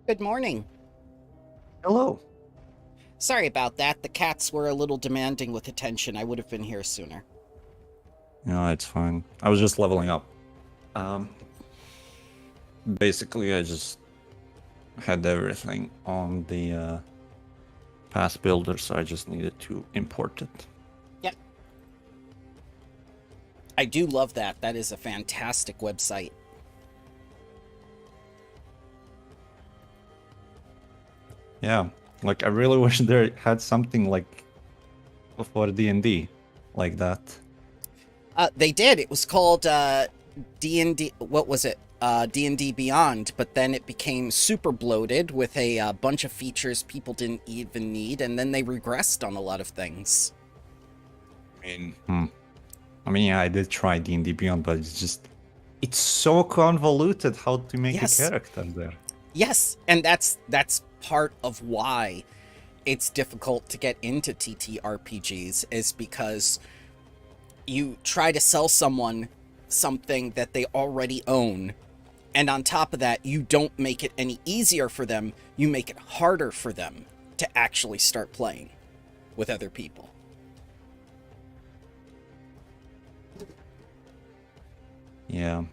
Good morning. Hello. Sorry about that. The cats were a little demanding with attention. I would have been here sooner. No, it's fine. I was just leveling up. Um, Basically, I just had everything on the path builder, so I just needed to import it. Yep. I do love that. That is a fantastic website. Yeah, like I really wish there had something like for D&D like that. They did. It was called D&D. What was it? D&D Beyond, but then it became super bloated with a bunch of features people didn't even need, and then they regressed on a lot of things. I mean, yeah, I did try D&D Beyond, but it's so convoluted how to make a Yes. character there. Yes, and that's part of why it's difficult to get into TTRPGs is because you try to sell someone something that they already own, and on top of that, you don't make it any easier for them, you make it harder for them to actually start playing with other people. Yeah.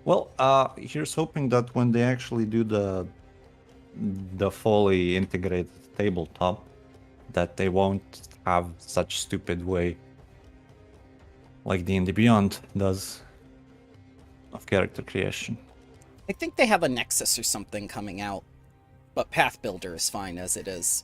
Well, here's hoping that when they actually do the fully integrated tabletop, that they won't have such stupid way like D&D Beyond does of character creation. I think they have a Nexus or something coming out, but Path Builder is fine as it is.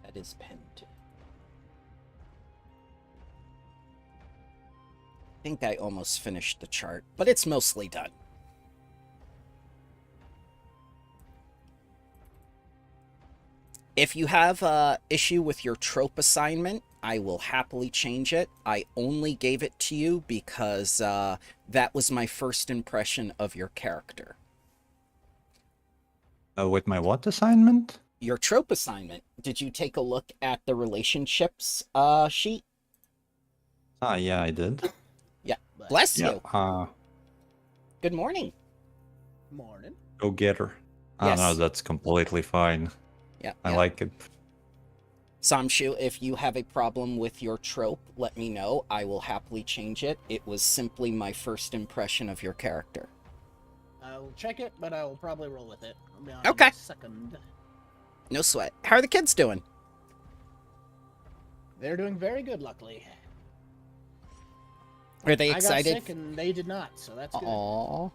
That is pinned. I think I almost finished the chart, but it's mostly done. If you have a issue with your trope assignment, I will happily change it. I only gave it to you because that was my first impression of your character. With my what assignment? Your trope assignment. Did you take a look at the relationships sheet? Ah, yeah, I did. Yeah. Bless Yeah. you. Good morning. Morning. Go get her. Yes. Oh no, that's completely fine. Yeah. I like it. Samshu, if you have a problem with your trope, let me know. I will happily change it. It was simply my first impression of your character. I'll check it, but I will probably roll with it. I'll be on Okay. in a second. No sweat. How are the kids doing? They're doing very good, luckily. Are they I got excited? sick and they did not, so that's good. Aww.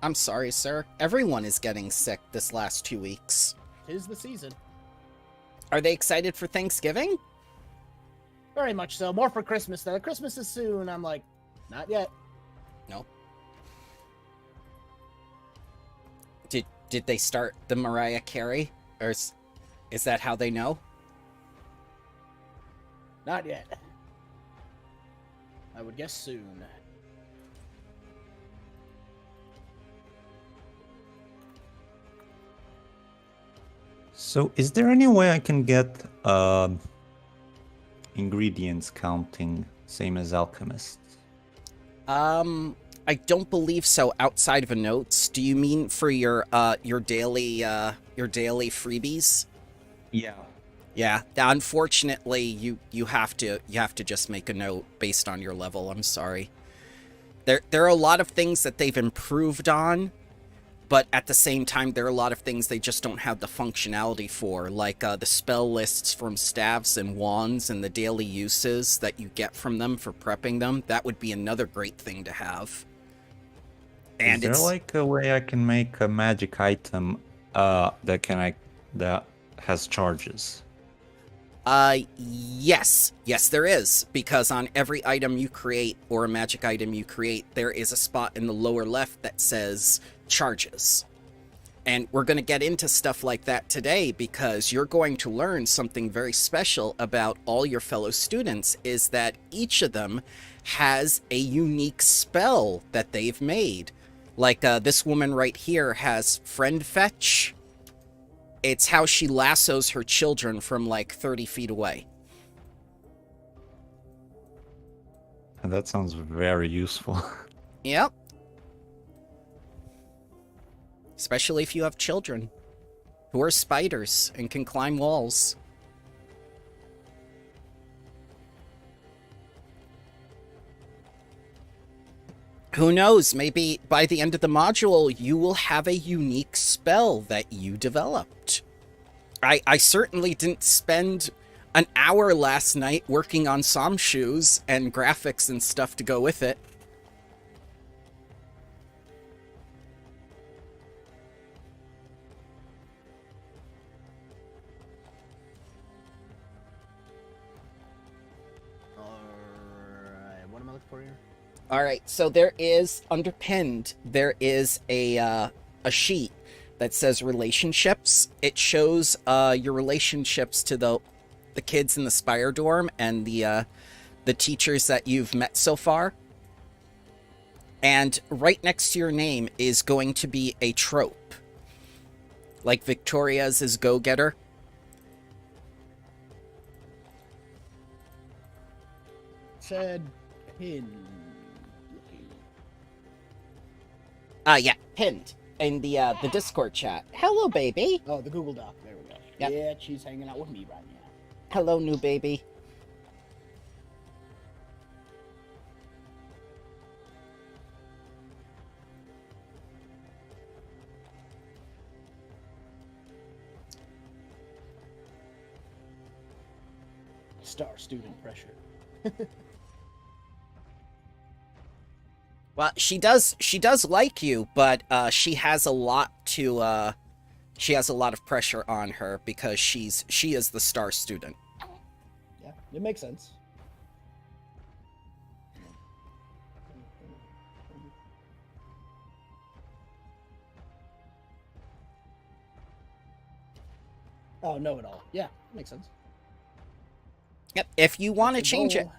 I'm sorry, sir. Everyone is getting sick this last 2 weeks. 'Tis the season. Are they excited for Thanksgiving? Very much so. More for Christmas, though. Christmas is soon. I'm like, not yet. No. Did they start the Mariah Carey? Or is that how they know? Not yet. I would guess soon. So, is there any way I can get ingredients counting same as alchemists? I don't believe so outside of a notes. Do you mean for your daily freebies? Yeah. Yeah, unfortunately you have to just make a note based on your level. I'm sorry. There are a lot of things that they've improved on, but at the same time, there are a lot of things they just don't have the functionality for, like the spell lists from staves and wands and the daily uses that you get from them for prepping them. That would be another great thing to have. Is there like a way I can make a magic item that has charges? Yes. Yes, there is. Because on every item you create, or a magic item you create, there is a spot in the lower left that says charges. And we're going to get into stuff like that today because you're going to learn something very special about all your fellow students, is that each of them has a unique spell that they've made. Like this woman right here has Friend Fetch. It's how she lassos her children from like 30 feet away. That sounds very useful. Yep. Especially if you have children who are spiders and can climb walls. Who knows, maybe by the end of the module, you will have a unique spell that you developed. I certainly didn't spend an hour last night working on Somshoes and graphics and stuff to go with it. Alright, what am I looking for here? Alright, so there is, underpinned, there is a sheet that says relationships. It shows your relationships to the kids in the Spire dorm and the teachers that you've met so far. And right next to your name is going to be a trope. Like Victoria's is go-getter. Said pin. Yeah, pinned in the Discord chat. Hello, baby. Oh, the Google Doc. There we go. Yep. Yeah, she's hanging out with me right now. Hello, new baby. Star student pressure. Well, she does like you, but she has a lot of pressure on her because she is the star student. Yeah, it makes sense. Oh, know it all. Yeah, makes sense. Yep. If you want to That's the change it, goal.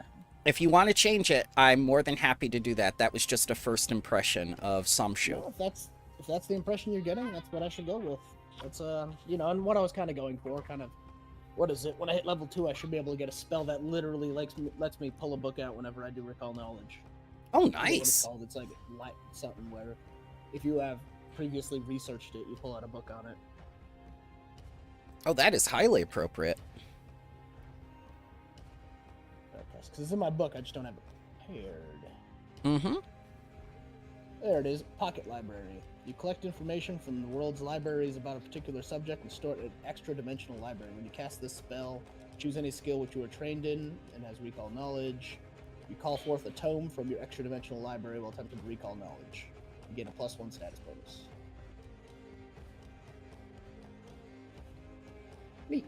if you want to change it, I'm more than happy to do that. That was just a first impression of Somshu. Well, if that's the impression you're getting, that's what I should go with. That's you know, and what I was kind of going for, kind of, what is it? When I hit level 2, I should be able to get a spell that literally lets me pull a book out whenever I do recall knowledge. Oh, I forget what it's nice. called. It's like something where if you have previously researched it, you pull out a book on it. Oh, that is highly appropriate. Because it's in my book, I just don't have it prepared. Mm-hmm. There it is, Pocket Library. You collect information from the world's libraries about a particular subject and store it in an extra-dimensional library. When you cast this spell, choose any skill which you are trained in and has recall knowledge. You call forth a tome from your extra-dimensional library while attempting to recall knowledge. You gain a +1 status bonus. Neat.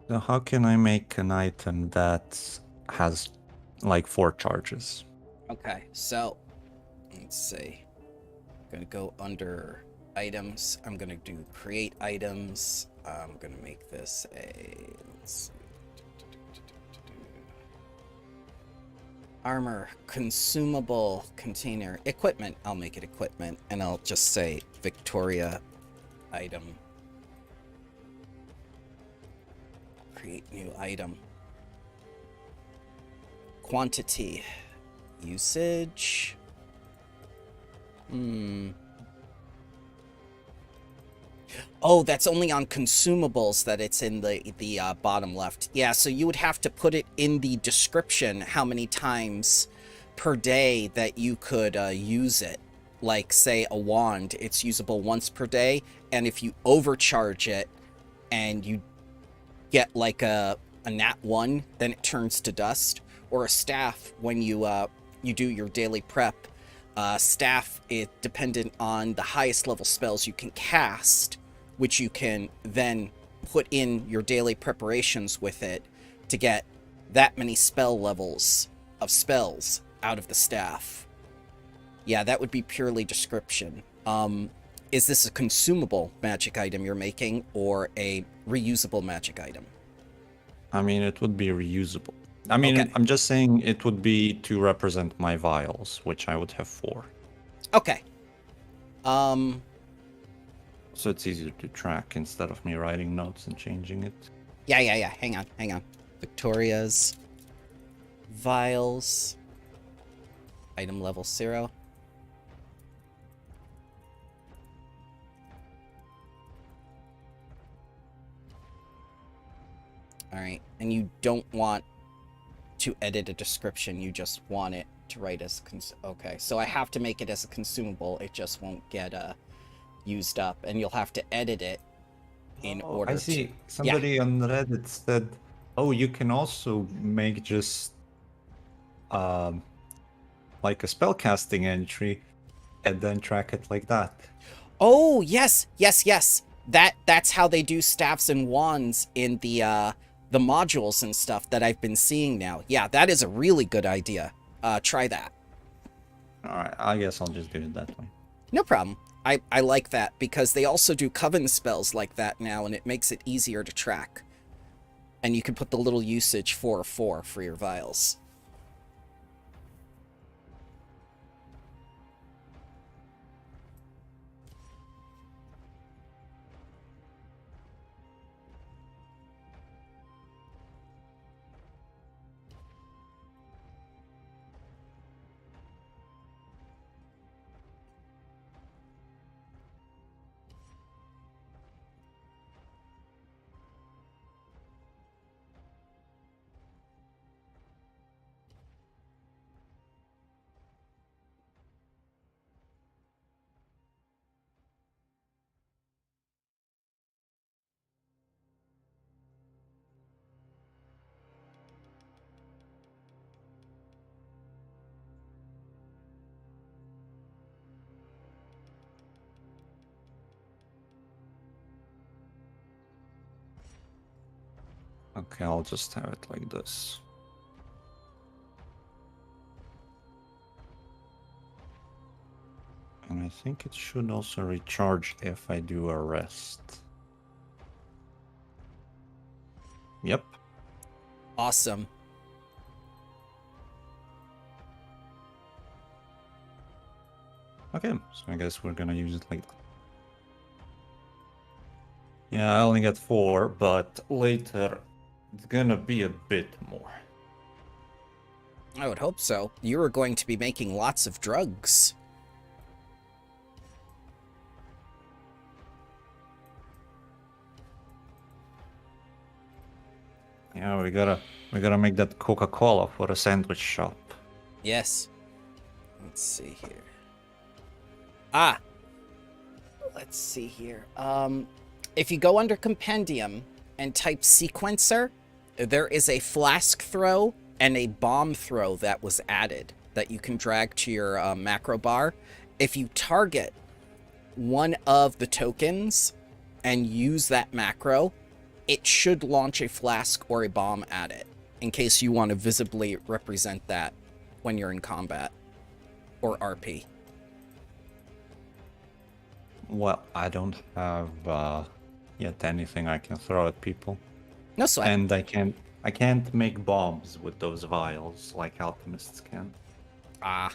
So how can I make an item that has like 4 charges? Okay, so let's see. I'm gonna go under items. I'm gonna do create items. I'm gonna make this a let's see. Armor, consumable container, equipment. I'll make it equipment, and I'll just say Victoria item. Create new item. Quantity. Usage. Oh, that's only on consumables that it's in the bottom left. Yeah, so you would have to put it in the description how many times per day that you could use it. Like, say, a wand, it's usable once per day, and if you overcharge it and you get like a nat 1, then it turns to dust. Or a staff, when you do your daily prep, staff is dependent on the highest level spells you can cast, which you can then put in your daily preparations with it to get that many spell levels of spells out of the staff. Yeah, that would be purely description. Is this a consumable magic item you're making or a reusable magic item? I mean, it would be reusable. I mean, Okay. I'm just saying it would be to represent my vials, which I would have 4. Okay. So it's easier to track instead of me writing notes and changing it. Yeah. Hang on. Victoria's vials. Item level 0. Alright, and you don't want to edit a description, you just want it to write as... Okay, so I have to make it as a consumable, it just won't get used up, and you'll have to edit it in order I see. to... Somebody on Reddit said, oh, you can also make just like a spellcasting entry and then track it like that. Oh, yes. That's how they do staffs and wands in the modules and stuff that I've been seeing now. Yeah, that is a really good idea. Try that. Alright, I guess I'll just do it that way. No problem. I like that because they also do coven spells like that now, and it makes it easier to track. And you can put the little usage 4/4 for your vials. Okay, I'll just have it like this. And I think it should also recharge if I do a rest. Yep. Awesome. Okay, so I guess we're gonna use it like that. Yeah, I only got 4, but later it's gonna be a bit more. I would hope so. You are going to be making lots of drugs. Yeah, we gotta make that Coca-Cola for a sandwich shop. Yes. Let's see here. Ah. Let's see here. If you go under Compendium and type Sequencer, there is a flask throw and a bomb throw that was added that you can drag to your macro bar. If you target one of the tokens and use that macro, it should launch a flask or a bomb at it, in case you want to visibly represent that when you're in combat or RP. Well, I don't have yet anything I can throw at people, No sweat. and I can't make bombs with those vials like alchemists can. Ah,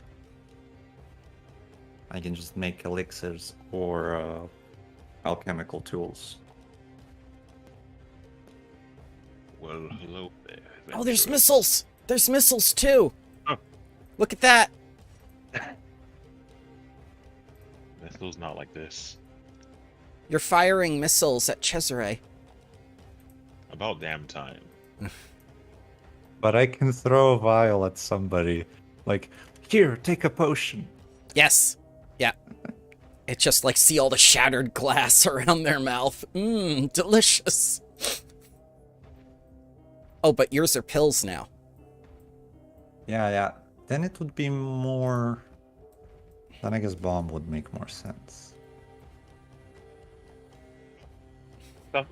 I can just make elixirs or alchemical tools. Well, hello there. oh, there's adventurer. missiles. There's missiles too. Oh. Look at that. Missiles not like this. You're firing missiles at Cesare. About damn time. But I can throw a vial at somebody. Like, here, take a potion. Yes. Yeah. It's just like see all the shattered glass around their mouth. Mmm, delicious. Oh, but yours are pills now. Yeah. Then it would be more... Then I guess bomb would make more sense. Oh,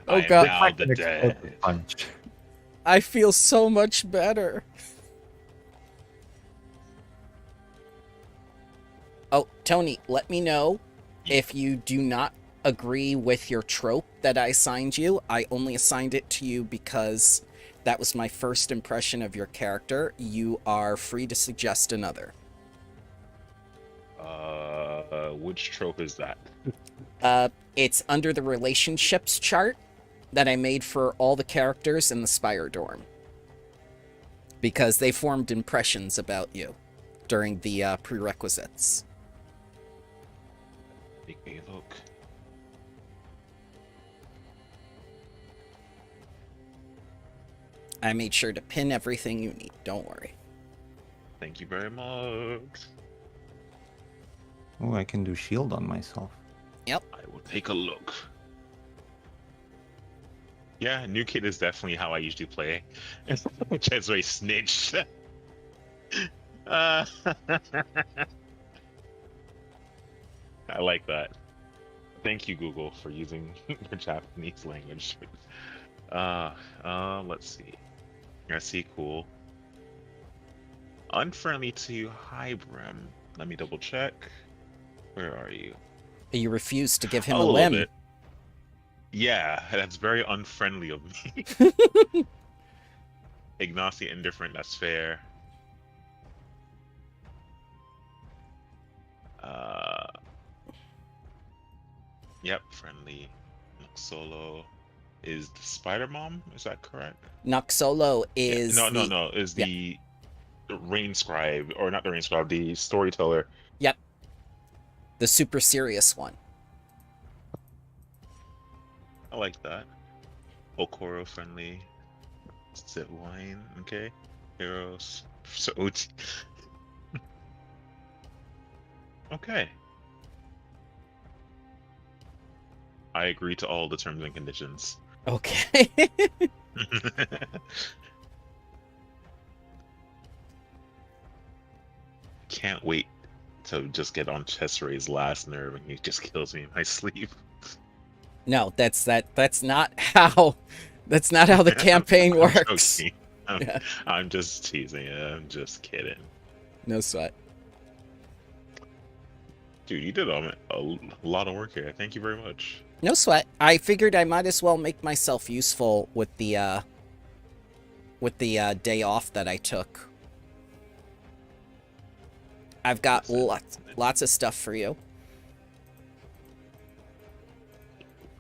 I am God. now the An dead. explosive punch. I feel so much better. Oh, Tony, let me know if you do not agree with your trope that I assigned you. I only assigned it to you because that was my first impression of your character. You are free to suggest another. Which trope is that? It's under the relationships chart that I made for all the characters in the Spire Dorm. Because they formed impressions about you during the prerequisites. Take a look. I made sure to pin everything you need, don't worry. Thank you very much. Oh, I can do shield on myself. I will take a look. Yeah, new kid is definitely how I usually play. Cesare snitch. I like that. Thank you, Google, for using the Japanese language. Let's see. I see, cool. Unfriendly to Hybrim. Let me double check. Where are you? You refused to give him Oh, a little limb. bit. Yeah, that's very unfriendly of me. Ignacy indifferent, that's fair. Yep, friendly. Solo is the Spider Mom, is that correct? Noxolo is No, is the Rain Scribe, or not the Rain Scribe, the storyteller. Yep. The super serious one. I like that. Okoro friendly. Sit wine, okay. Heroes. So OT. Okay. I agree to all the terms and conditions. Okay. Can't wait to just get on Cesare's last nerve and he just kills me in my sleep. No, that's not how the campaign I'm works. joking. Yeah. I'm just teasing. I'm just kidding. No sweat. Dude, you did a lot of work here. Thank you very much. No sweat. I figured I might as well make myself useful with the day off that I took. I've got lots of stuff for you.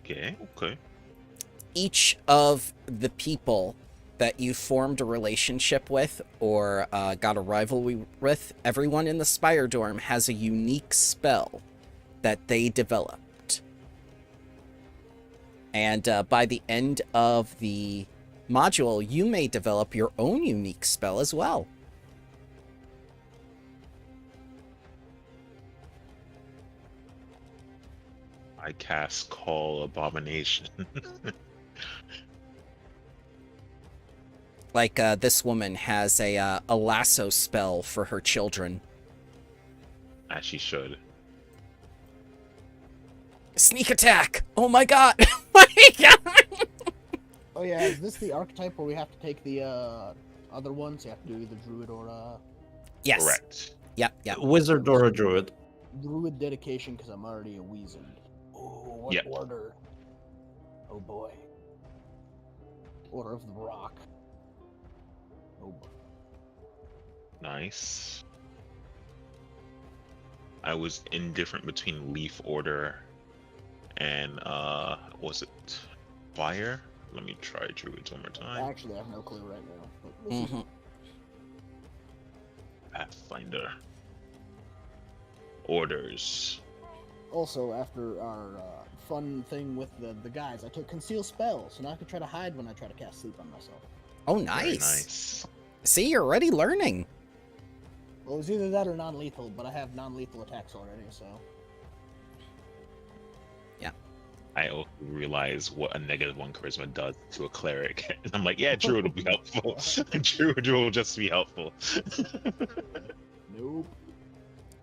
Okay. Each of the people that you formed a relationship with or got a rivalry with, everyone in the Spire Dorm has a unique spell that they developed. And by the end of the module, you may develop your own unique spell as well. I cast Call Abomination. Like this woman has a lasso spell for her children. As she should. Sneak attack! Oh my god! Oh my god! Oh yeah, is this the archetype where we have to take the other ones? You have to do either druid or Yes. Correct. Yep. Wizard or a druid. druid dedication because I'm already a wizard. Oh, what Yep. order? Oh boy. Order of the Rock. Oh boy. Nice. I was indifferent between Leaf Order and was it Fire? Let me try Druids one more time. Actually, I have no clue right now. But we'll see. hmm Pathfinder. Orders. Also, after our fun thing with the guys, I took Conceal Spell, so now I can try to hide when I try to cast Sleep on myself. Oh, Very nice. nice. See, you're already learning. Well, it was either that or non-lethal, but I have non-lethal attacks already, so... I also realize what a -1 charisma does to a cleric. And I'm like, yeah, Druid will be helpful. Druid will just be helpful. Nope.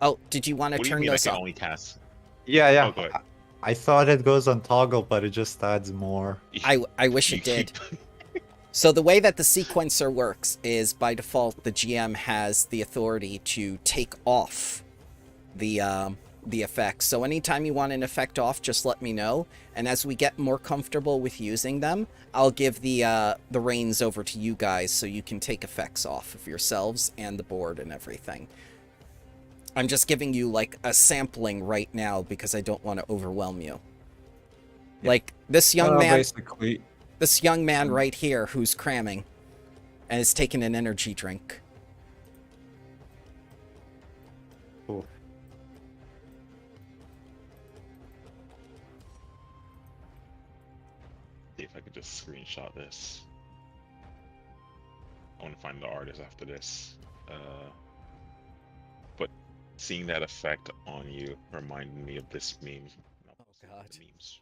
Oh, did you want to What do you turn mean I those can up? only cast? Yeah. Oh, go ahead. I thought it goes on toggle, but it just adds more. I wish it did. So the way that the sequencer works is by default the GM has the authority to take off the effects. So anytime you want an effect off, just let me know. And as we get more comfortable with using them, I'll give the reins over to you guys so you can take effects off of yourselves and the board and everything. I'm just giving you like a sampling right now because I don't want to overwhelm you. Like this young man. Basically, This young man right here who's cramming and is taking an energy drink. cool. See if I could just screenshot this. I want to find the artist after this. But seeing that effect on you reminded me of this meme. No, Oh, God. the memes.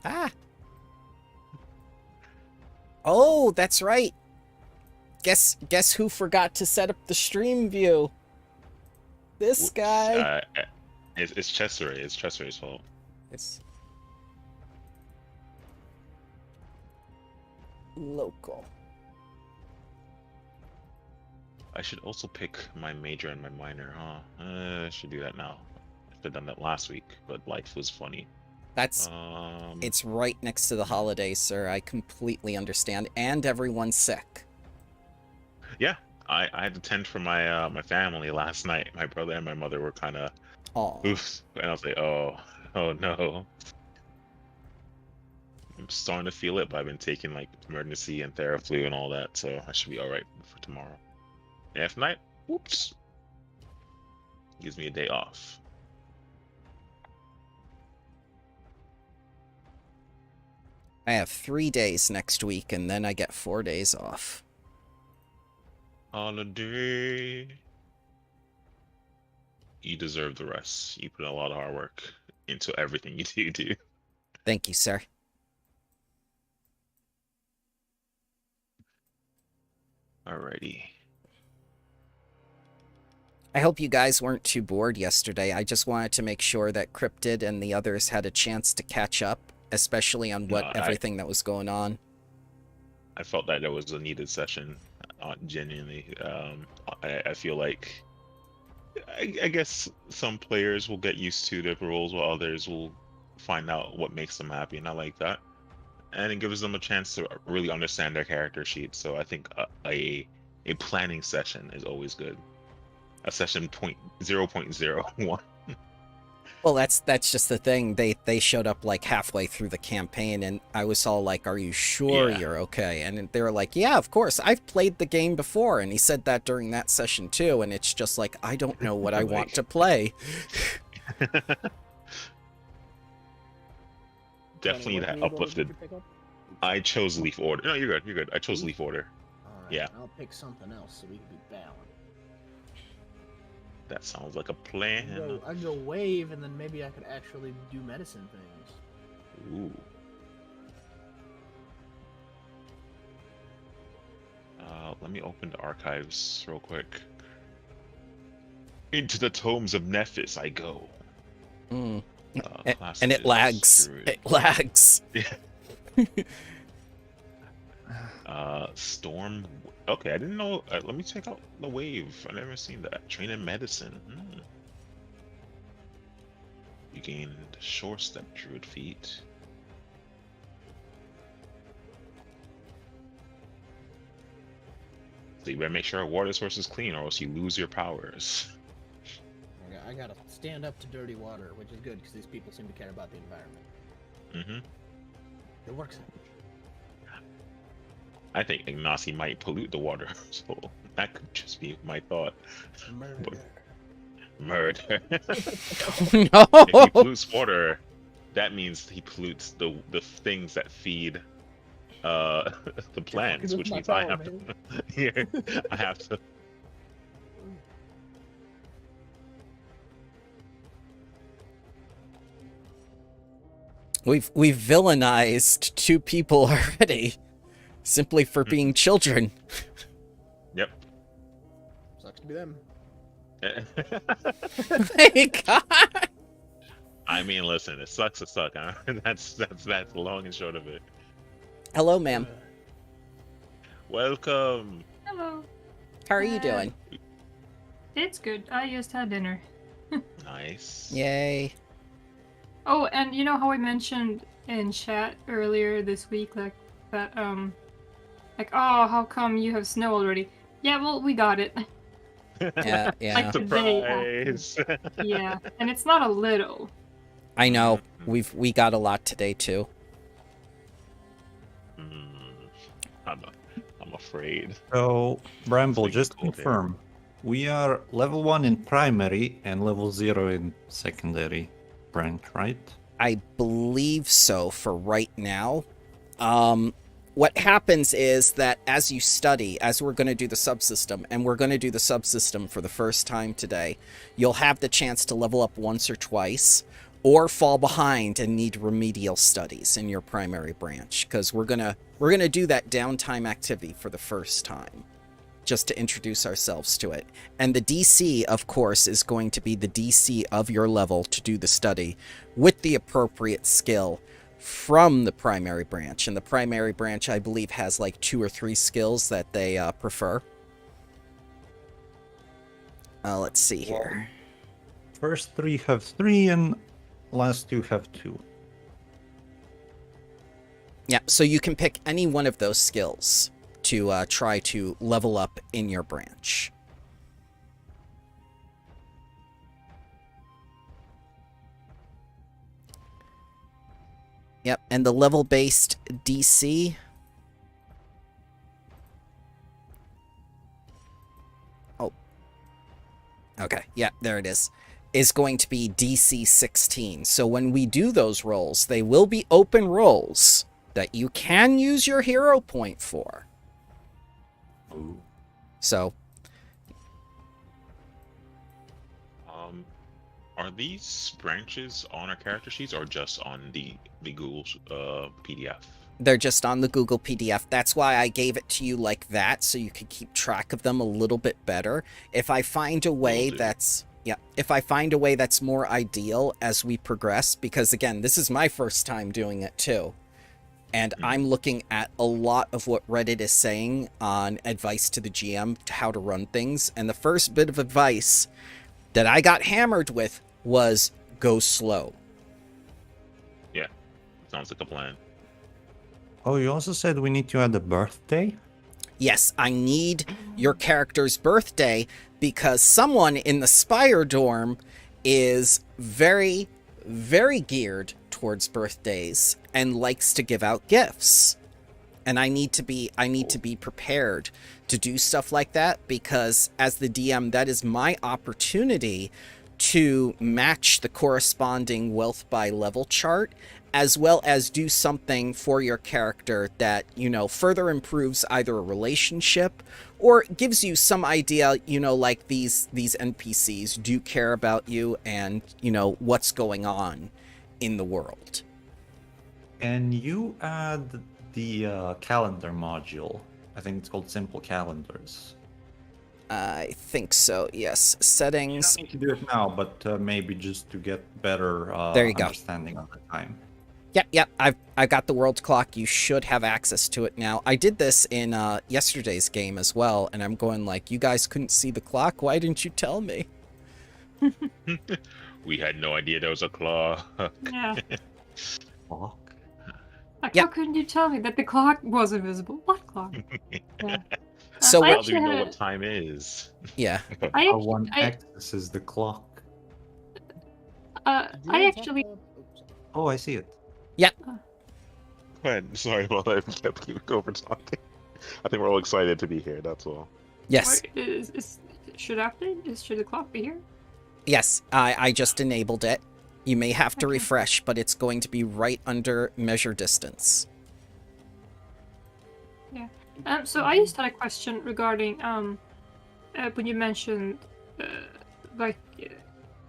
Ah! Oh, that's right. Guess who forgot to set up the stream view? This Whoops. guy. It's Chesseray. It's Chesseray's fault. It's local. I should also pick my major and my minor, huh? I should do that now. I should have done that last week, but life was funny. That's it's right next to the holidays, sir. I completely understand. And everyone's sick. Yeah, I had to tend for my my family last night. My brother and my mother were kind of Oh. oops, and I was like, oh no. I'm starting to feel it, but I've been taking like emergency and Theraflu and all that, so I should be all right for tomorrow. And if not, whoops, gives me a day off. I have 3 days next week, and then I get 4 days off. Holiday. You deserve the rest. You put in a lot of hard work into everything you do. Thank you, sir. Alrighty. I hope you guys weren't too bored yesterday. I just wanted to make sure that Cryptid and the others had a chance to catch up, especially on what everything that was going on. I felt that it was a needed session, genuinely. I feel like, I guess some players will get used to the roles while others will find out what makes them happy, and I like that. And it gives them a chance to really understand their character sheet. So I think a planning session is always good. A session 0.01. Well, that's just the thing. They showed up like halfway through the campaign, and I was all like, "Are you sure you're okay?" And they were like, "Yeah, of course. I've played the game before." And he said that during that session too. And it's just like, I don't know what I want to play. Definitely that uplifted. I chose Leaf Order. No, you're good. You're good. I chose Leaf Order. Alright, Yeah. I'll pick something else so we can be balanced. That sounds like a plan. I'd go wave, and then maybe I could actually do medicine things. Ooh. Let me open the archives real quick. Into the tomes of Nephis I go. Mm. Class And it is lags. druid. It lags. Storm. Okay, I didn't know. Let me check out the wave. I've never seen that. Train in medicine. You gained shore step druid feat. So you better make sure our water source is clean, or else you lose your powers. I gotta stand up to dirty water, which is good because these people seem to care about the environment. It works. I think Ignacy might pollute the water, so that could just be my thought. Murder. If he No. pollutes water, that means he pollutes the things that feed the plants, which means I have to. Here, I have to. We've villainized 2 people already, simply for being children. Yep. Sucks to be them. My God. I mean, listen, it sucks to suck, huh? That's the long and short of it. Hello, ma'am. Welcome. Hello. How are you doing? It's good. I just had dinner. Nice. Yay. Oh, and you know how I mentioned in chat earlier this week, like that, like, oh, how come you have snow already? Yeah, well, we got it. Yeah, yeah. Like today. Surprise. Yeah, and it's not a little. I know. We got a lot today too. I'm afraid. So, Bramble, It's just cool there. confirm. We are level 1 in primary and level 0 in secondary branch, right? I believe so for right now. What happens is that as you study, as we're going to do the subsystem, and we're going to do the subsystem for the first time today, you'll have the chance to level up once or twice, or fall behind and need remedial studies in your primary branch, because we're gonna do that downtime activity for the first time, just to introduce ourselves to it. And the DC, of course, is going to be the DC of your level to do the study with the appropriate skill from the primary branch. And the primary branch, I believe, has like 2 or 3 skills that they prefer. Let's see here. First 3 have 3 and last 2 have 2. Yeah, so you can pick any one of those skills to try to level up in your branch. Yep, and the level-based DC... Oh. Okay, yeah, there it is going to be DC 16. So when we do those rolls, they will be open rolls that you can use your hero point for. Ooh. So, Are these branches on our character sheets or just on the Google PDF? they're just on the Google PDF. That's why I gave it to you like that, so you could keep track of them a little bit better. If I find a way that's... Yeah, if I find a way that's more ideal as we progress, because again, this is my first time doing it too. And I'm looking at a lot of what Reddit is saying on advice to the GM to how to run things. And the first bit of advice that I got hammered with was go slow. Yeah, sounds like a plan. Oh, you also said we need to add a birthday? Yes, I need your character's birthday because someone in the Spire dorm is very, very geared towards birthdays and likes to give out gifts. And I need to be prepared to do stuff like that because as the DM, that is my opportunity to match the corresponding wealth by level chart, as well as do something for your character that, you know, further improves either a relationship or gives you some idea, you know, like these NPCs do care about you and, you know, what's going on in the world. And you add the calendar module. I think it's called Simple Calendars. I think so, yes. You Settings. don't need to do it now, but maybe just to get better There you go. understanding of the time. Yep. I've got the world clock. You should have access to it now. I did this in yesterday's game as well, and I'm going like, you guys couldn't see the clock? Why didn't you tell me? We had no idea there was a claw. Yeah. Clock? Like, Yeah. how couldn't you tell me that the clock was invisible? What clock? Yeah. So I How do actually we know had- what time is? Yeah. I How act- one I- accesses the clock. I actually Oh, I see it. Go ahead. Sorry about that. I kept keep over talking. I think we're all excited to be here. That's all. Yes. Should the clock be here? Yes. I just enabled it. You may have to Okay. refresh, but it's going to be right under measure distance. So I just had a question regarding when you mentioned like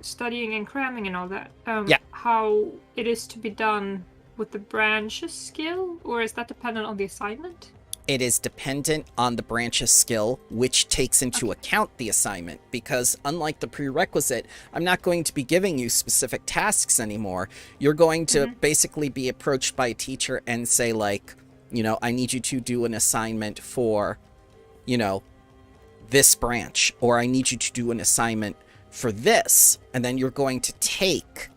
studying and cramming and all that. Yeah. How it is to be done with the branches skill, or is that dependent on the assignment? It is dependent on the branch's skill, which takes into account the assignment, because unlike the prerequisite, I'm not going to be giving you specific tasks anymore. You're going to basically be approached by a teacher and say, like, you know, I need you to do an assignment for, you know, this branch, or I need you to do an assignment for this, and then you're going to take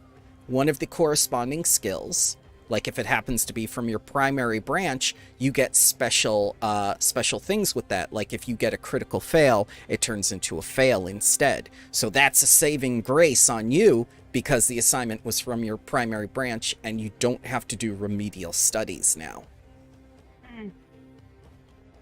one of the corresponding skills. Like if it happens to be from your primary branch, you get special things with that. Like if you get a critical fail, it turns into a fail instead. So that's a saving grace on you because the assignment was from your primary branch and you don't have to do remedial studies now.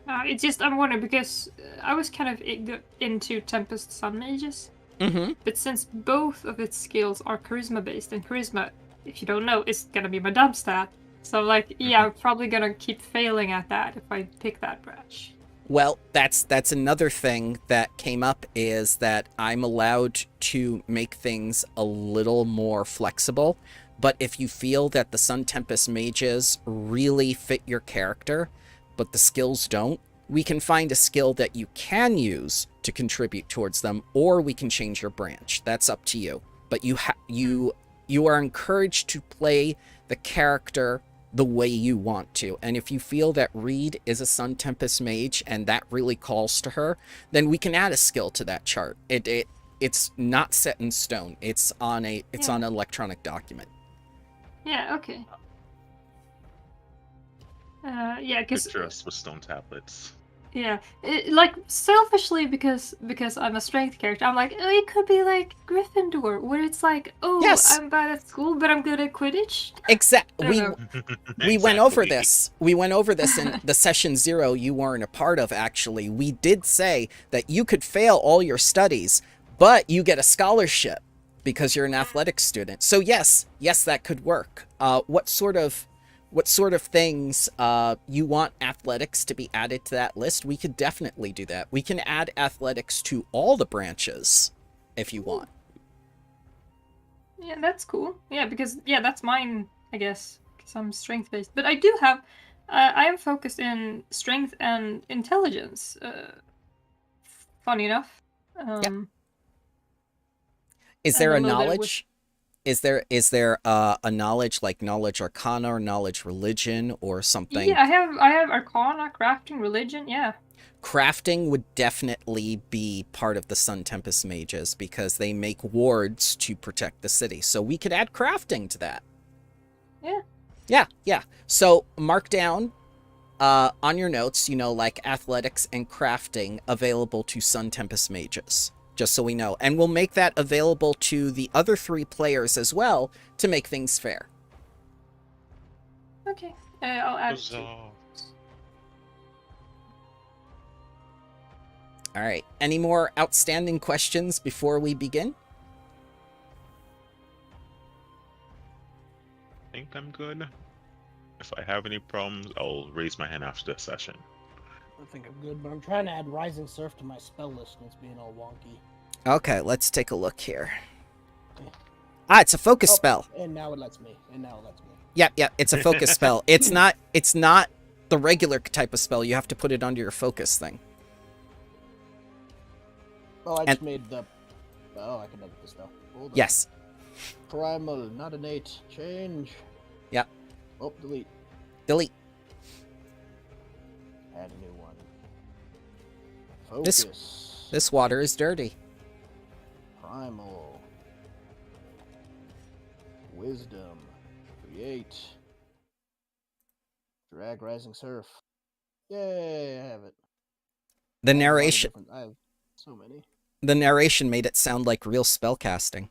It's just I'm wondering because I was kind of into Tempest Sun Mages, but since both of its skills are charisma based, and charisma, if you don't know, is gonna be my dump stat. So like, yeah, I'm probably gonna keep failing at that if I pick that branch. Well, that's another thing that came up, is that I'm allowed to make things a little more flexible. But if you feel that the Sun Tempest mages really fit your character, but the skills don't, we can find a skill that you can use to contribute towards them, or we can change your branch. That's up to you. But you are encouraged to play the character the way you want to. And if you feel that Reed is a Sun Tempest mage and that really calls to her, then we can add a skill to that chart. It's not set in stone. It's on an electronic document. Yeah. Okay. Yeah, because Picture us with stone tablets. yeah, like selfishly because I'm a strength character, I'm like, oh, it could be like Gryffindor, where it's like, oh, Yes. I'm bad at school, but I'm good at Quidditch. We know. we went over Exactly. this. We went over this in the session 0 you weren't a part of, actually. We did say that you could fail all your studies, but you get a scholarship because you're an athletics student. So yes, that could work. What sort of things you want athletics to be added to that list? We could definitely do that. We can add athletics to all the branches if you want. Yeah, that's cool. Yeah, because that's mine, I guess, because I'm strength based. But I do have, I am focused in strength and intelligence. Funny enough. Is there a and a little bit knowledge? Is there a knowledge, like knowledge arcana or knowledge religion or something? Yeah, I have arcana, crafting, religion. Yeah. Crafting would definitely be part of the Sun Tempest mages because they make wards to protect the city. So we could add crafting to that. Yeah. Yeah. So mark down on your notes, like athletics and crafting available to Sun Tempest mages, just so we know. And we'll make that available to the other 3 players as well to make things fair. Okay. I'll add. All right. Any more outstanding questions before we begin? I think I'm good. If I have any problems, I'll raise my hand after the session. I think I'm good, but I'm trying to add Rising Surf to my spell list and it's being all wonky. Okay, let's take a look here. It's a focus spell. And now it lets me. Yep, it's a focus spell. It's not the regular type of spell. You have to put it under your focus thing. Oh, I And- just made the. Oh, I can edit this though. Hold on. Yes. Primal, not innate. Change. Yep. Oh, delete. Delete. Add a new one. This- Focus. This water is dirty. Primal. Wisdom. Create. Drag Rising Surf. Yay, I have it. The I have a lot of narration different- I have so many. the narration made it sound like real spellcasting.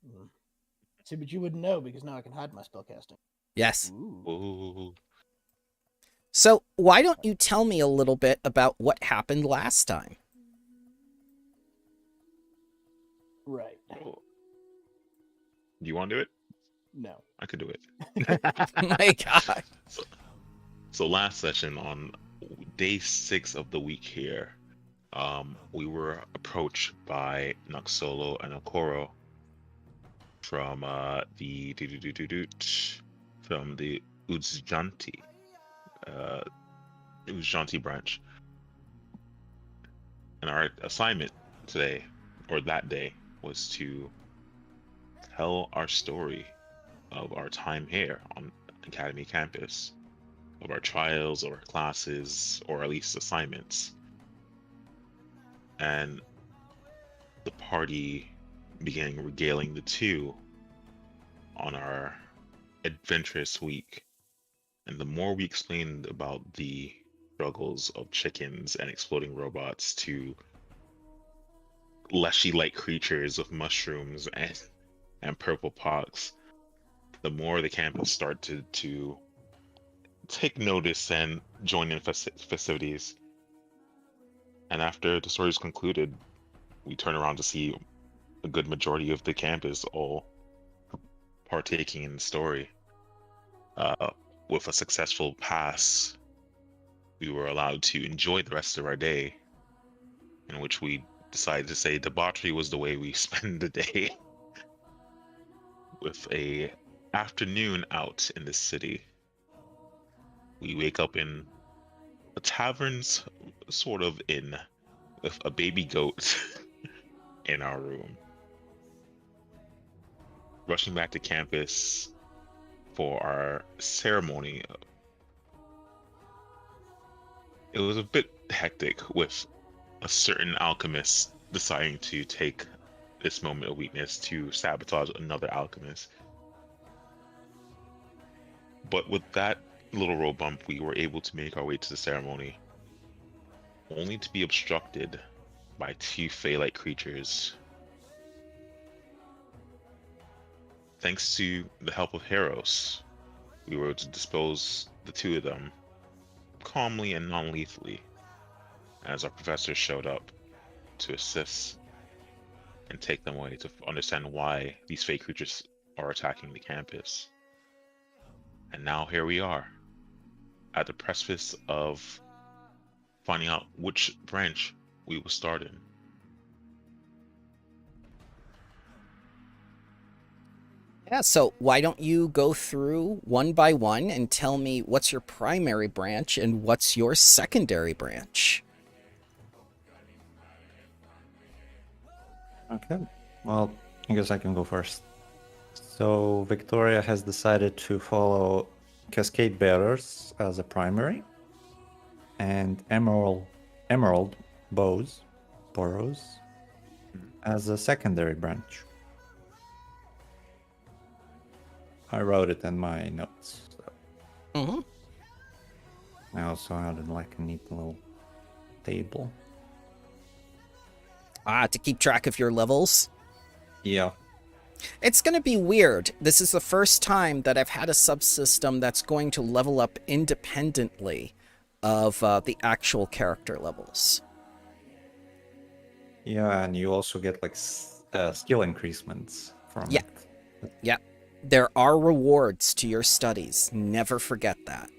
Mhm. See, but you wouldn't know because now I can hide my spellcasting. Yes. Ooh. Ooh. So, why don't you tell me a little bit about what happened last time? Right. Oh. Do you want to do it? No. I could do it. My God. So last session on day 6 of the week here, we were approached by Noxolo and Okoro from the Uzjanti branch, and our assignment today, or that day, was to tell our story of our time here on Academy campus, of our trials, or classes, or at least assignments. And the party began regaling the two on our adventurous week. And the more we explained about the struggles of chickens and exploding robots to leshy-like creatures with mushrooms and purple pox, the more the campus started to take notice and join in festivities. And after the story was concluded, we turn around to see a good majority of the campus all partaking in the story. With a successful pass, we were allowed to enjoy the rest of our day, in which we decided to say debauchery was the way we spend the day, with a afternoon out in the city. We wake up in a tavern's sort of inn with a baby goat in our room. Rushing back to campus for our ceremony. It was a bit hectic, with a certain alchemist deciding to take this moment of weakness to sabotage another alchemist. But with that little road bump, we were able to make our way to the ceremony, only to be obstructed by two Fey-like creatures. Thanks to the help of Heros, we were able to dispose the two of them calmly and non-lethally, as our professor showed up to assist and take them away to understand why these fake creatures are attacking the campus. And now here we are, at the precipice of finding out which branch we will start in. Yeah, so why don't you go through one by one and tell me what's your primary branch and what's your secondary branch? Okay. Well, I guess I can go first. So Victoria has decided to follow Cascade Bearers as a primary, and Emerald Burrows as a secondary branch. I wrote it in my notes. So. Mm-hmm. I also added like a neat little table. To keep track of your levels. Yeah. It's going to be weird. This is the first time that I've had a subsystem that's going to level up independently of the actual character levels. Yeah, and you also get like skill increasements from Yeah. it. Yeah. There are rewards to your studies. Never forget that.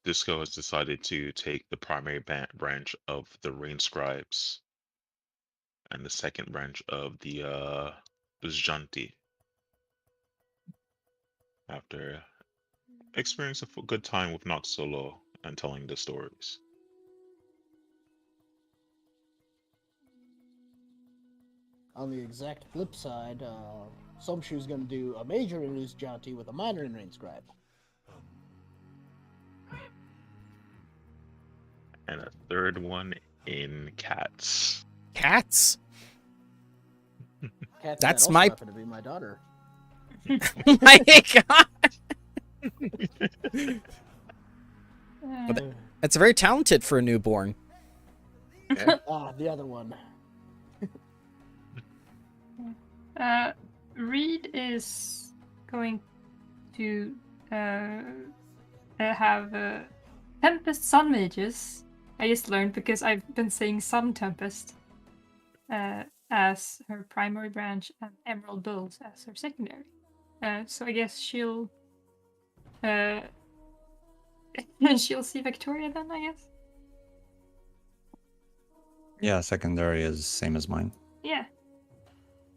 Disco has decided to take the primary branch of the Rain Scribes and the second branch of the Buzjanti. after experiencing a good time with Not Solo and telling the stories. On the exact flip side, Somshu's going to do a major in loose jaunty with a minor in rain scribe. And a third one in cats. Cats? Cats That's that also my- happen to be my daughter. My God. That's very talented for a newborn. The other one. Reed is going to have Tempest Sun Mages. I just learned because I've been saying Sun Tempest as her primary branch and Emerald Bulls as her secondary. So I guess she'll she'll see Victoria then, I guess. Yeah, secondary is same as mine. Yeah.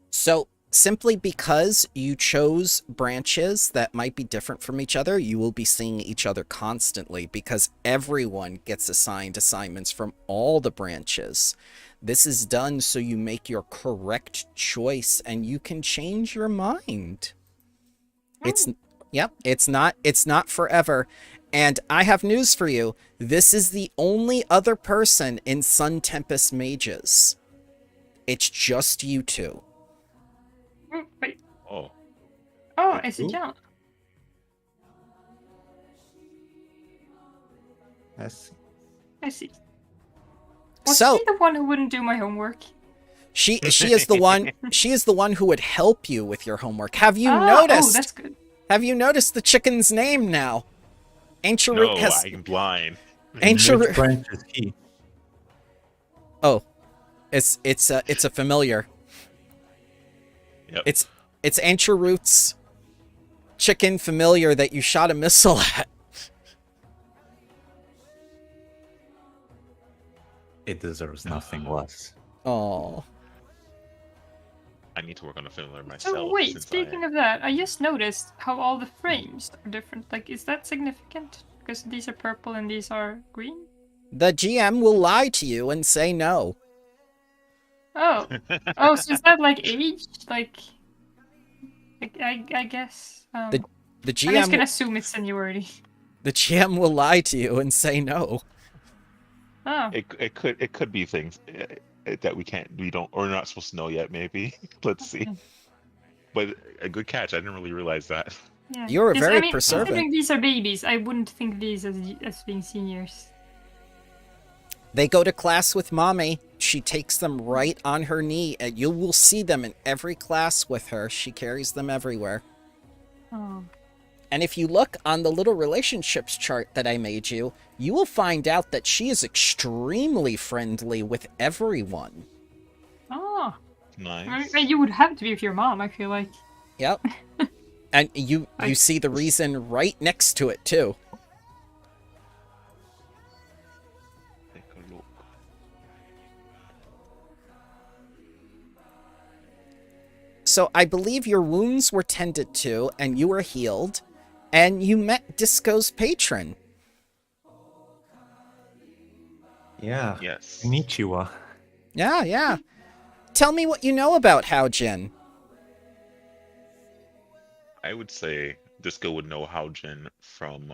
So, simply because you chose branches that might be different from each other, you will be seeing each other constantly because everyone gets assigned assignments from all the branches. This is done so you make your correct choice and you can change your mind. It's not forever. And I have news for you. This is the only other person in Sun Tempest Mages. It's just you two. Wait. Oh. Oh, is it John? Yes. I see. Was So- she the one who wouldn't do my homework? She is the one who would help you with your homework. Have you Oh, noticed? that's good. Have you noticed the chicken's name now? Ancient No, Root has I'm blind. Ancient Which Root. branch is he? Oh, it's a familiar. Yep. It's Ancient Root's chicken familiar that you shot a missile at. It deserves nothing less. Oh, I need to work on a familiar myself. So wait, since speaking of that, I just noticed how all the frames are different. Like, is that significant? Because these are purple and these are green? the GM will lie to you and say no. Oh. Oh, so is that like aged? Like, I guess. The I'm just GM gonna assume it's seniority. the GM will lie to you and say no. Oh. it could be things that we don't or not supposed to know yet. Maybe let's see. But a good catch. I didn't really realize that. Yeah. You're 'Cause, very I mean, perservant. considering these are babies, I wouldn't think these as being seniors. They go to class with mommy. She takes them right on her knee, and you will see them in every class with her. She carries them everywhere. Oh. And if you look on the little relationships chart that I made you, you will find out that she is extremely friendly with everyone. Oh. Nice. You would have to be with your mom, I feel like. Yep. And you see the reason right next to it, too. Take a look. So I believe your wounds were tended to, and you were healed, and you met Disco's patron. Yeah. Yes. Konnichiwa. Yeah. Tell me what you know about Haojin. I would say Disco would know Haojin from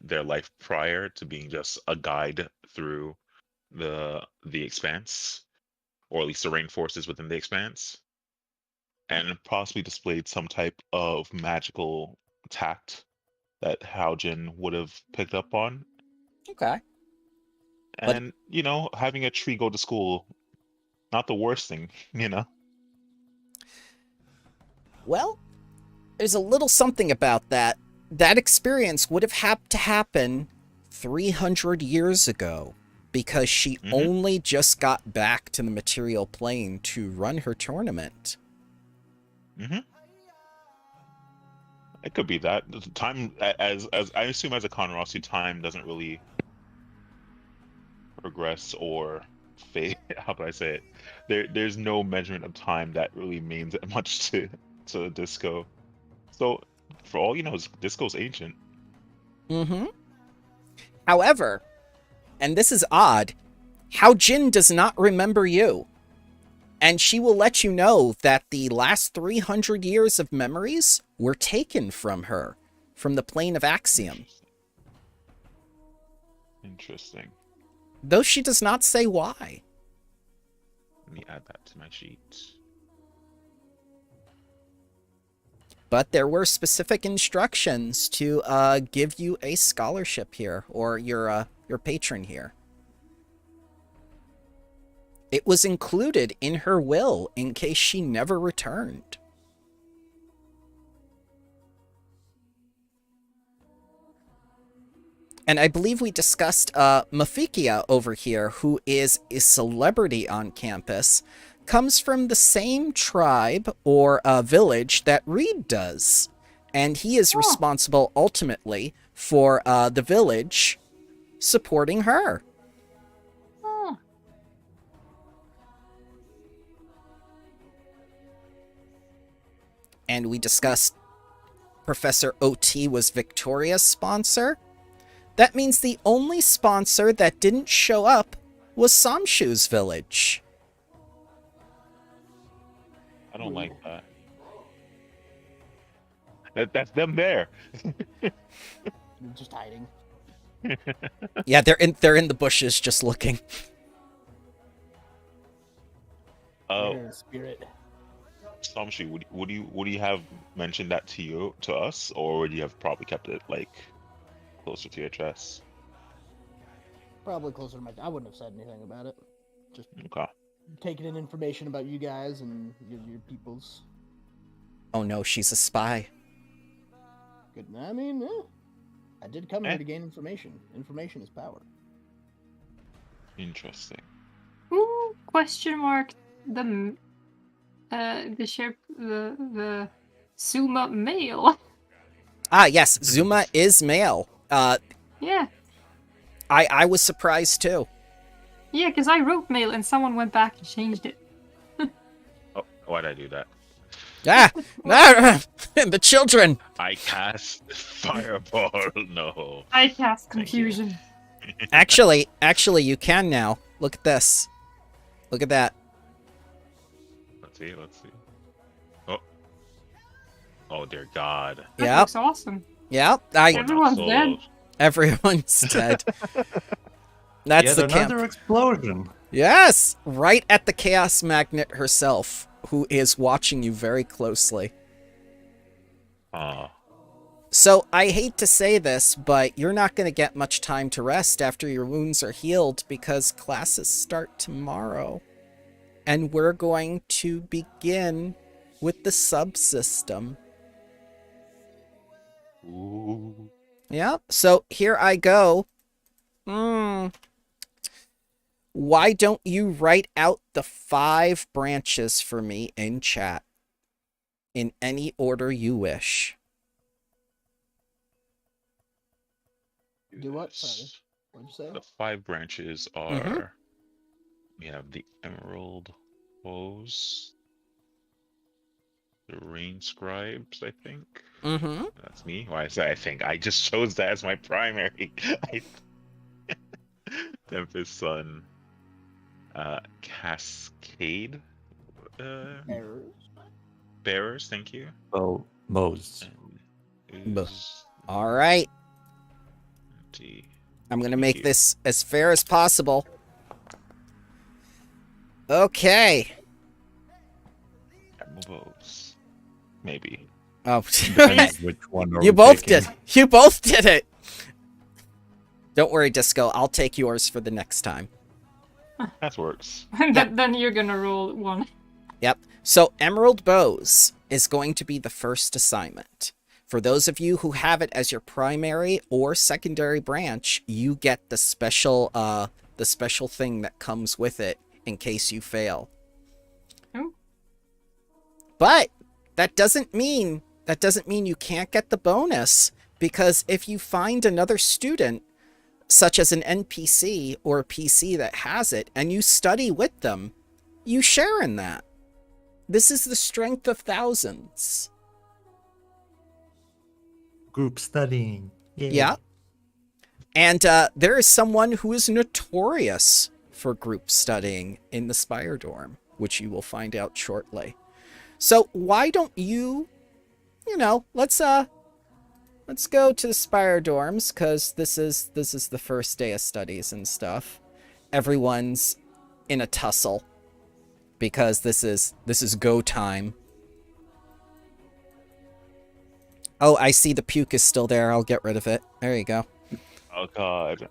their life prior to being just a guide through the Expanse, or at least the rainforests within the Expanse, and possibly displayed some type of magical tact that Haojin would have picked up on. Okay. But- And, having a tree go to school, not the worst thing, Well, there's a little something about that. That experience would have had to happen 300 years ago because she only just got back to the material plane to run her tournament. It could be that. The time, as I assume as a Conrosu, time doesn't really progress or fade. How could I say it? There's no measurement of time that really means that much to Disco. So, for all you know, this goes ancient. Mm-hmm. However, and this is odd, Hao Jin does not remember you. And she will let you know that the last 300 years of memories were taken from her, from the plane of Axiom. Interesting. Though she does not say why. Let me add that to my sheet. But there were specific instructions to give you a scholarship here, or your patron here. It was included in her will in case she never returned. And I believe we discussed Mafikia over here, who is a celebrity on campus, comes from the same tribe or village that Reed does. And he is responsible ultimately for the village supporting her. Oh. And we discussed Professor OT was Victoria's sponsor. That means the only sponsor that didn't show up was Samshu's village. I don't like that. That's them there. Just hiding. Yeah, they're in the bushes just looking. They're in spirit. Samshi, would you have mentioned that to us, or would you have probably kept it like closer to your chest? Probably closer to my. I wouldn't have said anything about it. Just Okay. taking in information about you guys and your peoples. Oh no, she's a spy. Good. I mean, I did come here to gain information. Information is power. Interesting. Who question mark the Suma male? Ah, yes, Zuma is male. Yeah. I was surprised too. Yeah, because I wrote male and someone went back and changed it. Oh, why'd I do that? Ah, the children. I cast fireball. No. I cast Thank you. confusion. Actually, you can now. Look at this. Look at that. Let's see. Oh. Oh dear God. That Yep. looks awesome. Yep. Everyone's dead. Everyone's dead. That's Yet the camp. another explosion. Yes, right at the Chaos Magnet herself, who is watching you very closely. So, I hate to say this, but you're not going to get much time to rest after your wounds are healed because classes start tomorrow. And we're going to begin with the subsystem. Ooh. Yeah, so here I go. Why don't you write out the 5 branches for me in chat? In any order you wish. Do what? Sorry. What'd you say? The 5 branches are. We have the Emerald Bows, the Rain Scribes, I think. Mm-hmm. That's me. Why is that? I think I just chose that as my primary. Tempest Sun, Cascade, Errors. Bearers. Thank you. Well, Mo's. And Ooze, All right. T. I'm going to Thank make you. this as fair as possible. Okay. Emerald Bows. Maybe. Oh, Depends which one are you we both picking. did. You both did it. Don't worry, Disco. I'll take yours for the next time. That works. Then you're gonna roll one. Yep. So Emerald Bows is going to be the first assignment. For those of you who have it as your primary or secondary branch, you get the special thing that comes with it in case you fail. Oh. But that doesn't mean you can't get the bonus, because if you find another student, such as an NPC or a PC that has it, and you study with them, you share in that. This is the strength of thousands. group studying. Yay. Yeah. And there is someone who is notorious for group studying in the Spire dorm, which you will find out shortly. So why don't you, let's go to the Spire dorms, because this is the first day of studies and stuff. Everyone's in a tussle because this is go time. Oh, I see the puke is still there. I'll get rid of it. There you go. Oh God.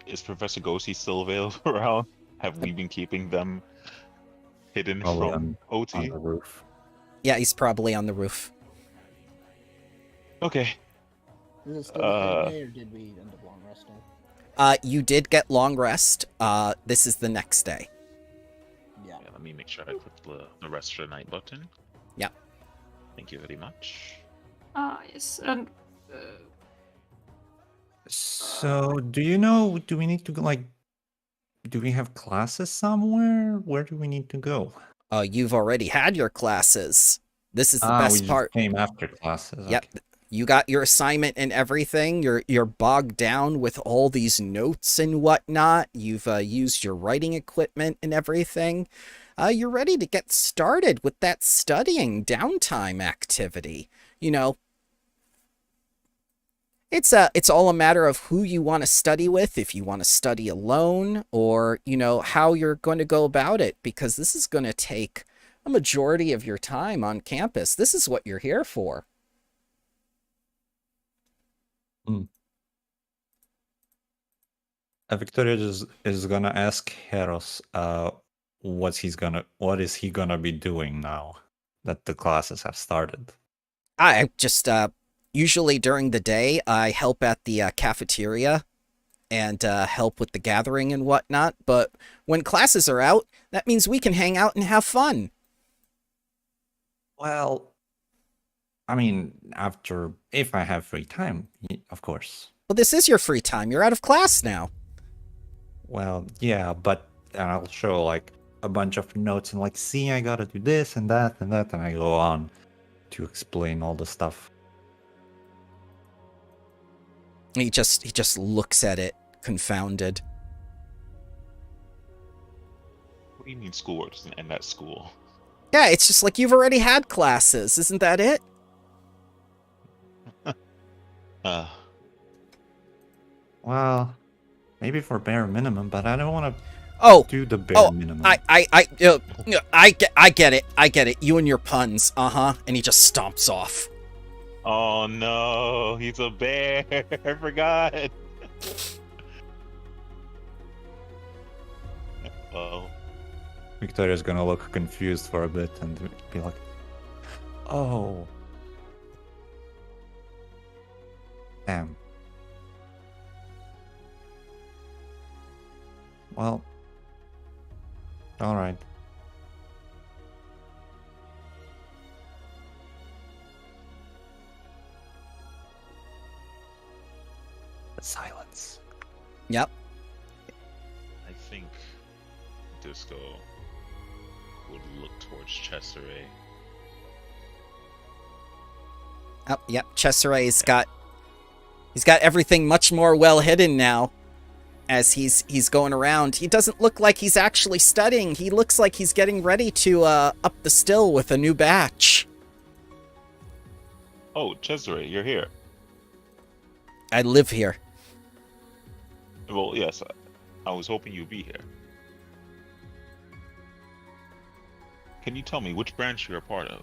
Is Professor Ghosty still available around? Have we been keeping them hidden Probably from on OT? the roof. Yeah, he's probably on the roof. Okay. Is it still the third day, or did we end up long resting? You did get long rest. This is the next day. Yeah. Yeah, let me make sure I put the rest for the night button. Yeah. Thank you very much. Yes, and So, do we need to do we have classes somewhere? Where do we need to go? You've already had your classes. This is the we best just part. came after classes. Yep. Okay. You got your assignment and everything. You're bogged down with all these notes and whatnot. You've used your writing equipment and everything. You're ready to get started with that studying downtime activity. It's all a matter of who you want to study with, if you want to study alone, or, how you're going to go about it, because this is going to take a majority of your time on campus. This is what you're here for. Victoria is gonna ask Heros, what is he gonna be doing now that the classes have started? I just, usually during the day, I help at the cafeteria and help with the gathering and whatnot. But when classes are out, that means we can hang out and have fun. Well, I mean, if I have free time, of course. Well, this is your free time. You're out of class now. Well, yeah, but I'll show like a bunch of notes and like, see, I gotta do this and that and that, and I go on to explain all the stuff. He just looks at it, confounded. What do you mean schoolwork doesn't end at school? Yeah, it's just like you've already had classes. Isn't that it? Well, maybe for bare minimum, but I don't want to do the bare minimum. I get it. I get it. You and your puns. And he just stomps off. Oh no, he's a bear. I forgot. Well, Victoria's gonna look confused for a bit and be like, oh. Damn. Well, alright. Silence. Yep. I think Disco would look towards Cesare. Oh, yep. Cesare's got everything much more well hidden now. As he's going around, he doesn't look like he's actually studying. He looks like he's getting ready to up the still with a new batch. Oh, Cesare, you're here. I live here. Well, yes, I was hoping you'd be here. Can you tell me which branch you're a part of?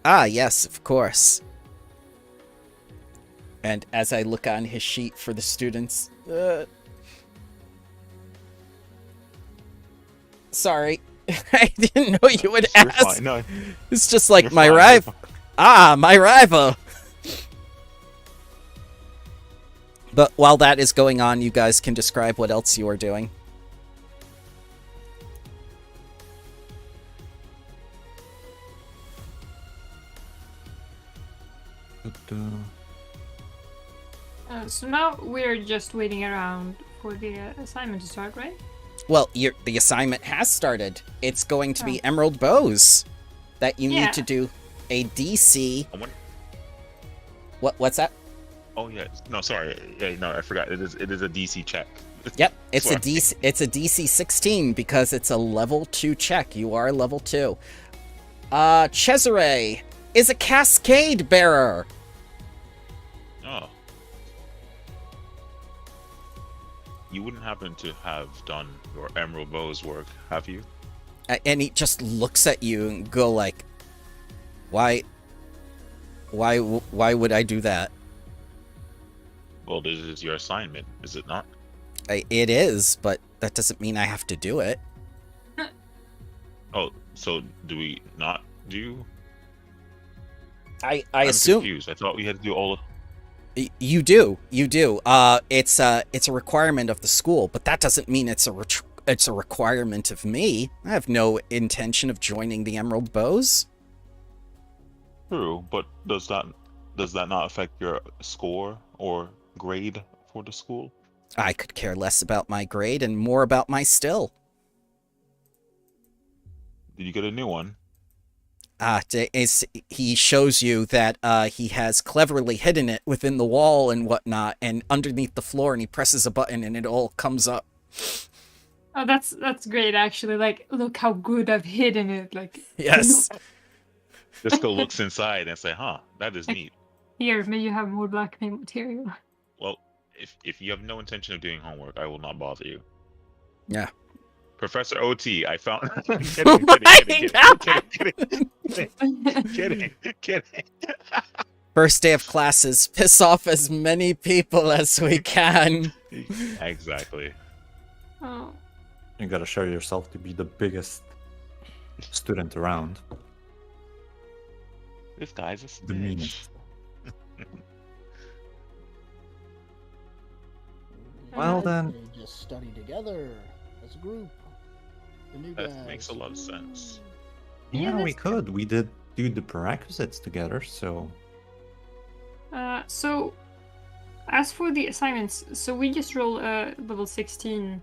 Ah, yes, of course. And as I look on his sheet for the students, sorry, I didn't know you would You're ask. fine. No, It's just like you're my fine, you're rival. fine. Ah, my rival. But while that is going on, you guys can describe what else you are doing. so now we're just waiting around for the assignment to start, right? Well, the assignment has started. It's going to be Emerald Bows that you need to do a DC. What's that? Oh yeah. No, sorry. Yeah, no, I forgot. It is a DC check. Yep, it's Sorry. a DC 16 because it's a level 2 check. You are level 2. Cesare is a cascade bearer. Oh. You wouldn't happen to have done your Emerald Bow's work, have you? And he just looks at you and go like, why would I do that? Well, this is your assignment, is it not? It is, but that doesn't mean I have to do it. Oh, so do we not do? I I'm assume confused. I thought we had to do all. you do. It's a requirement of the school, but that doesn't mean it's a requirement of me. I have no intention of joining the Emerald Bows. True, but does that not affect your score or grade for the school? I could care less about my grade and more about my still. Did you get a new one? He shows you that he has cleverly hidden it within the wall and whatnot, and underneath the floor, and he presses a button and it all comes up. Oh, that's great, actually. Like, look how good I've hidden it. Like, Yes. Disco looks inside and say, "Huh, that is neat." Here, may you have more blackmail material. Well, if you have no intention of doing homework, I will not bother you. Yeah. Professor OT, I found. Kidding. First day of classes, piss off as many people as we can. Exactly. Oh. You gotta show yourself to be the biggest student around. This guy's a The snitch. meanest. Well then, They just study together as a group. The new That guys. makes a lot of sense. Yeah, yeah, we that's could. We did do the prerequisites together, so So, as for the assignments, so we just roll level 16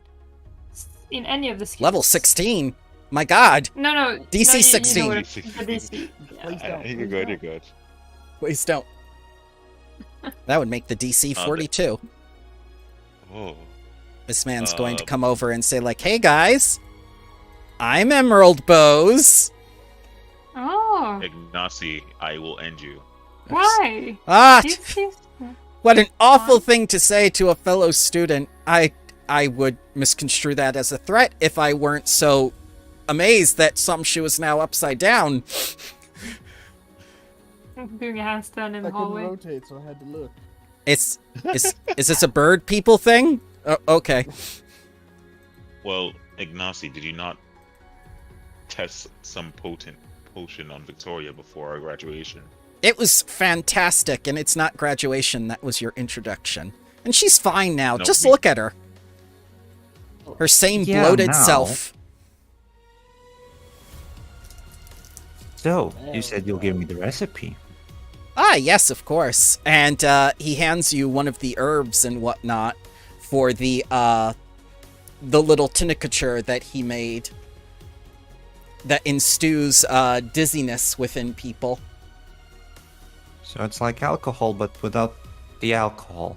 in any of the skills. Level 16? My god. No. DC no, 16. You know what the DC. Please don't. You're please good. don't. You're good. Please don't. That would make the DC 42. Oh. This man's going to Um, come over and say like, hey guys, I'm Emerald Bows. Oh, Ignacy, I will end you. why? Ah, He's- what an awful thing to say to a fellow student. I would misconstrue that as a threat if I weren't so amazed that some shoe is now upside down. doing a handstand in I the couldn't hallway. rotate, so I had to look. Is this a bird people thing? Oh, okay. Well, Ignacy, did you not test some potent potion on Victoria before our graduation? It was fantastic, and it's not graduation. That was your introduction. And she's fine now. No, Just we- look at her. Her same Yeah, bloated now. self. So, you said you'll give me the recipe. Ah, yes, of course. And he hands you one of the herbs and whatnot for the little tincture that he made that instews dizziness within people. So it's like alcohol, but without the alcohol.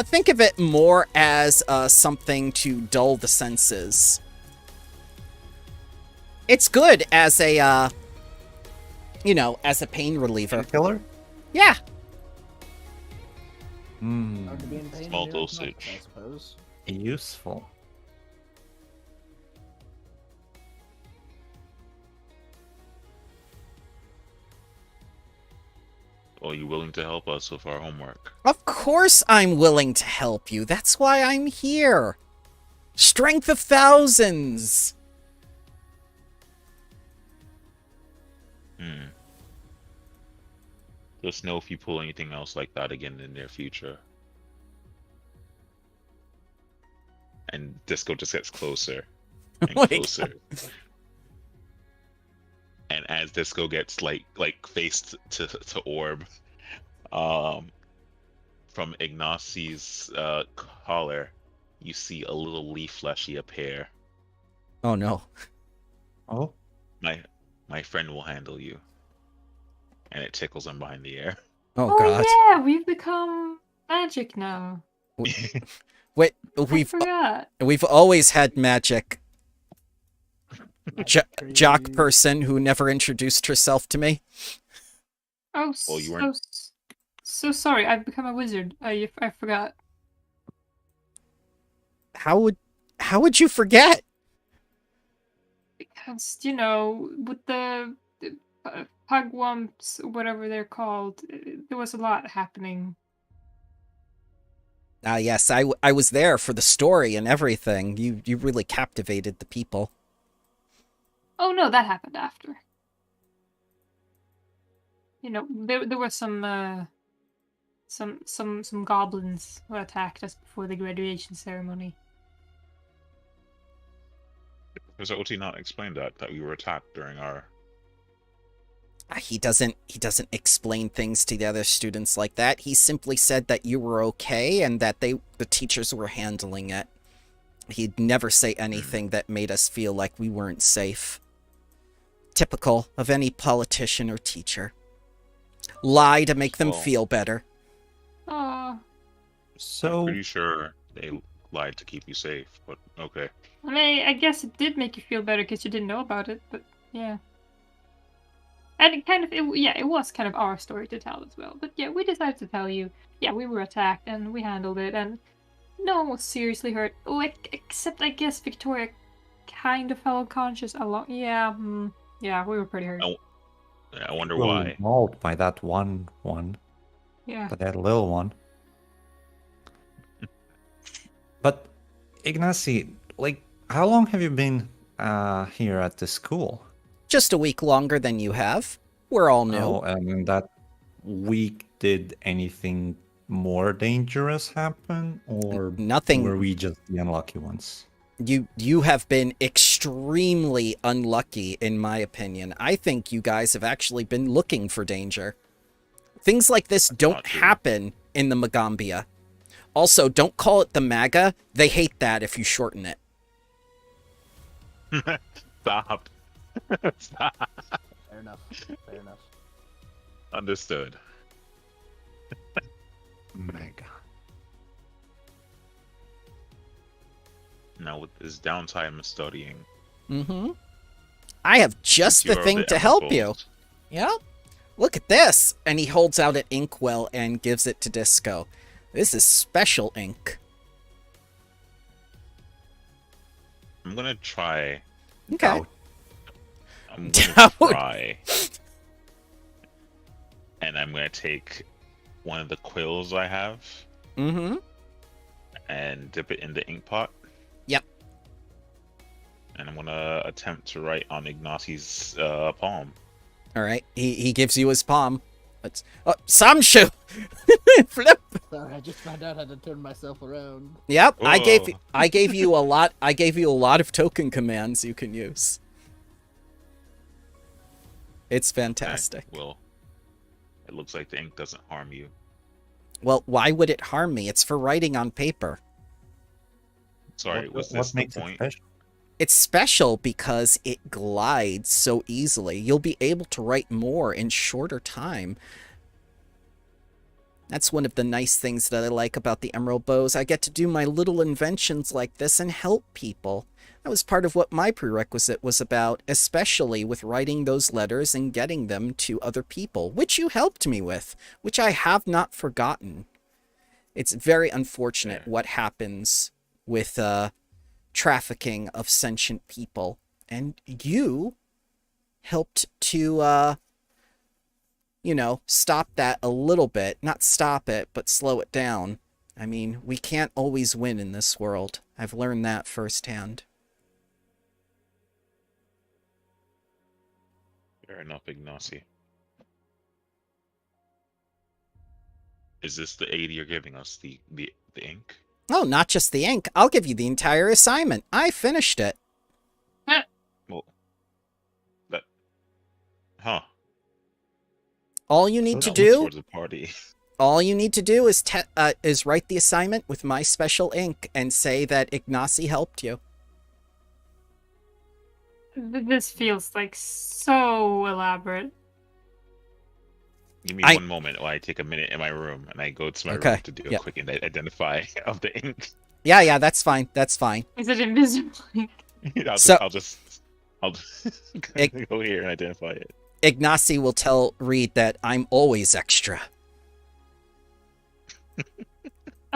Think of it more as something to dull the senses. It's good as a, as a pain reliever. Killer? Yeah. Hard to be in pain Small when you're a sniper, dosage. I suppose. Useful. Are you willing to help us with our homework? Of course I'm willing to help you. That's why I'm here. Strength of thousands. Just know if you pull anything else like that again in the near future. And Disco just gets closer and Oh my closer. And as Disco gets like faced to Orb, from Ignacy's collar, you see a little leaf fleshy appear. Oh no. Oh, My friend will handle you. And it tickles him behind the ear. Oh, Oh God. yeah, we've become magic now. Wait, I forgot. we've always had magic. Magic Jock tree. person who never introduced herself to me. Oh, Well, you weren't. so sorry. I've become a wizard. I forgot. How would you forget? Because with the pugwumps, whatever they're called, there was a lot happening. Ah, yes, I was there for the story and everything. You really captivated the people. Oh no, that happened after. There were some goblins who attacked us before the graduation ceremony. Does OT not explain that we were attacked during our? He doesn't explain things to the other students like that. He simply said that you were okay and that the teachers were handling it. He'd never say anything that made us feel like we weren't safe. Typical of any politician or teacher. Lie to make them Well, feel better. Oh, So I'm pretty sure they lied to keep you safe, but okay. I mean, I guess it did make you feel better because you didn't know about it, but yeah. And it was kind of our story to tell as well. But yeah, we decided to tell you. Yeah, we were attacked and we handled it, and no one was seriously hurt. Oh, except I guess Victoria kind of fell unconscious a lot. Yeah, yeah, we were pretty hurt. Oh. I wonder well why. mauled by that one, Yeah. by that little one. But Ignacy, like, how long have you been here at the school? Just a week longer than you have. We're all new. Oh, and in that week, did anything more dangerous happen, or Nothing. were we just the unlucky ones? You have been extremely unlucky, in my opinion. I think you guys have actually been looking for danger. Things like this That's don't not true. happen in the Magambia. Also, don't call it the MAGA. They hate that if you shorten it. Stop. Stop. Fair enough. Fair enough. Understood. Mega. Now with this downtime of studying. Mm-hmm. I have just since the you are thing to help you. emeralds, Yeah. Look at this. And he holds out an inkwell and gives it to Disco. This is special ink. I'm gonna try. Okay. Ouch. I'm Doubt. gonna try. And I'm gonna take one of the quills I have Mm-hmm. and dip it in the ink pot. Yep. And I'm gonna attempt to write on Ignacy's palm. All right. He gives you his palm. Let's. Oh, Samshu! Flip! Sorry, I just found out how to turn myself around. Yep, I Whoa. gave you a lot. I gave you a lot of token commands you can use. It's fantastic. Okay, well, it looks like the ink doesn't harm you. Well, why would it harm me? It's for writing on paper. Sorry, was What this the makes it point? special? It's special because it glides so easily. You'll be able to write more in shorter time. That's one of the nice things that I like about the Emerald Bows. I get to do my little inventions like this and help people. That was part of what my prerequisite was about, especially with writing those letters and getting them to other people, which you helped me with, which I have not forgotten. It's very unfortunate what happens with trafficking of sentient people, and you helped to stop that a little bit. Not stop it, but slow it down. I mean, we can't always win in this world. I've learned that firsthand. Fair enough, Ignacy. Is this the aid you're giving us? The ink? Oh, not just the ink. I'll give you the entire assignment. I finished it. Well, that. Huh. All you need So to That looks do, towards the party. all you need to do is write the assignment with my special ink and say that Ignacy helped you. This feels like so elaborate. Give me I- 1 moment while I take a minute in my room and I go to my Okay, room to do a yeah. quick identify of the ink. Yeah, that's fine. That's fine. Is it invisible? So- I'll just Ig- go here and identify it. Ignacy will tell Reed that I'm always extra.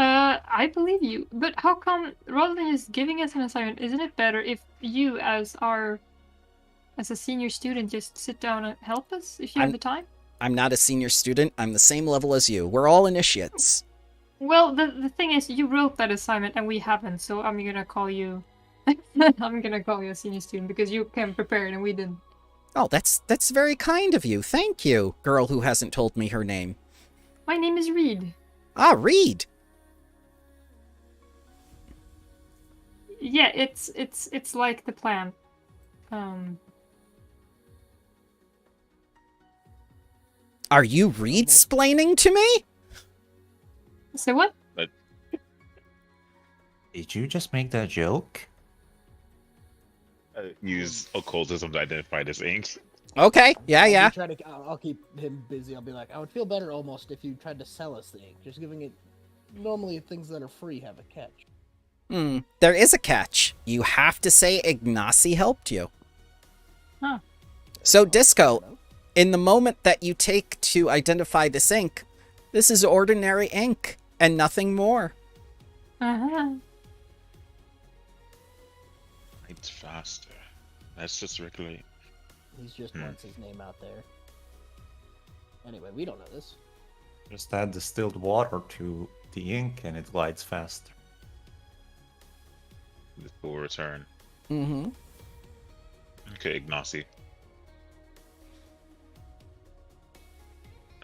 I believe you. But how come, rather than just giving us an assignment, isn't it better if you, as a senior student, just sit down and help us if you have I'm- the time? I'm not a senior student. I'm the same level as you. We're all initiates. Well, the thing is, you wrote that assignment and we haven't, so I'm gonna call you. I'm gonna call you a senior student because you came prepared and we didn't. Oh, that's very kind of you. Thank you, girl who hasn't told me her name. My name is Reed. Ah, Reed. Yeah, it's like the plan. Are you Reed-splaining to me? So what? Did you just make that joke? Use occultism to identify this ink. Okay, yeah. I'll keep him busy. I'll be like, I would feel better almost if you tried to sell us the ink. Just giving it. Normally, things that are free have a catch. There is a catch. You have to say Ignacy helped you. Huh. So, Disco, in the moment that you take to identify this ink, this is ordinary ink and nothing more. Uh-huh. It's faster. That's just regular. He's just wants his name out there. Anyway, we don't know this. Just add distilled water to the ink and it glides faster. This will return. Mm-hmm. Okay, Ignacy.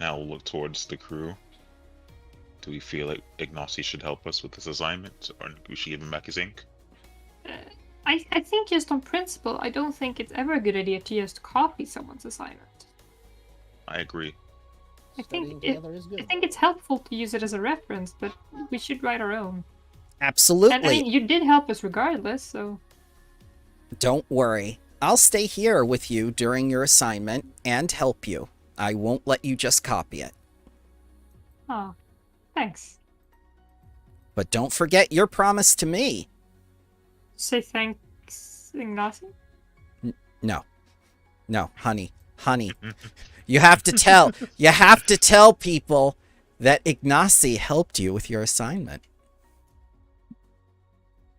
Now we'll look towards the crew. Do we feel like Ignacy should help us with this assignment, or we should give him back his ink? I think just on principle, I don't think it's ever a good idea to just copy someone's assignment. I agree. Studying together is good. I think it's helpful to use it as a reference, but we should write our own. Absolutely. And I mean, you did help us regardless, so... Don't worry. I'll stay here with you during your assignment and help you. I won't let you just copy it. Oh, thanks. But don't forget your promise to me. Say thanks, Ignacy? No. No, honey. Honey. You have to tell people that Ignacy helped you with your assignment.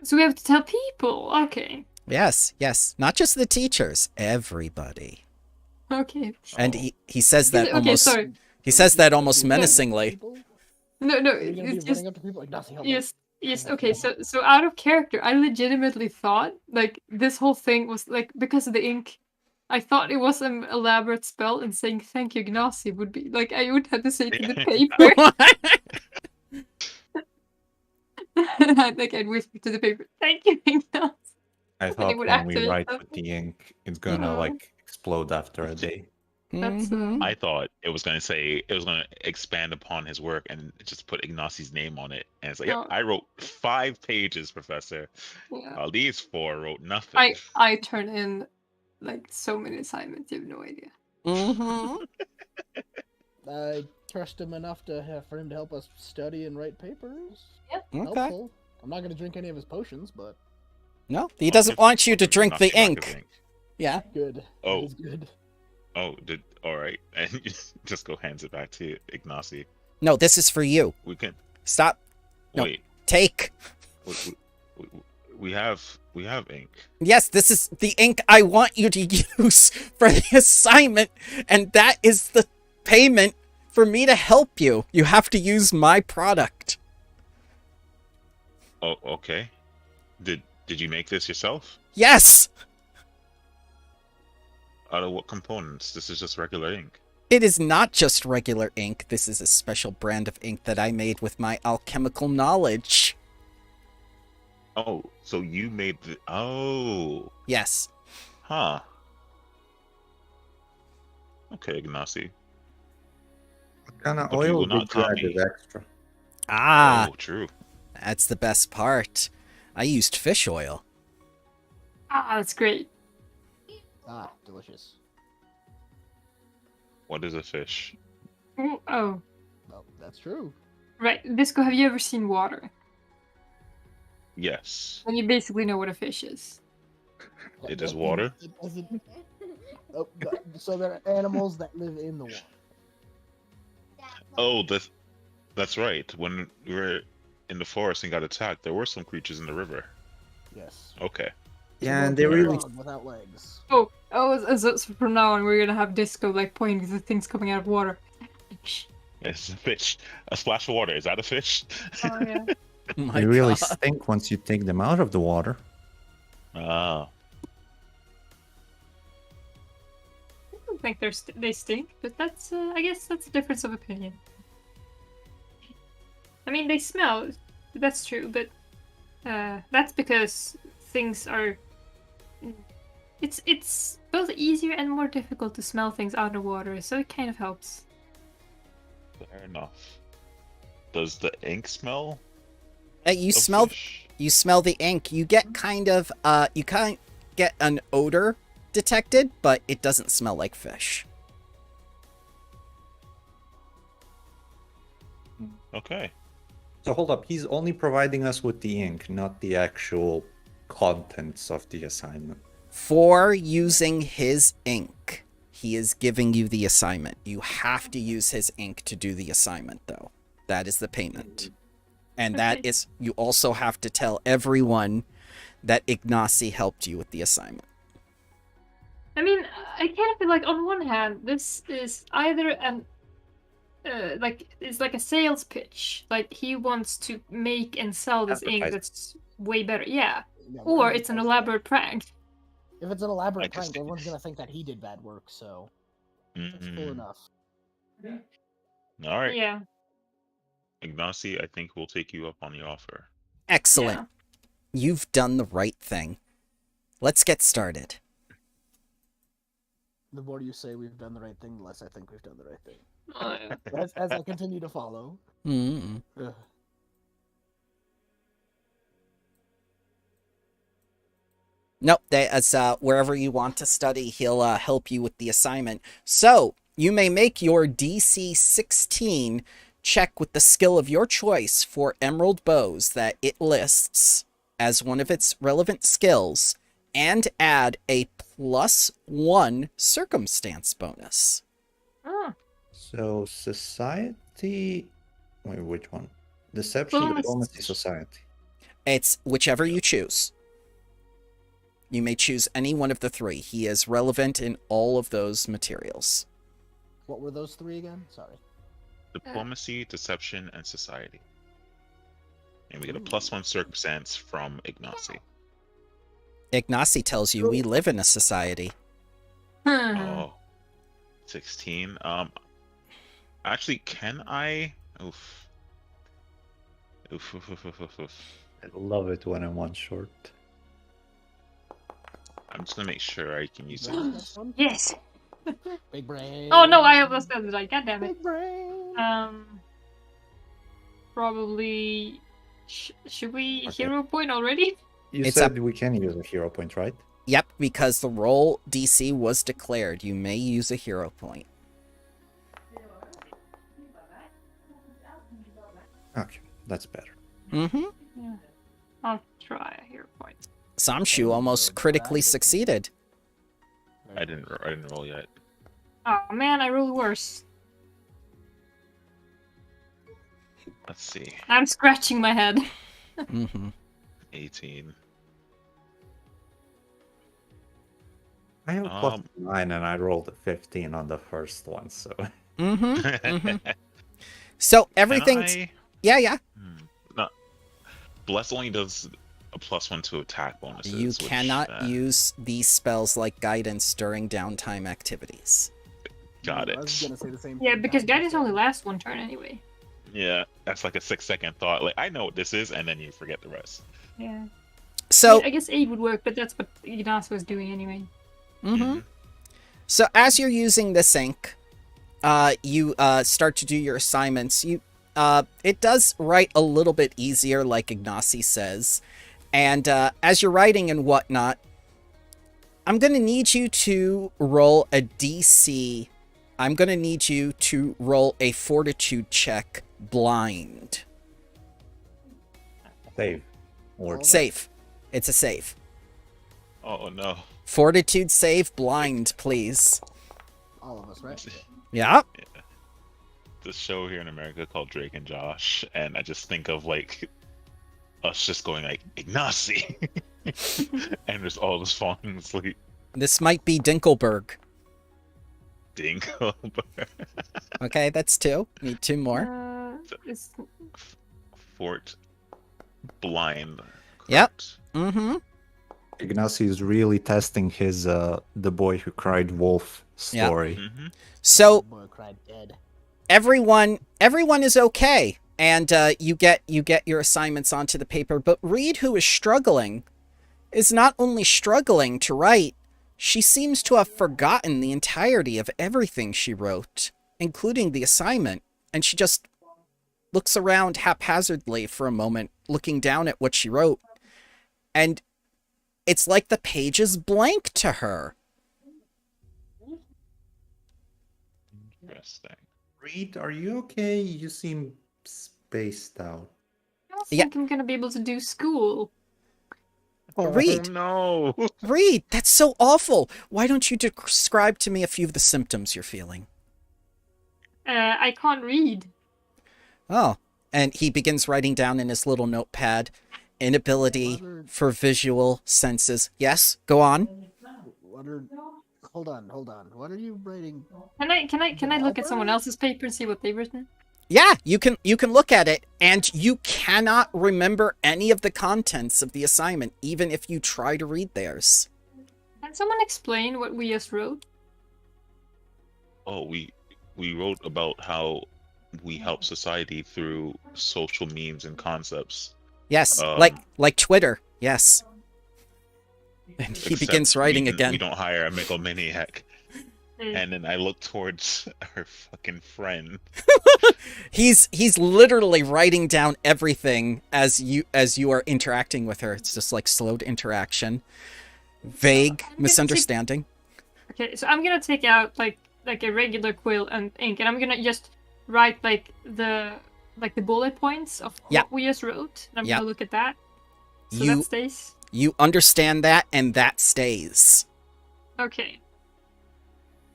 So we have to tell people, okay. Yes. Not just the teachers, everybody. Okay. And he says that Okay, almost sorry. he says that almost menacingly. No, Are you gonna be it's just... running up to people like, nothing, help me. Yes, okay, so out of character, I legitimately thought, like, this whole thing was, like, because of the ink, I thought it was an elaborate spell, and saying thank you, Ignacy, would be, like, I would have to say it to the paper. I'd whisper to the paper, thank you, Ignacy. I it thought would when we activate write with something. the ink, it's gonna like explode after a day. That's, Mhm. I thought it was going to expand upon his work and just put Ignacy's name on it. And it's like, yep, Oh. I wrote 5 pages, Professor. yeah. These 4 wrote nothing. I turn in, like, so many assignments, you have no idea. Mhm. I trust him enough for him to help us study and write papers. Okay. Helpful. I'm not gonna drink any of his potions, but No, he doesn't want you to drink the Ignacy lack of ink. Yeah. good. Oh. That is good. Oh, all right. And just go hands it back to Ignacy. No, this is for you. We can Stop. No. wait. Take. We have ink. Yes, this is the ink I want you to use for the assignment, and that is the payment for me to help you. You have to use my product. Oh, okay. Did you make this yourself? Yes, Out of what components? This is just regular ink. it is not just regular ink. This is a special brand of ink that I made with my alchemical knowledge. Oh, so you made the... Oh. Yes. Huh. Okay, Ignacy. What kind of But you oil will did not you add copy. as extra? Ah, Oh, true. that's the best part. I used fish oil. Ah, that's great. Ah, delicious. What is a fish? Oh, Well, that's true. right. Disco, have you ever seen water? Yes. Then you basically know what a fish is. It is water? It doesn't. Oh, so there are animals that live in the water. Oh, that's right. When we were in the forest and got attacked, there were some creatures in the river. Yes. Okay. Yeah, and they really Frog without legs. So from now on, we're gonna have Disco like pointing to things coming out of water. It's a fish. A splash of water. Is that a fish? Oh yeah. My they really God. stink once you take them out of the water. Ah. I don't think they stink, but that's I guess that's a difference of opinion. I mean, they smell. That's true, but that's because things are. It's both easier and more difficult to smell things underwater, so it kind of helps. Fair enough. Does the ink smell? You of smell fish? you smell the ink. You get kind of get an odor detected, but it doesn't smell like fish. Okay. So hold up, he's only providing us with the ink, not the actual contents of the assignment. For using his ink, he is giving you the assignment. You have to use his ink to do the assignment, though. That is the payment. And that Okay. is, you also have to tell everyone that Ignacy helped you with the assignment. I mean, I kind of feel like on one hand, this is either an it's like a sales pitch. Like he wants to make and sell this ink Advertising. that's way better. Yeah. Yeah, Or it's an elaborate prank. If it's an elaborate I can prank, see- everyone's gonna think that he did bad work. So that's cool Mm. enough. All right. Yeah. Ignacy, I think we'll take you up on the offer. Excellent. You've done the right thing. Let's get started. The more you say we've done the right thing, the less I think we've done the right thing. Yeah. As I continue to follow. Mm. Ugh. Nope, as wherever you want to study, he'll help you with the assignment. So, you may make your DC 16 check with the skill of your choice for Emerald Bows that it lists as one of its relevant skills, and add a +1 circumstance bonus. Oh. So society. Wait, which one? Deception, Diplomacy. diplomacy, society. It's whichever you choose. You may choose any one of the three. He is relevant in all of those materials. What were those three again? Sorry. Diplomacy, deception, and society. And we get a +1 circumstance from Ignacy. Ignacy tells you we live in a society. Oh. 16. Actually, can I? Oof. Oof, oof, oof, oof, oof, oof. I love it when I'm one short. I'm just gonna make sure I can use it. Next one? Yes. Big brain. Oh no, I almost said that. God damn it. Big brain. Probably. Should we Okay. hero point already? You It's said we can use a hero point, right? Yep, because the roll DC was declared. You may use a hero point. Okay, that's better. Mm-hmm. Yeah. I'll try a hero point. Samshu almost critically succeeded. I didn't roll yet. Oh man, I rolled worse. Let's see. I'm scratching my head. Mm-hmm. 18. I have Um, +9 and I rolled a 15 on the first one, so Mm-hmm. Mm-hmm. So everything's Can I... yeah. No. Bless only does a +1 to attack bonuses. You which, cannot use these spells like guidance during downtime activities. Got I was it. gonna say the same Yeah, thing. because guidance only lasts one turn anyway. Yeah, that's like a 6-second thought. Like, I know what this is, and then you forget the rest. Yeah. So I guess aid would work, but that's what Ignace was doing anyway. mhm. So as you're using this ink, you start to do your assignments. It does write a little bit easier, like Ignacy says. And as you're writing and whatnot, I'm going to need you to roll a DC I'm going to need you to roll a fortitude check blind. Save. Or Safe. It's a save. Oh no. Fortitude save blind, please. All of us, right? Yeah. This show here in America called Drake and Josh, and I just think of like us just going like Ignacy, and there's all of us falling asleep. This might be Dinkelberg. Dingo. Okay, that's 2. Need 2 more. It's, Fort blind. Yep. correct? Mm-hmm. Ignacy is really testing his the boy who cried wolf Yeah. story. Mhm. So Boy cried dead. everyone is okay, and you get your assignments onto the paper. But Reed, who is struggling, is not only struggling to write, she seems to have forgotten the entirety of everything she wrote, including the assignment, and she just looks around haphazardly for a moment, looking down at what she wrote, and it's like the page is blank to her. Interesting. Reed, are you okay? You seem spaced out. I don't Yeah. think I'm gonna be able to do school. Reed. Oh no. Reed, that's so awful. Why don't you describe to me a few of the symptoms you're feeling? I can't read. Oh, and he begins writing down in his little notepad, inability for visual senses. Yes, go on. What are? Hold on. What are you writing? Can I look at someone else's paper and see what they've written? Yeah, you can look at it, and you cannot remember any of the contents of the assignment, even if you try to read theirs. Can someone explain what we just wrote? Oh, we wrote about how we help society through social memes and concepts. Yes, Um, like Twitter. Yes. And he Except begins writing we again. don't hire a megalomaniac. Mm. And then I look towards our fucking friend. He's literally writing down everything as you are interacting with her. It's just like slowed interaction, vague I'm gonna misunderstanding. Okay, so I'm gonna take out like a regular quill and ink, and I'm gonna just write like the bullet points of Yeah. what we just wrote. And I'm Yeah. gonna look at that. So You- that stays. You understand that, and that stays. Okay.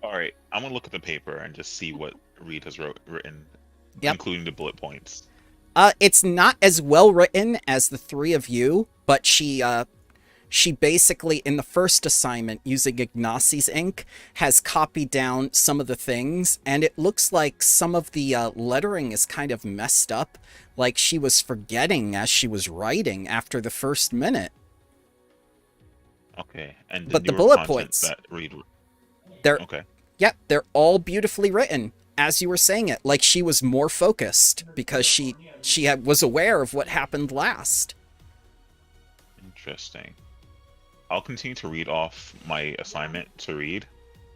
All right, I'm gonna look at the paper and just see what Reed has written, Yep. including the bullet points. It's not as well written as the three of you, but she basically, in the first assignment, using Ignacy's ink, has copied down some of the things, and it looks like some of the lettering is kind of messed up, like she was forgetting as she was writing after the first minute. Okay, and But the newer bullet content points. that Reed. They're Okay. Yep, they're all beautifully written, as you were saying it, like she was more focused because she was aware of what happened last. Interesting. I'll continue to read off my assignment to read.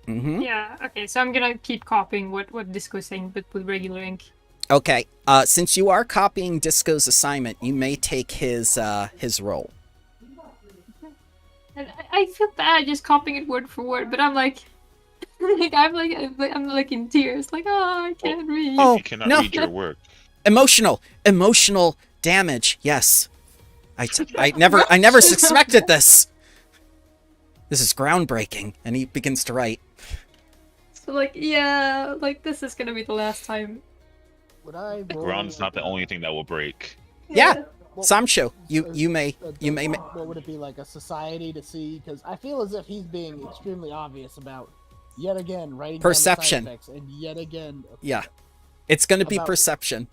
Mm-hmm. Yeah. Okay. So I'm gonna keep copying what Disco is saying, but with regular ink. Okay, since you are copying Disco's assignment, you may take his role. And I feel bad just copying it word for word, but I'm like, I'm like in tears, like, oh, I can't read. Oh, If you cannot no. read your work, Emotional damage. Yes, I never suspected this. This is groundbreaking, and he begins to write. So like, yeah, like this is gonna be the last time. Would I roll? ground's not the only thing that will break. Yeah, Well, Samsho, you may. What would it be, like a society to see? Because I feel as if he's being extremely obvious about yet again writing Perception. down the side effects, and yet again. Yeah, it's going to be About- perception.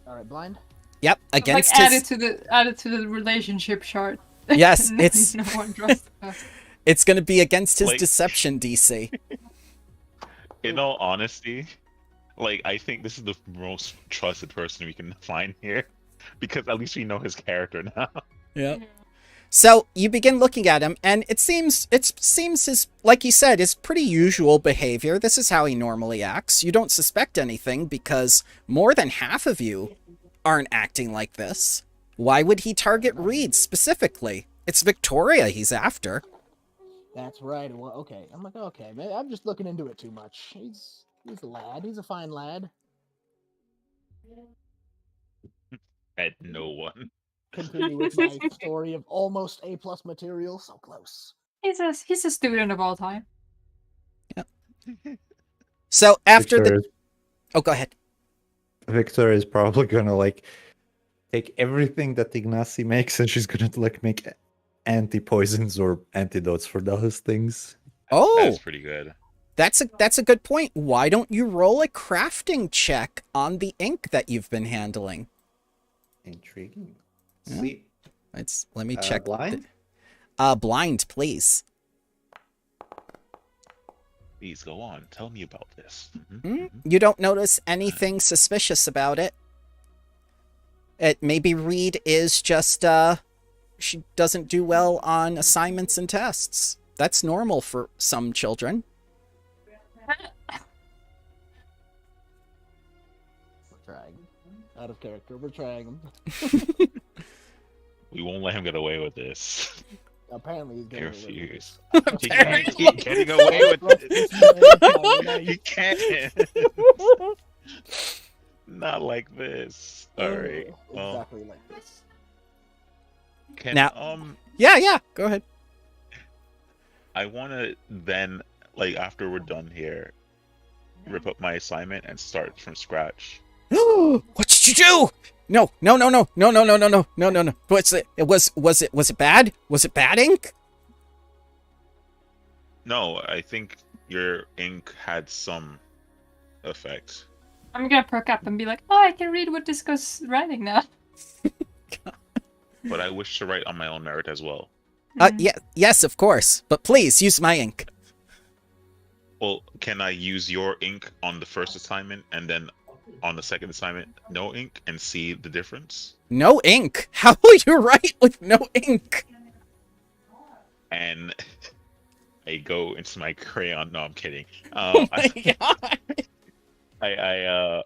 All right, blind. Yep, Like against added his. to the relationship chart. Yes, No- it's no one trusts us. it's going to be against his Like- deception DC. In all honesty, like I think this is the most trusted person we can find here, because at least we know his character now. Yeah. So you begin looking at him, and it seems his, like you said, his pretty usual behavior. This is how he normally acts. You don't suspect anything because more than half of you aren't acting like this. Why would he target Reed specifically? It's Victoria he's after. That's right. Well, okay. I'm like, okay, man. I'm just looking into it too much. He's a lad. He's a fine lad. At no one. Continue with my story of almost A+ material. So close. He's a student of all time. So after Victor, oh, go ahead. Victor is probably gonna like take everything that Ignacy makes, and she's gonna like make anti-poisons or antidotes for those things. Oh, That's pretty good. that's a good point. Why don't you roll a crafting check on the ink that you've been handling? Intriguing. Yeah. See, Let me check. blind. Blind, please. Please go on. Tell me about this. You don't notice anything suspicious about it. Maybe Reed is just she doesn't do well on assignments and tests. That's normal for some children. We're trying. Out of character. We're trying. We won't let him get away with this. Apparently he's getting I away with refuse. this. He can't keep getting away with this. He can't. Not like this. Alright. Well, Exactly like this. can Now- Yeah, go ahead. I wanna then, like, after we're done here, rip up my assignment and start from scratch. What did you do? No. What's it? Was it bad? Was it bad ink? No, I think your ink had some effect. I'm gonna perk up and be like, oh, I can read what this guy's writing now. But I wish to write on my own merit as well. Yes, of course. But please use my ink. Well, can I use your ink on the first assignment and then on the second assignment, no ink, and see the difference? No ink. How will you write with no ink? And I go into my crayon. No, I'm kidding. Oh my god. I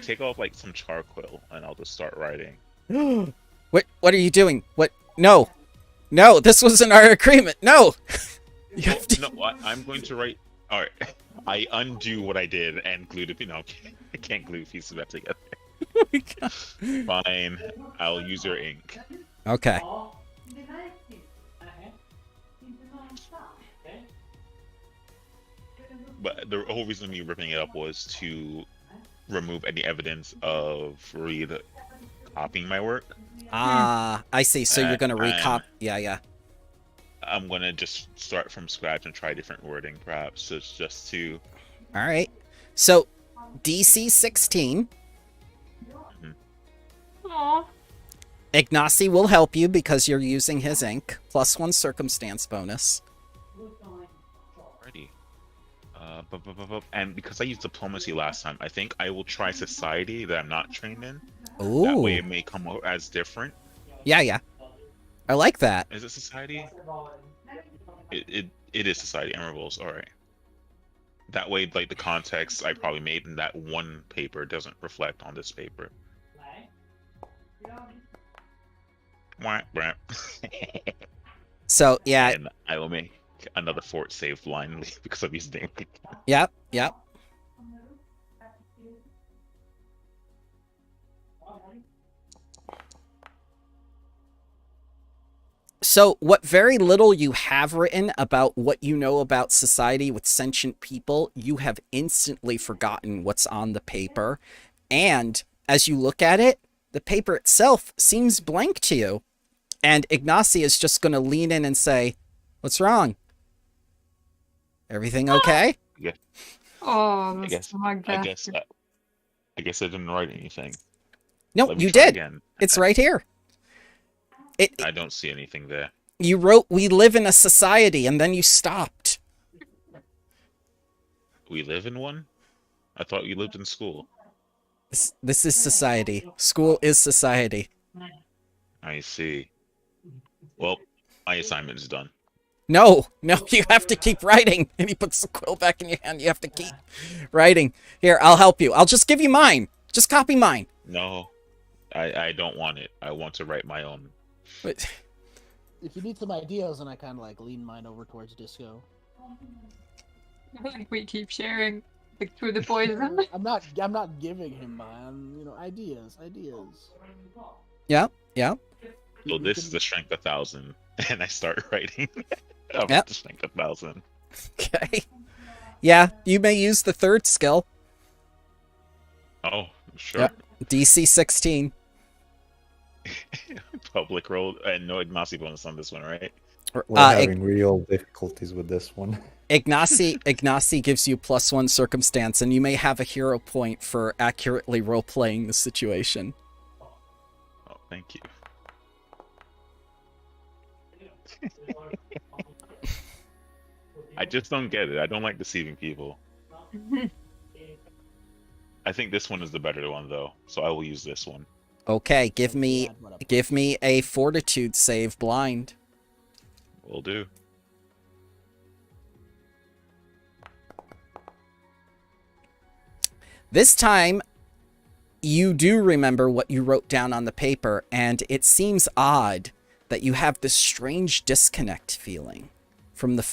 take off like some charcoal and I'll just start writing. What are you doing? What? No, this wasn't our agreement. No. You have to. No, I'm going to write. All right, I undo what I did and glue the. No, I can't glue pieces back together. Oh my god. Fine, I'll use your ink. Okay. But the whole reason of me ripping it up was to remove any evidence of Reed copying my work. Ah, I see. So you're gonna recop. and- Yeah. I'm gonna just start from scratch and try different wording, perhaps, so it's just to. All right. So DC 16. Aw. Ignacy will help you because you're using his ink. +1 circumstance bonus. Alrighty. And because I used diplomacy last time, I think I will try society that I'm not trained in. Ooh. That way it may come out as different. Yeah. I like that. Is it society? It is society and revolves. All right. That way, like the context I probably made in that one paper doesn't reflect on this paper. Wah, wah. So yeah. And I will make another fort save blindly because I'm using the Yep. So, what very little you have written about what you know about society with sentient people, you have instantly forgotten what's on the paper. And as you look at it, the paper itself seems blank to you. And Ignacy is just going to lean in and say, "What's wrong? Everything okay?" Oh, I that's guess. so my I God. guess. I guess I didn't write anything. No, Let me you try did. Again. It's right here. I don't see anything there. You wrote, "We live in a society," and then you stopped. We live in one? I thought you lived in school. This is society. School is society. I see. Well, my assignment is done. No, you have to keep writing. And he puts the quill back in your hand. You have to keep writing. Here, I'll help you. I'll just give you mine. Just copy mine. No, I don't want it. I want to write my own. But if you need some ideas, and I kind of like lean mine over towards Disco. Like we keep sharing like, through the poison. I'm not giving him mine. You know, ideas. Yeah. So this is the strength 1,000, and I start writing about Yep. the strength 1,000. Okay. Yeah, you may use the third skill. Oh, sure. Yep. DC 16. Public roll and no Ignacy bonus on this one, right? We're having real difficulties with this one. Ignacy gives you +1 circumstance, and you may have a hero point for accurately role-playing the situation. Oh, thank you. I just don't get it. I don't like deceiving people. I think this one is the better one, though, so I will use this one. Okay, give me a fortitude save blind. Will do. This time, you do remember what you wrote down on the paper, and it seems odd that you have this strange disconnect feeling from the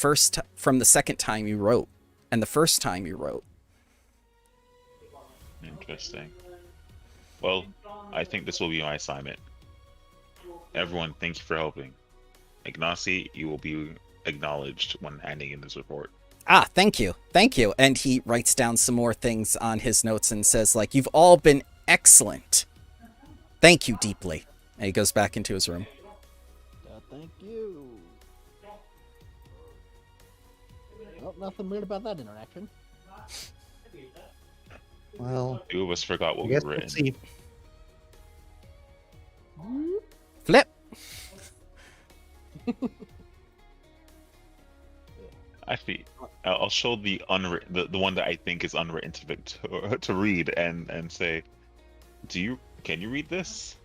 second time you wrote and the first time you wrote. Interesting. Well, I think this will be my assignment. Everyone, thank you for helping. Ignacy, you will be acknowledged when handing in this report. Ah, thank you. And he writes down some more things on his notes and says, like, you've all been excellent. Thank you deeply. And he goes back into his room. Thank you. Well, nothing weird about that interaction. Well, Two of us forgot what I we guess were we'll written. see. Flip. Actually, I'll show the unwritten, the one that I think is unwritten to Victor to read and say, can you read this?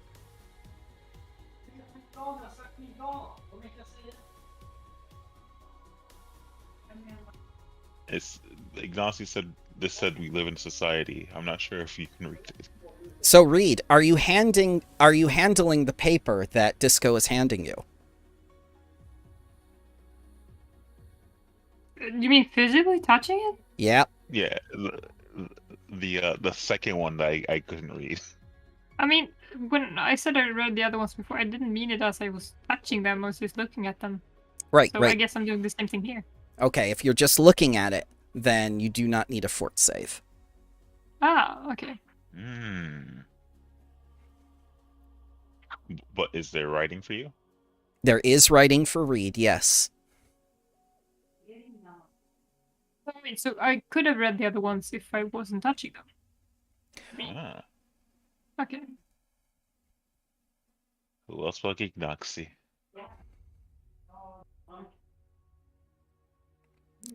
It's Ignacy said this said we live in society. I'm not sure if you can read it. So Reed, are you handling the paper that Disco is handing you? You mean physically touching it? Yeah. Yeah, the second one that I couldn't read. I mean, when I said I read the other ones before, I didn't mean it as I was touching them. I was just looking at them. Right, So right. I guess I'm doing the same thing here. Okay, if you're just looking at it, then you do not need a fort save. Ah, okay. But is there writing for you? There is writing for Reed, yes. Wait, so I could have read the other ones if I wasn't touching them. Ah, Okay. who else but Ignacy?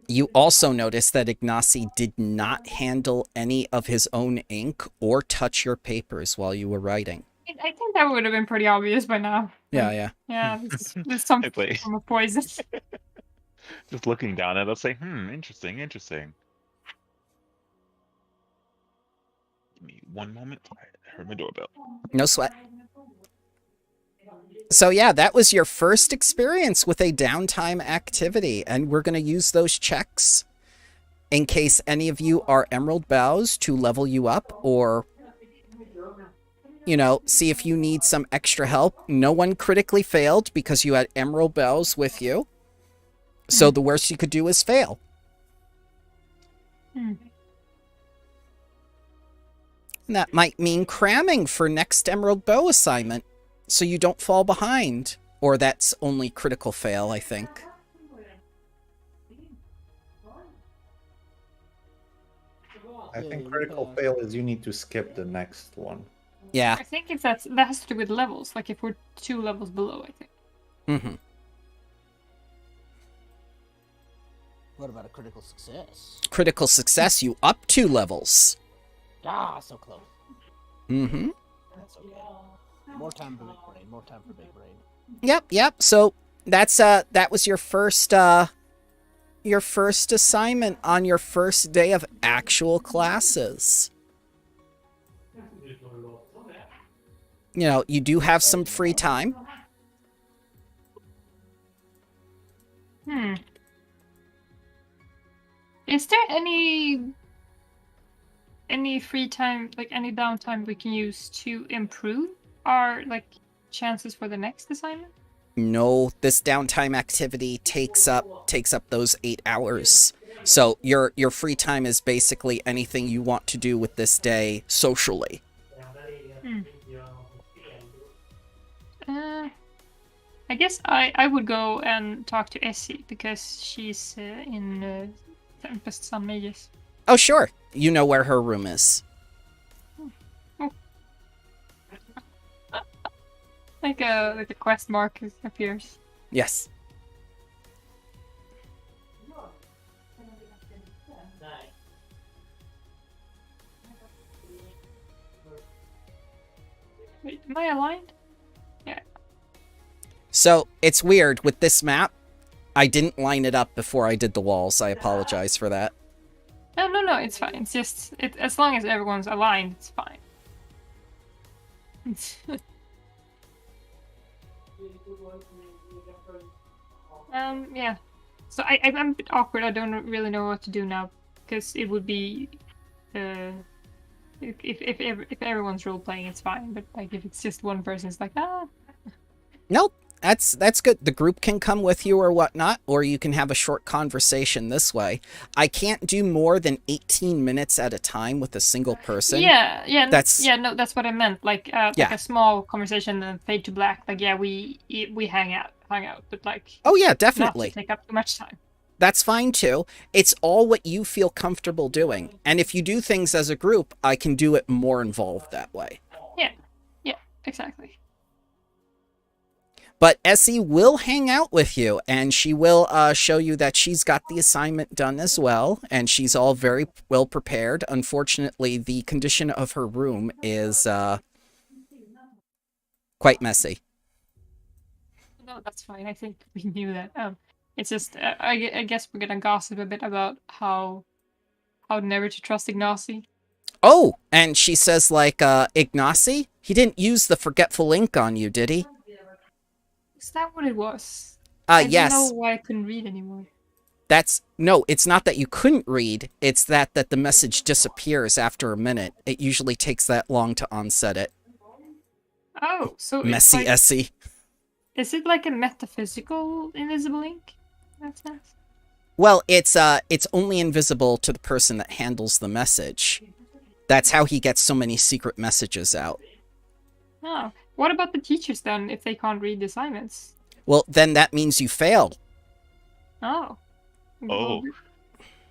You also notice that Ignacy did not handle any of his own ink or touch your papers while you were writing. I think that would have been pretty obvious by now. Yeah. Yeah, this is some It's like- form of poison. Just looking down at it, I'll say, interesting. Give me one moment. I heard my doorbell. No sweat. So yeah, that was your first experience with a downtime activity, and we're going to use those checks in case any of you are Emerald Bows to level you up, or, you know, see if you need some extra help. No one critically failed because you had Emerald Bows with you. So the worst you could do is fail. And that might mean cramming for next Emerald Bow assignment, so you don't fall behind. Or that's only critical fail, I think. I think critical fail is you need to skip the next one. Yeah. I think if that has to do with levels, like if we're 2 levels below, I think. Mm-hmm. What about a critical success? Critical success, you up 2 levels. Ah, so close. Mm-hmm. That's okay. More time for big brain. More time for big brain. Yep. So that's that was your first assignment on your first day of actual classes. You know, you do have some free time. Is there any free time, like any downtime we can use to improve our like chances for the next assignment? No, this downtime activity takes up those 8 hours. So your free time is basically anything you want to do with this day socially. I guess I would go and talk to Essie because she's in Tempest Sun Mages. Oh, sure. You know where her room is. Like a quest mark appears. Yes. Wait, am I aligned? Yeah. So it's weird with this map. I didn't line it up before I did the walls. I apologize for that. No, it's fine. It's just as long as everyone's aligned, it's fine. Yeah. So I'm a bit awkward. I don't really know what to do now because it would be, if everyone's role playing, it's fine. But like if it's just one person, it's like Nope. That's good. The group can come with you or whatnot, or you can have a short conversation this way. I can't do more than 18 minutes at a time with a single person. Yeah. That's that's what I meant. Like a small conversation and fade to black. Like we hang out, but like oh yeah, definitely. Not to take up too much time. That's fine too. It's all what you feel comfortable doing. And if you do things as a group, I can do it more involved that way. Yeah, exactly. But Essie will hang out with you, and she will show you that she's got the assignment done as well, and she's all very well prepared. Unfortunately, the condition of her room is quite messy. No, that's fine. I think we knew that. It's just I guess we're gonna gossip a bit about how never to trust Ignacy. Oh, and she says like Ignacy, he didn't use the forgetful ink on you, did he? Is that what it was? I yes. I don't know why I couldn't read anymore. No, it's not that you couldn't read. It's that the message disappears after a minute. It usually takes that long to onset it. Oh, so messy it's like, Essie. Is it like a metaphysical invisible ink? That's nice. Well, it's only invisible to the person that handles the message. That's how he gets so many secret messages out. Oh. What about the teachers then, if they can't read the assignments? Well, then that means you failed. Oh. Oh.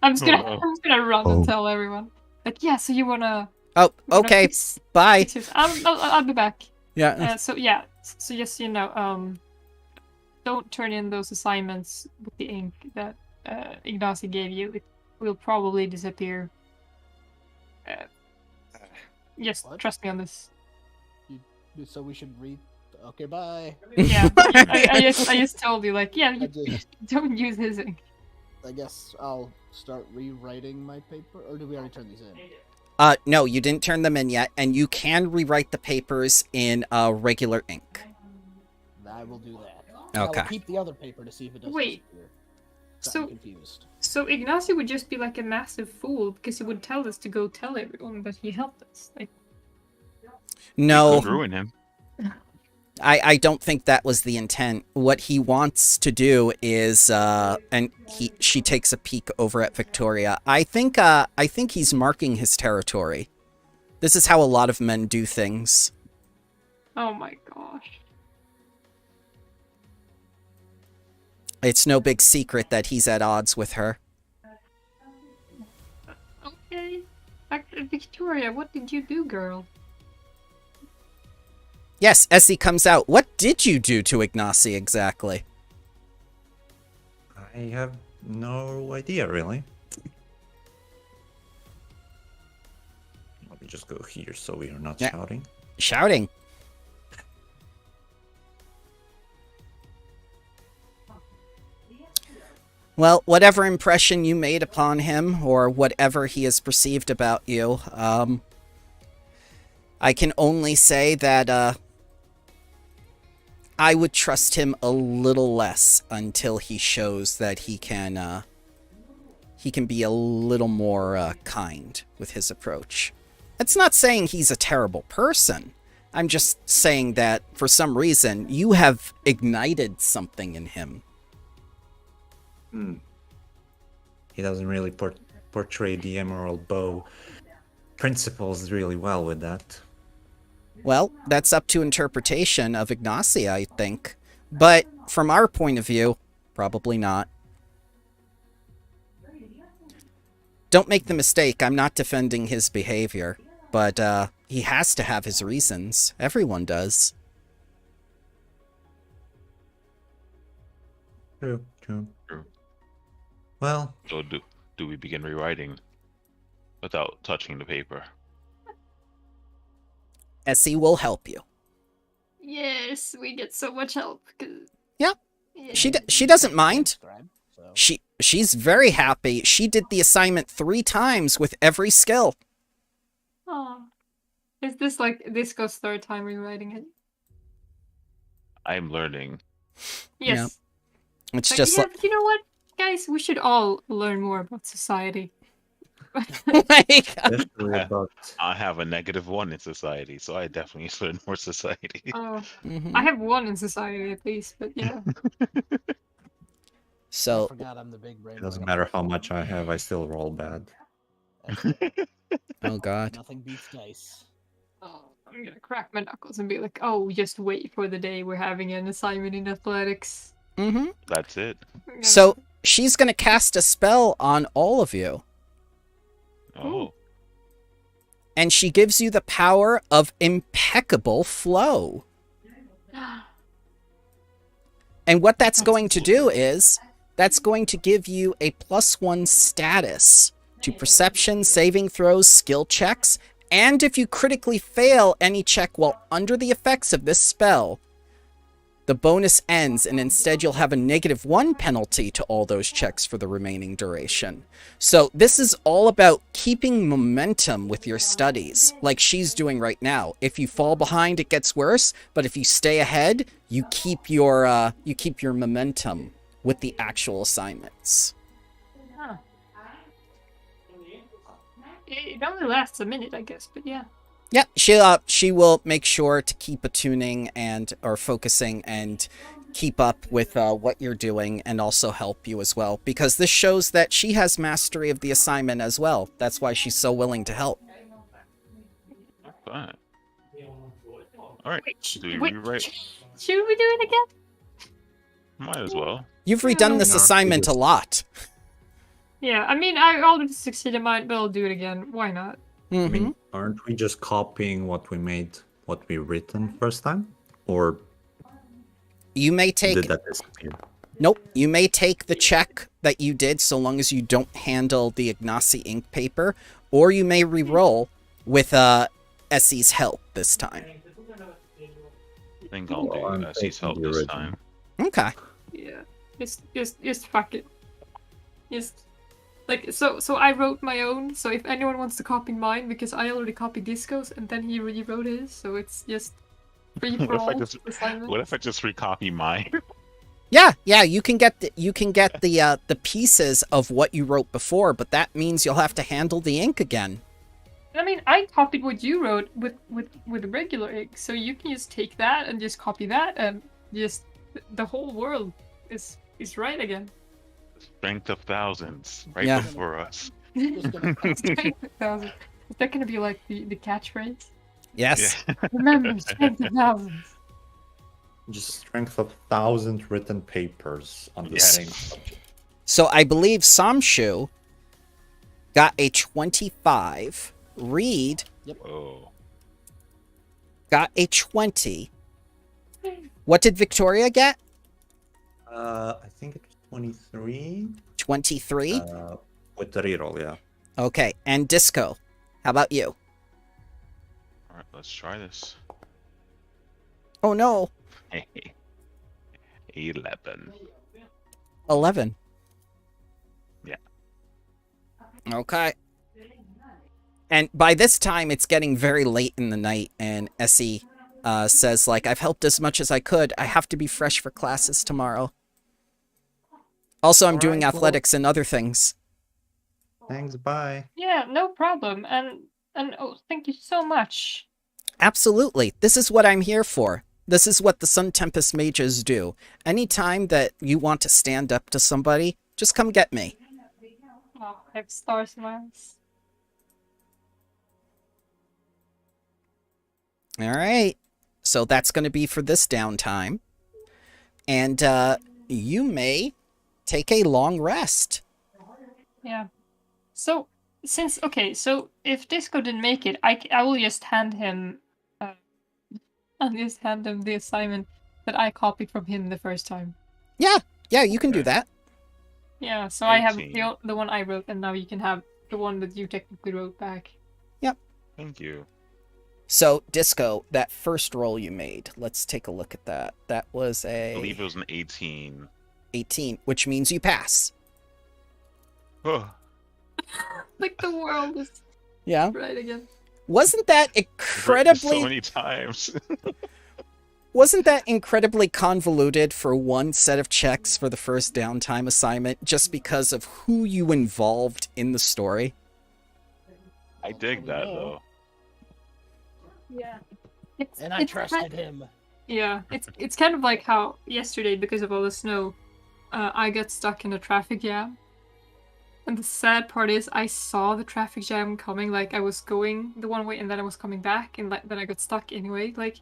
I'm just gonna run and tell everyone. Like, yeah, so you wanna... Oh, okay. Bye. I'll be back. Yeah. So just so you know, don't turn in those assignments with the ink that Ignacy gave you. It will probably disappear. Yes, trust me on this. So we should read. Okay, bye. Yeah, I just told you, like, yeah, don't use his ink. I guess I'll start rewriting my paper, or did we already turn these in? No, you didn't turn them in yet, and you can rewrite the papers in regular ink. I will do that. Okay. I'll keep the other paper to see if it does Wait. disappear. I'm confused. So Ignacy would just be like a massive fool because he would tell us to go tell everyone that he helped us. Like, no. You could ruin him. I don't think that was the intent. What he wants to do is, and she takes a peek over at Victoria. I think he's marking his territory. This is how a lot of men do things. oh my gosh. It's no big secret that he's at odds with her. Okay. Victoria, what did you do, girl? Yes, Essie comes out. What did you do to Ignacy exactly? I have no idea, really. Let me just go here so we are not shouting. Shouting? Well, whatever impression you made upon him, or whatever he has perceived about you, I can only say that, I would trust him a little less until he shows that he can he can be a little more kind with his approach. That's not saying he's a terrible person. I'm just saying that for some reason you have ignited something in him. He doesn't really portray the Emerald Bow principles really well with that. Well, that's up to interpretation of Ignacia, I think. But from our point of view, probably not. Don't make the mistake, I'm not defending his behavior. But he has to have his reasons. Everyone does. True. True. Well, So do we begin rewriting without touching the paper? Essie will help you. Yes, we get so much help. Yeah. Yeah. She doesn't mind. Scribe, so. She's very happy. She did the assignment 3 times with every skill. Aw. Is this like Disco's third time rewriting it? I'm learning. Yes. It's Like, just yeah, you know what, guys? We should all learn more about society. like especially about I have a -1 in society, so I definitely need to learn more society. Oh, Mhm. I have 1 in society at least, but yeah. I So forgot I'm the big brain. it doesn't matter how much I have, I still roll bad. oh god. Nothing beats dice. Oh, I'm gonna crack my knuckles and be like, oh, just wait for the day we're having an assignment in athletics. Mhm. That's it. We're gonna- So she's going to cast a spell on all of you. Oh, And she gives you the power of impeccable flow. And what that's going to do is, that's going to give you a +1 status to perception, saving throws, skill checks, and if you critically fail any check while under the effects of this spell, the bonus ends, and instead you'll have a -1 penalty to all those checks for the remaining duration. So this is all about keeping momentum with your studies, like she's doing right now. If you fall behind, it gets worse, but if you stay ahead, you keep your momentum with the actual assignments. Huh. It only lasts a minute, I guess, but yeah. Yeah, she will make sure to keep attuning or focusing and keep up with what you're doing and also help you as well, because this shows that she has mastery of the assignment as well. That's why she's so willing to help. fine. All right. Do we Wait, rewrite? should we do it again? Might as well. You've redone this No, assignment a lot. Yeah, I mean, I already succeeded mine, but I'll do it again. Why not? I Mhm. mean, aren't we just copying what we written first time? Or You may take did that disappear? Nope. You may take the check that you did so long as you don't handle the Ignacy ink paper, or you may re-roll with Essie's help this time. I think I'll Well, I'm do Essie's taking help the this original. time. Okay. Yeah, just fuck it. Just like so I wrote my own. So if anyone wants to copy mine, because I already copied Disco's and then he rewrote his, so it's just free for What if I all. just- assignment. What if I just recopy mine? Yeah, you can get the pieces of what you wrote before, but that means you'll have to handle the ink again. I mean, I copied what you wrote with regular ink, so you can just take that and just copy that, and just the whole world is right again. Strength of thousands, right Yeah. before us. Just gonna Strength of thousands. Is that gonna be like the catchphrase? Yes. Yeah. Remember, strength of thousands. Just strength of 1,000 written papers on the Yes. same subject. So I believe Samshu got a 25. Reed Oh, got a 20. What did Victoria get? I think it was 23. 23? With the reroll, yeah. Okay, and Disco, how about you? all right. Let's try this. Oh no, 11. 11. Yeah. Okay. And by this time, it's getting very late in the night, and Essie says, like, I've helped as much as I could. I have to be fresh for classes tomorrow. Also, I'm doing Alright, well- athletics and other things. Thanks, bye. Yeah, no problem. And oh, thank you so much. Absolutely. This is what I'm here for. This is what the Sun Tempest mages do. Anytime that you want to stand up to somebody, just come get me. Oh, I have stars in my eyes. All right. So that's going to be for this downtime. And you may take a long rest. Yeah. So so if Disco didn't make it, I will just hand him I'll just hand him the assignment that I copied from him the first time. Yeah, you can do Okay. that. Yeah, so I have 18. the one I wrote, and now you can have the one that you technically wrote back. Thank you. So, Disco, that first roll you made, let's take a look at that. That was I believe it a was an 18. 18, which means you pass. Oh, Like the world is Yeah. right again. Wasn't that I've written this so incredibly many times. Wasn't that incredibly convoluted for one set of checks for the first downtime assignment just because of who you involved in the story? I dig that though. Yeah. And I trusted him. Yeah, it's kind of like how yesterday, because of all the snow, I got stuck in a traffic jam. And the sad part is, I saw the traffic jam coming. Like I was going the one way, and then I was coming back, and then I got stuck anyway. Like,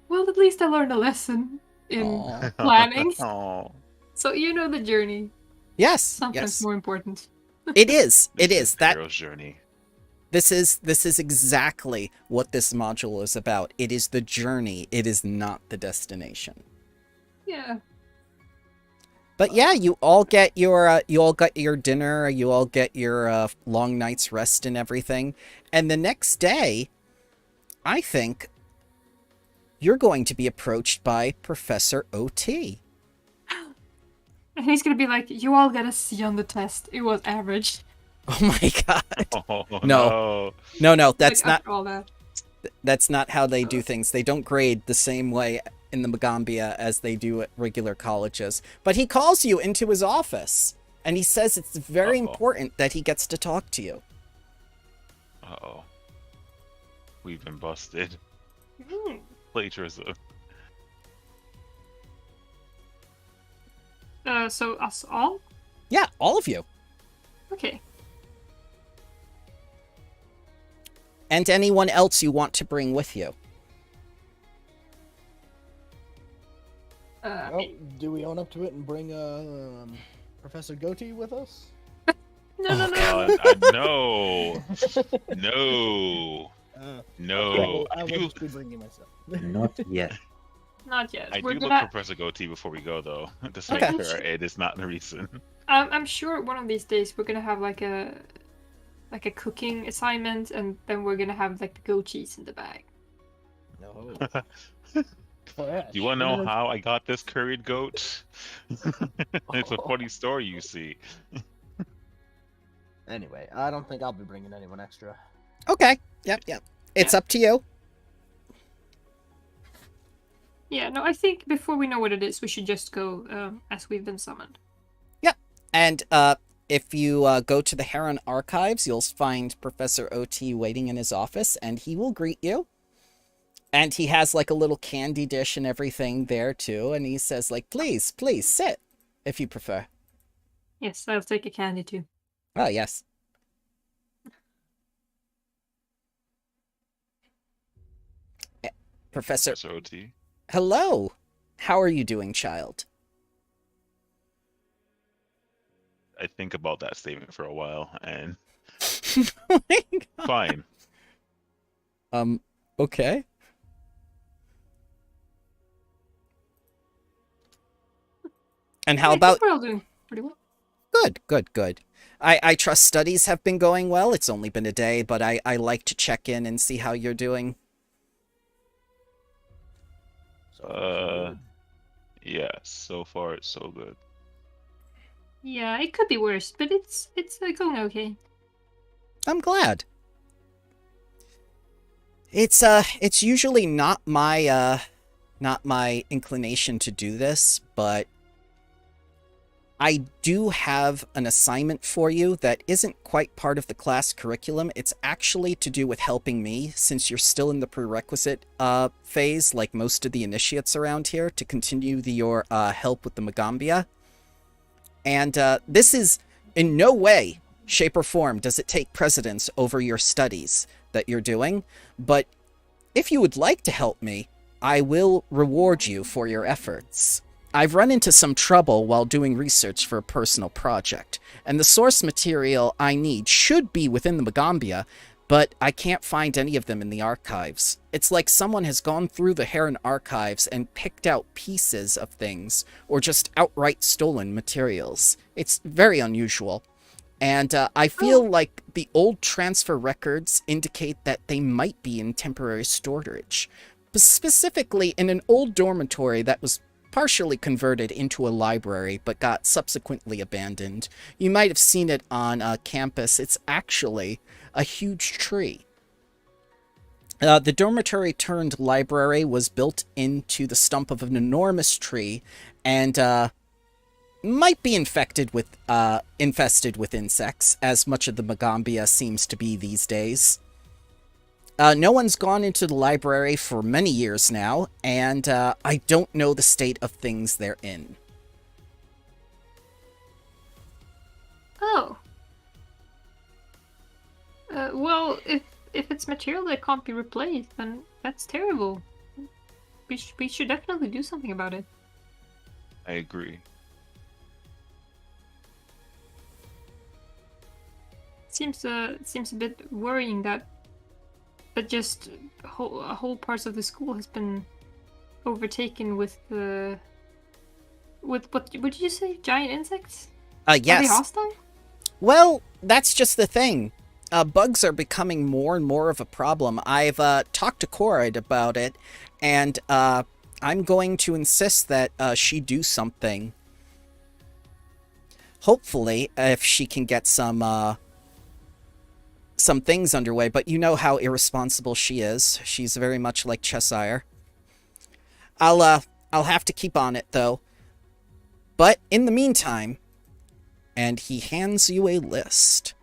well, at least I learned a lesson in Aw. planning. Oh, So You know the journey. yes, Sometimes yes, more important. it is. It this is that. hero's journey. This is exactly what this module is about. It is the journey. It is not the destination. Yeah. But yeah, you all get your dinner. You all get your long night's rest and everything. And the next day, I think you're going to be approached by Professor OT. And he's gonna be like, you all got a C on the test. It was average. Oh my god. Oh No. no. No, that's Like, not after all that. that's not how they do things. They don't grade the same way in the Magambia as they do at regular colleges. But he calls you into his office, and he says it's very important that he gets to talk to you. Uh-oh. We've been busted. Hmm. Plagiarism. So us all? Yeah, all of you. Okay. And anyone else you want to bring with you. Well, do we own up to it and bring Professor Goatee with us? No, no, Oh, no. God, no. No. No. Okay, I If will you- just be bringing myself. Not yet. Not yet. I We're do gonna. look for Professor Goatee before we go, though, to make Okay. sure it is not the reason. I'm sure one of these days we're gonna have like a cooking assignment, and then we're gonna have like the goat cheese in the bag. No. Do you want to know how I got this curried goat? It's a funny story, you see. Anyway, I don't think I'll be bringing anyone extra. Okay. Yep. It's up to you. Yeah, no, I think before we know what it is, we should just go as we've been summoned. And if you go to the Heron Archives, you'll find Professor OT waiting in his office, and he will greet you. And he has like a little candy dish and everything there too, and he says like, please sit, if you prefer. Yes, I'll take a candy too. Oh yes. Professor, Professor OT. hello. How are you doing, child? I think about that statement for a while, and Oh my God. fine. Okay. And how I about think we're all doing pretty well. Good. I trust studies have been going well. It's only been a day, but I like to check in and see how you're doing. So, Yeah, so far it's so good. Yeah, it could be worse, but it's going okay. I'm glad. It's usually not my inclination to do this, but I do have an assignment for you that isn't quite part of the class curriculum. It's actually to do with helping me, since you're still in the prerequisite phase, like most of the initiates around here, to continue your help with the Magambia. And this is in no way, shape, or form does it take precedence over your studies that you're doing, but if you would like to help me, I will reward you for your efforts. I've run into some trouble while doing research for a personal project, and the source material I need should be within the Magambia, but I can't find any of them in the archives. It's like someone has gone through the Heron archives and picked out pieces of things, or just outright stolen materials. It's very unusual. And I feel like the old transfer records indicate that they might be in temporary storage, specifically in an old dormitory that was partially converted into a library but got subsequently abandoned. You might have seen it on campus. It's actually a huge tree. The dormitory turned library was built into the stump of an enormous tree and might be infested with insects, as much of the Magambia seems to be these days. No one's gone into the library for many years now, and I don't know the state of things they're in. Oh. Well, if it's material that can't be replaced, then that's terrible. We should definitely do something about it. I agree. Seems a bit worrying that just whole parts of the school has been overtaken with what did you say? Giant insects? Yes. Are they hostile? Well, that's just the thing. Bugs are becoming more and more of a problem. I've talked to Corrid about it, and I'm going to insist that she do something. Hopefully, if she can get some things underway, but you know how irresponsible she is. She's very much like Cheshire. I'll have to keep on it, though. But in the meantime, and he hands you a list.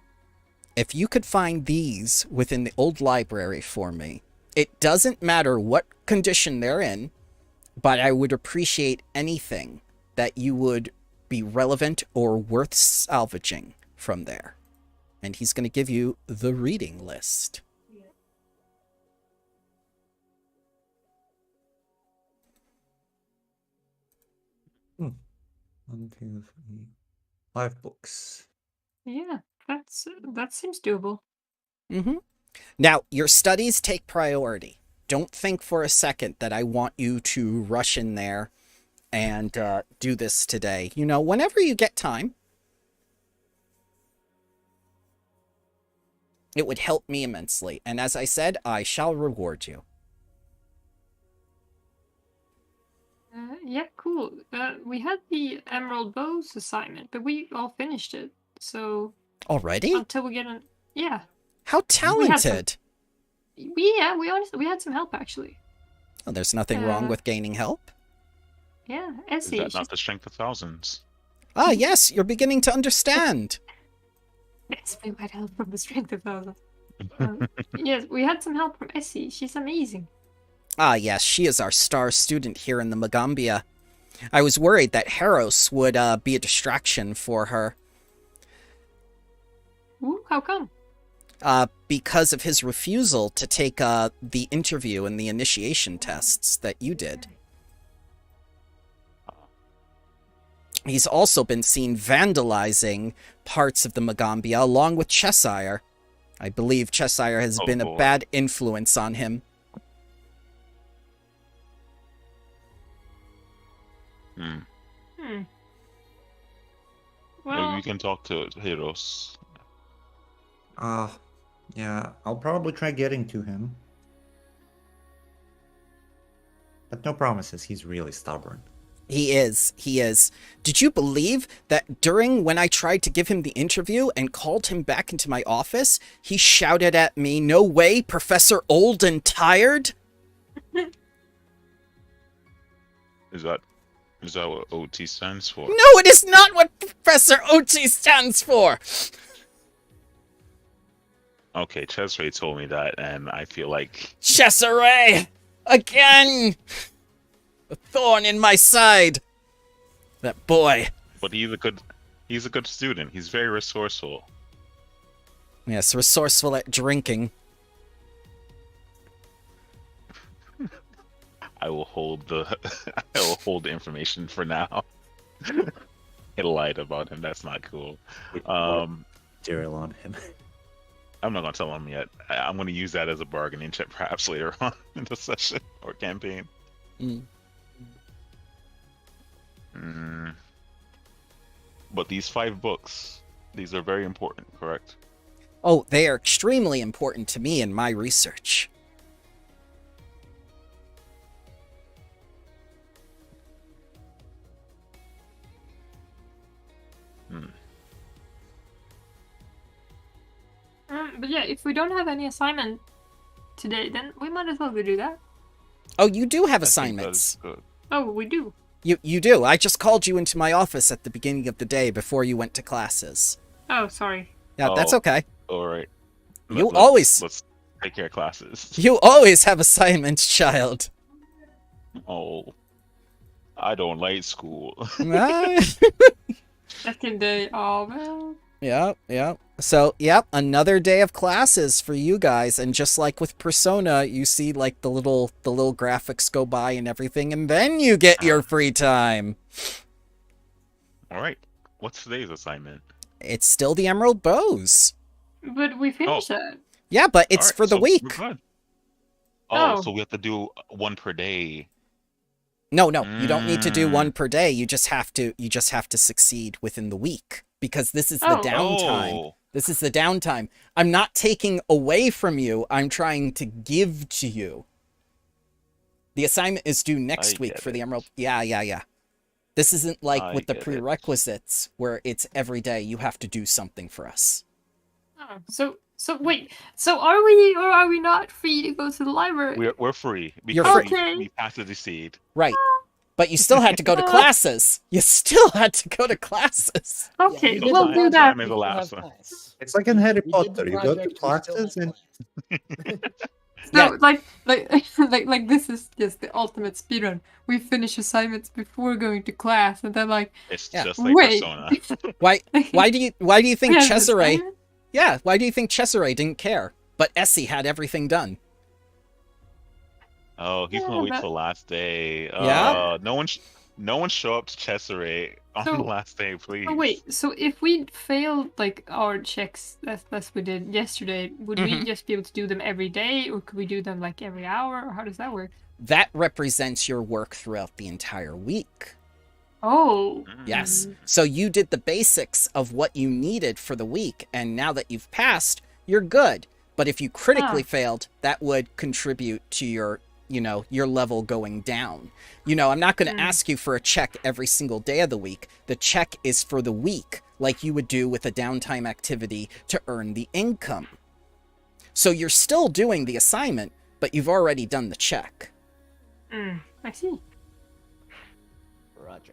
If you could find these within the old library for me, it doesn't matter what condition they're in, but I would appreciate anything that you would be relevant or worth salvaging from there. And he's going to give you the reading list. One, two, 3, 5 books. Yeah, that seems doable. Mm-hmm. Now, your studies take priority. Don't think for a second that I want you to rush in there and do this today. You know, whenever you get time. It would help me immensely, and as I said, I shall reward you. Yeah, cool. We had the Emerald Bows assignment, but we all finished it, so... Already? Until we get Yeah. How talented! We had some help, actually. Oh, there's nothing wrong with gaining help? Yeah, Is Essie. that not the strength of thousands? Ah, yes, you're beginning to understand. Yes, we might help from the strength of thousands. Yes, we had some help from Essie. She's amazing. Ah, yes, she is our star student here in the Magambia. I was worried that Heros would be a distraction for her. Ooh, how come? Because of his refusal to take the interview and the initiation tests that you did. He's also been seen vandalizing parts of the Magambia along with Cheshire. I believe Cheshire has been a bad influence on him. Well, Maybe we can talk to Heros. Yeah, I'll probably try getting to him. But no promises, he's really stubborn. He is. Did you believe that when I tried to give him the interview and called him back into my office, he shouted at me, "No way, Professor Old and Tired"? Is that Is that what OT stands for? No, it is not what Professor OT stands for. Okay, Cesare told me that, and I feel like Cesare! Again! A thorn in my side. That boy. but he's a good student. He's very resourceful. Yes, resourceful at drinking. I will hold the information for now. I lied about him. That's not cool. Material on him. I'm not gonna tell him yet. I'm gonna use that as a bargaining chip perhaps later on in the session or campaign. But these 5 books, these are very important, correct? Oh, they are extremely important to me in my research. But yeah, if we don't have any assignment today, then we might as well go do that. Oh, you do have I think that assignments. is good. Oh, we do. You do. I just called you into my office at the beginning of the day before you went to classes. Oh, sorry. Yeah, that's Oh. okay. All right. Let's take care of classes. You always have assignments, child. Oh, I don't like school. Ah. Second day. Oh man. Yeah. So, another day of classes for you guys, and just like with Persona, you see like the little graphics go by and everything, and then you get your free time. All right. What's today's assignment? It's still the Emerald Bows. But we finished that. Yeah, but it's All right, for the so week. we're good. Oh. So we have to do 1 per day. No, you don't need to do 1 per day. You just have to succeed within the week, because this is the downtime. Oh. This is the downtime. I'm not taking away from you. I'm trying to give to you. The assignment is due next week for the Emerald. Yeah. This isn't like with the prerequisites where it's every day you have to do something for us. Oh, so wait. So are we or are we not free to go to the library? We're free. You're Because free. we passed the seed. Right. But you still had to go to classes. You still had to go to classes. Okay, you did we'll the do last that. time is the last one. It's like in Harry You did Potter. the You go to project, you still classes have and class. So like this is just the ultimate speedrun. We finish assignments before going to class, and then like It's Yeah. just like Wait. Persona. Why do you think we have Cesare? assignment? Yeah, why do you think Cesare didn't care? But Essie had everything done. Oh, he's gonna Yeah, wait but- till the last day. Yeah. No one show up to Cesare on So- the last day, please. Oh wait, so if we failed like our checks as we did yesterday, would we Mhm. just be able to do them every day, or could we do them like every hour, or how does that work? That represents your work throughout the entire week. Oh, Yes. So you did the basics of what you needed for the week, and now that you've passed, you're good. But if you critically failed, that would contribute to your level going down. I'm not going to ask you for a check every single day of the week. The check is for the week, like you would do with a downtime activity to earn the income. So you're still doing the assignment, but you've already done the check. I see. Roger.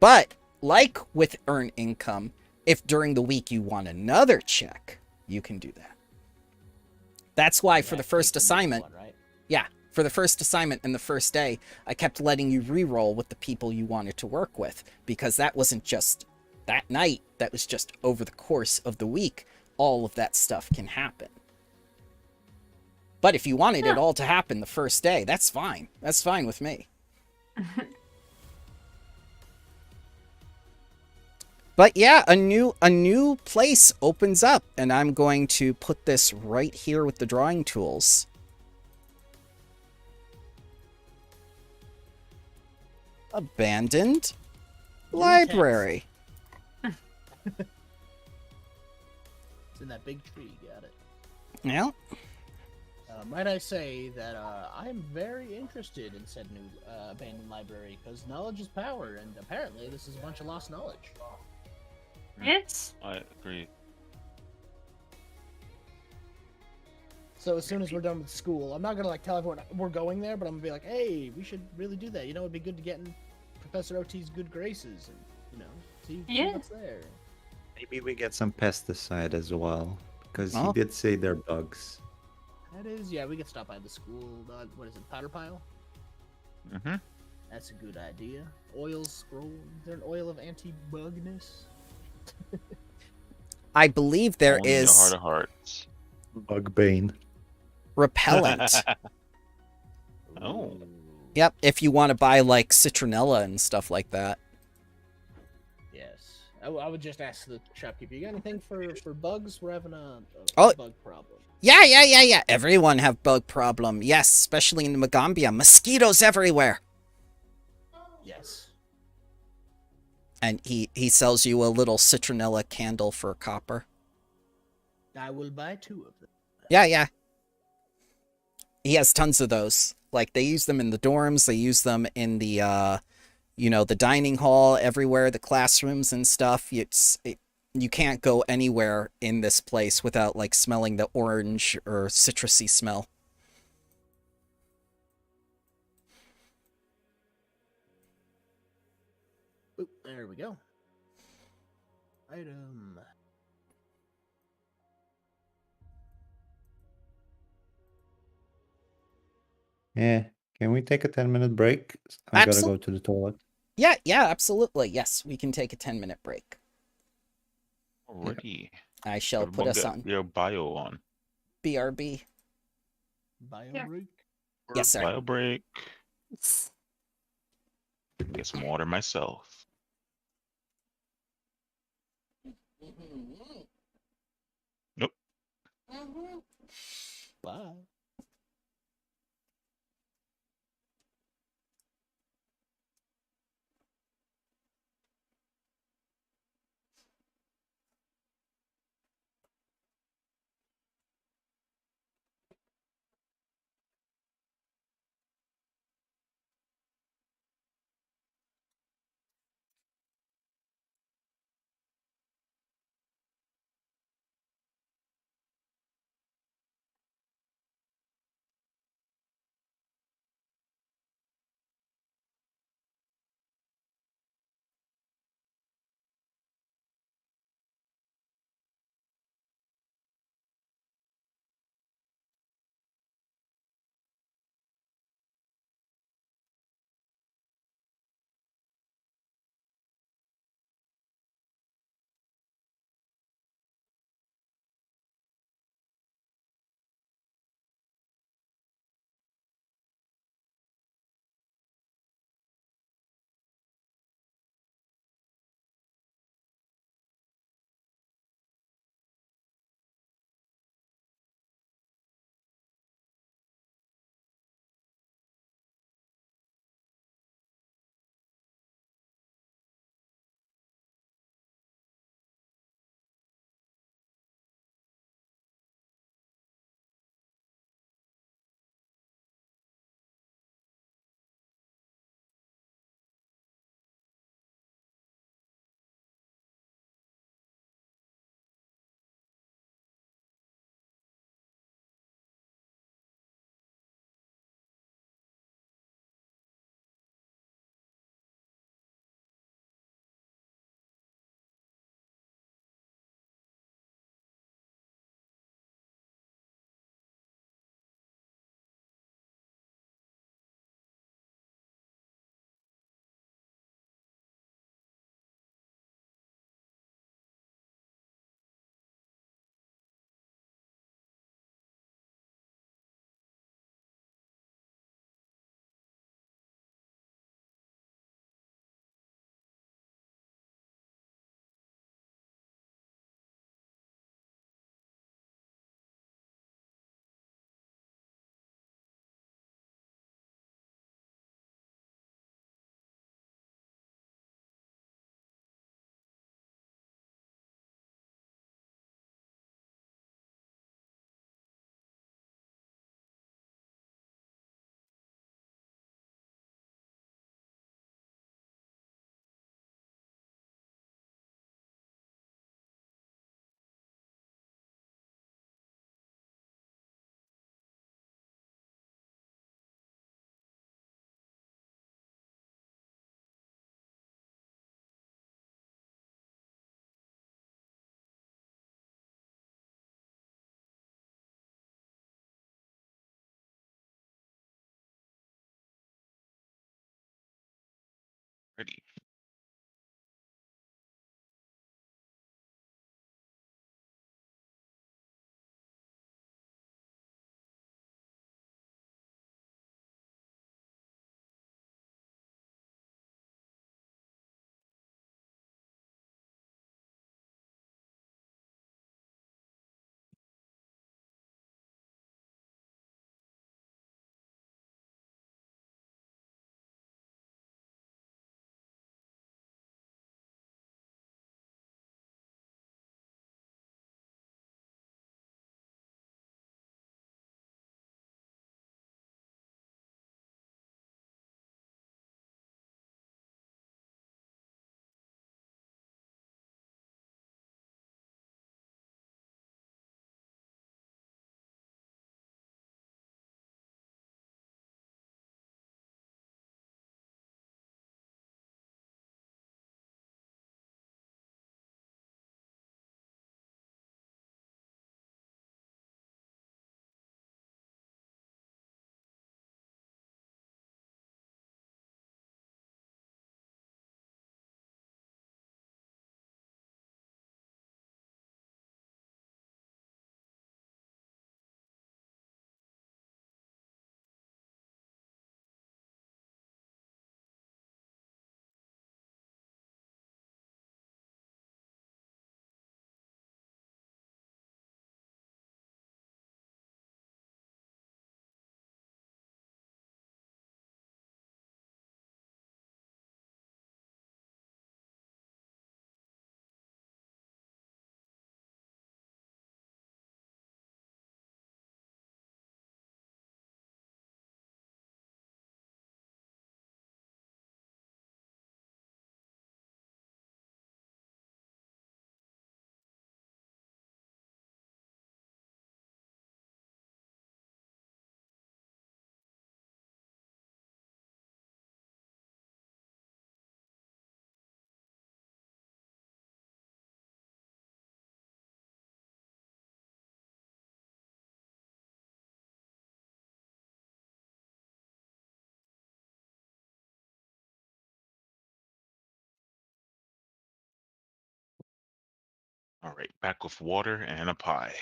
But, like with earn income, if during the week you want another check, you can do that. That's why for the first assignment, Right? yeah, for the first assignment and the first day, I kept letting you re-roll with the people you wanted to work with, because that wasn't just that night, that was just over the course of the week, all of that stuff can happen. But if you wanted it all to happen the first day, that's fine. That's fine with me. But yeah, a new place opens up, and I'm going to put this right here with the drawing tools. Abandoned library. It's in that big tree. Got it. Yeah. Might I say that I am very interested in said new abandoned library, because knowledge is power, and apparently this is a bunch of lost knowledge. Yes. I agree. So as soon as we're done with school, I'm not gonna like tell everyone we're going there, but I'm gonna be like, hey, we should really do that. It'd be good to get in Professor OT's good graces and, you know, see Yeah. what's there. Maybe we get some pesticide as well, because he Oh. did say they're bugs. That is, yeah, we could stop by the school. What is it, powder pile? Mm-hmm. That's a good idea. Oil scroll. Is there an oil of anti-bugness? I believe there Only in the heart is of hearts. Bug bane. repellent. Oh. Ooh. Yep, if you want to buy like citronella and stuff like that. Yes. I would just ask the shopkeeper, you got anything for bugs? We're having a Oh. bug problem. Yeah. Everyone have bug problem. Yes, especially in Magambia. Mosquitoes everywhere. Yes. And he sells you a little citronella candle for copper. I will buy 2 of them. Yeah. He has tons of those. Like, they use them in the dorms, they use them in the, the dining hall, everywhere, the classrooms and stuff. You can't go anywhere in this place without, like, smelling the orange or citrusy smell. Oop, there we go. Item. Yeah. Can we take a 10-minute break? I gotta go to the toilet. Yeah, absolutely. Yes, we can take a 10-minute break. Already. I shall put us on your bio on. BRB. Bio Yeah. break. Yes, sir. Bio break. Get some water myself. Nope. Bye. Ready. All right, back with water and a pie.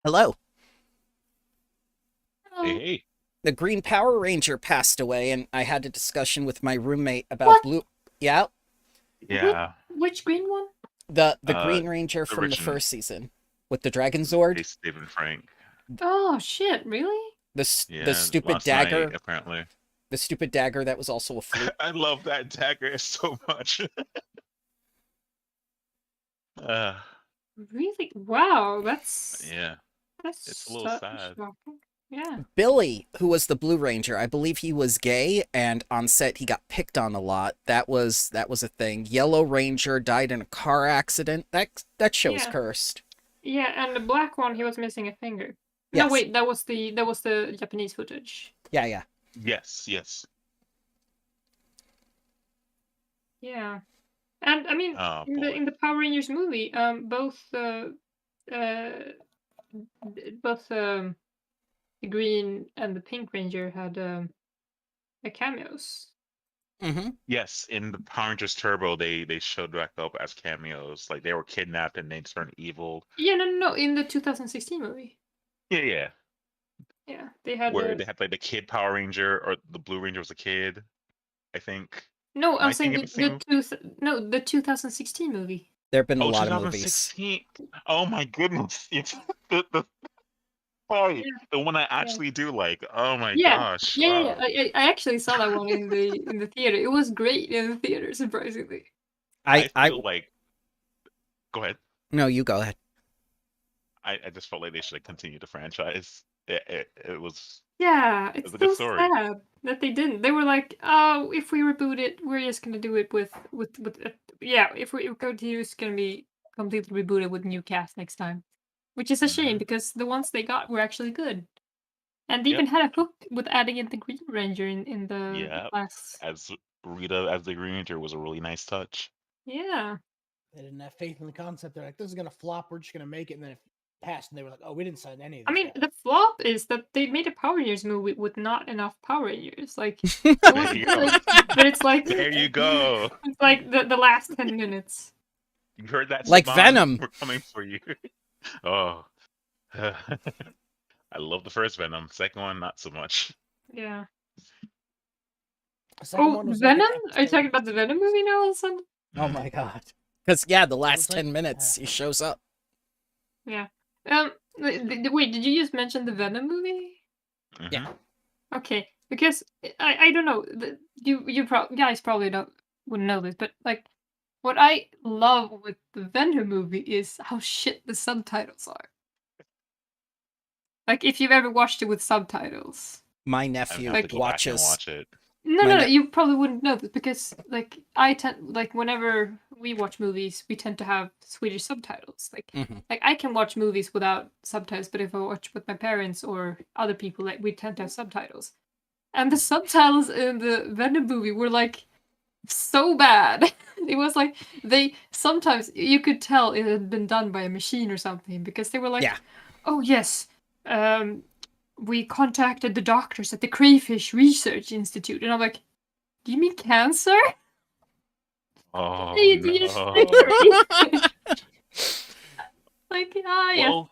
Hello. Hey, hey. The Green Power Ranger passed away, and I had a discussion with my roommate about What? Blue. Yeah, Yeah. Which green one? the Uh, Green Ranger from the original. first season with the Dragon Zord. Hey, Stephen Frank. Oh shit! Really? The Yeah, stupid last night, dagger. apparently. The stupid dagger that was also a flute. I love that dagger so much. uh, Really? Wow. That's yeah, it's a little so sad. shocking. Yeah. Billy, who was the Blue Ranger, I believe he was gay, and on set he got picked on a lot. That was a thing. Yellow Ranger died in a car accident. That show's Yeah. cursed. Yeah, and the black one, he was missing a finger. No, Yes. wait, that was the Japanese footage. Yeah. Yes, yes. Yeah, and I mean, Oh in boy. the Power Rangers movie, both the Green and the Pink Ranger had a cameos. Mm-hmm. Yes, in the Power Rangers Turbo, they showed back up as cameos. Like they were kidnapped and they turned evil. Yeah, no, in the 2016 movie. Yeah. Yeah, they had Where they had like the kid Power Ranger or the Blue Ranger was a kid, I think. no, Am I'm I saying thinking of the same? the 2016 movie. There have been a Oh, lot of movies. 2016. Oh my goodness. It's the sorry, Yeah, the one I yeah. actually do like. Oh my Yeah, gosh. yeah. I actually saw that one in the theater. It was great in the theater, surprisingly. I I feel like go ahead. no, you go ahead. I just felt like they should have continued the franchise. It was Yeah, it was it's a good so story. sad that they didn't. They were like, "Oh, if we reboot it, we're just gonna do it with yeah. If we continue, it's gonna be completely rebooted with new cast next time," which is a shame Hmm. because the ones they got were actually good, and they Yep. even had a hook with adding in the Green Ranger in the Yeah. last. As Rita as the Green Ranger was a really nice touch. Yeah, They didn't have faith in the concept. They're like, this is gonna flop. We're just gonna make it, and then it passed, and they were like, oh, we didn't sign any of I these mean, guys. the flop is that they made a Power Rangers movie with not enough Power Rangers. Like, There you go. but it's like There you go. it's like the last 10 minutes. You heard that, Like Saban? Venom. We're coming for you. Oh. I love the first Venom. Second one, not so much. Yeah. The second Oh, one was like an Venom? Are you episode- talking about the Venom movie now, all of a sudden? Oh my god. Because yeah, the It last was like- 10 minutes he shows up. Yeah. Wait, did you just mention the Venom movie? Mhm. Yeah. Okay, because I don't know. Guys probably wouldn't know this, but like, what I love with the Venom movie is how shit the subtitles are. Like, if you've ever watched it with subtitles. My I nephew have to go back and watches. watch it. No, you probably wouldn't know this because, like, I tend like whenever we watch movies, we tend to have Swedish subtitles. Mhm. Like I can watch movies without subtitles, but if I watch with my parents or other people, like we tend to have subtitles. And the subtitles in the Venom movie were like so bad. It was like they sometimes you could tell it had been done by a machine or something because they were like, Yeah. "Oh yes, we contacted the doctors at the Crayfish Research Institute," and I'm like, "Do you mean cancer?" Oh You just- no. like, ah, yes. Well,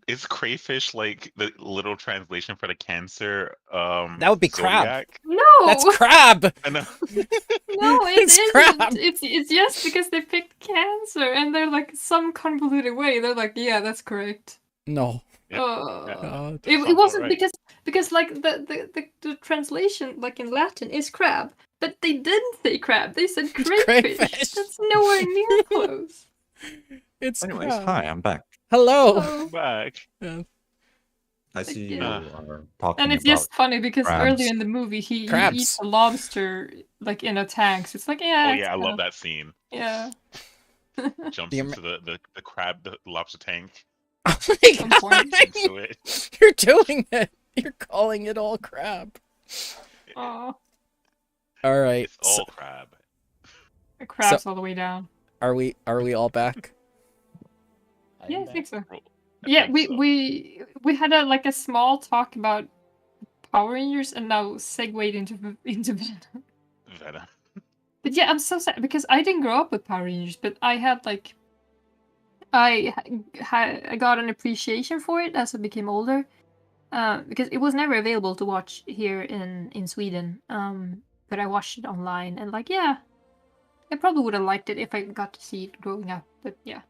is crayfish like the literal translation for the cancer? That would be crab. zodiac? No, That's crab. I know. no, it It's isn't. crab. It's just because they picked cancer, and they're like some convoluted way. They're like, yeah, that's correct. No. Yeah, God. It sounds wasn't about right. because like the translation like in Latin is crab, but they didn't say crab. They said crayfish. Crayfish. That's nowhere near close. It's Anyways, crab. hi, I'm back. Hello. Oh. Back. I see you Yeah. are talking And it's about. just funny because crabs. earlier in the movie he Crabs. eats a lobster like in a tank. So it's like, yeah. Oh it's yeah, I kind love of- that scene. Yeah. Jumps The into the crab, the lobster tank. Oh my Some God. point. Into it. You're doing it. You're calling it all crab. Oh, All right. It's all crab. the crabs all the way down. Are we all back? Yeah, am I think back. so. I Yeah, think so. we had a small talk about Power Rangers and now segued into Venom. Venom. But yeah, I'm so sad because I didn't grow up with Power Rangers, but I had like I got an appreciation for it as I became older, because it was never available to watch here in Sweden. But I watched it online, and like, yeah, I probably would have liked it if I got to see it growing up. But yeah,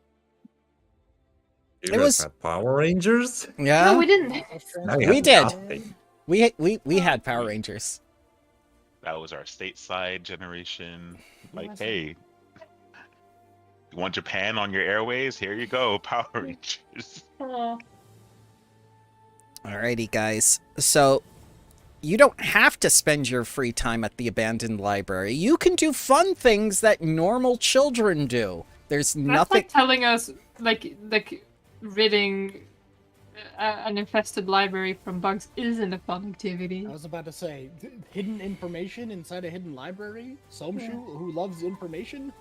You It guys was- had Power Rangers? Yeah, no, we didn't. Now you We have did. nothing. we had Power Rangers. That was our stateside generation. Like, was it? hey, you want Japan on your airways? Here you go, Power Rangers. Oh. Alrighty, guys. So, you don't have to spend your free time at the abandoned library. You can do fun things that normal children do. There's That's nothing. like telling us like ridding an infested library from bugs isn't a fun activity. I was about to say, hidden information inside a hidden library? Somshu, who loves information?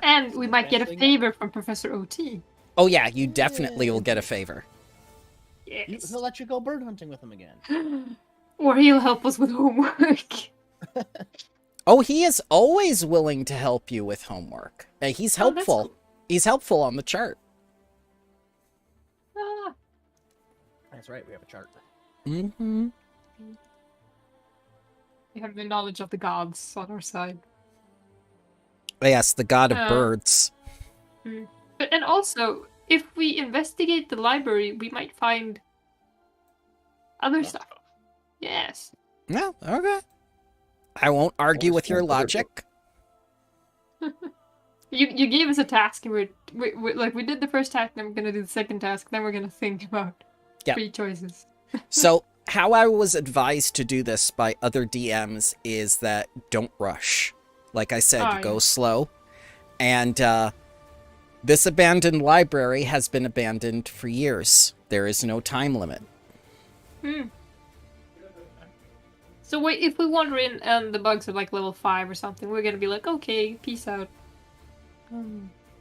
And we might get a Best thing favor from Professor OT. Oh yeah, you definitely will get a favor. Yes. He'll let you go bird hunting with him again. Or he'll help us with homework. Oh, he is always willing to help you with homework. He's Oh, that's helpful. cool. He's helpful on the chart. Ah, That's right, we have a chart. Mm-hmm. we have the knowledge of the gods on our side. Yes, the god of Uh, birds. But and also, if we investigate the library, we might find other stuff. Yes. No, okay. I won't argue with your logic. You gave us a task, and we did the first task, then we're gonna do the second task, then we're gonna think about Yeah. 3 choices. So, how I was advised to do this by other DMs is that don't rush. Like I said, Oh, go yeah. slow. And this abandoned library has been abandoned for years. There is no time limit. So wait, if we wander in and the bugs are like level 5 or something, we're gonna be like, okay, peace out.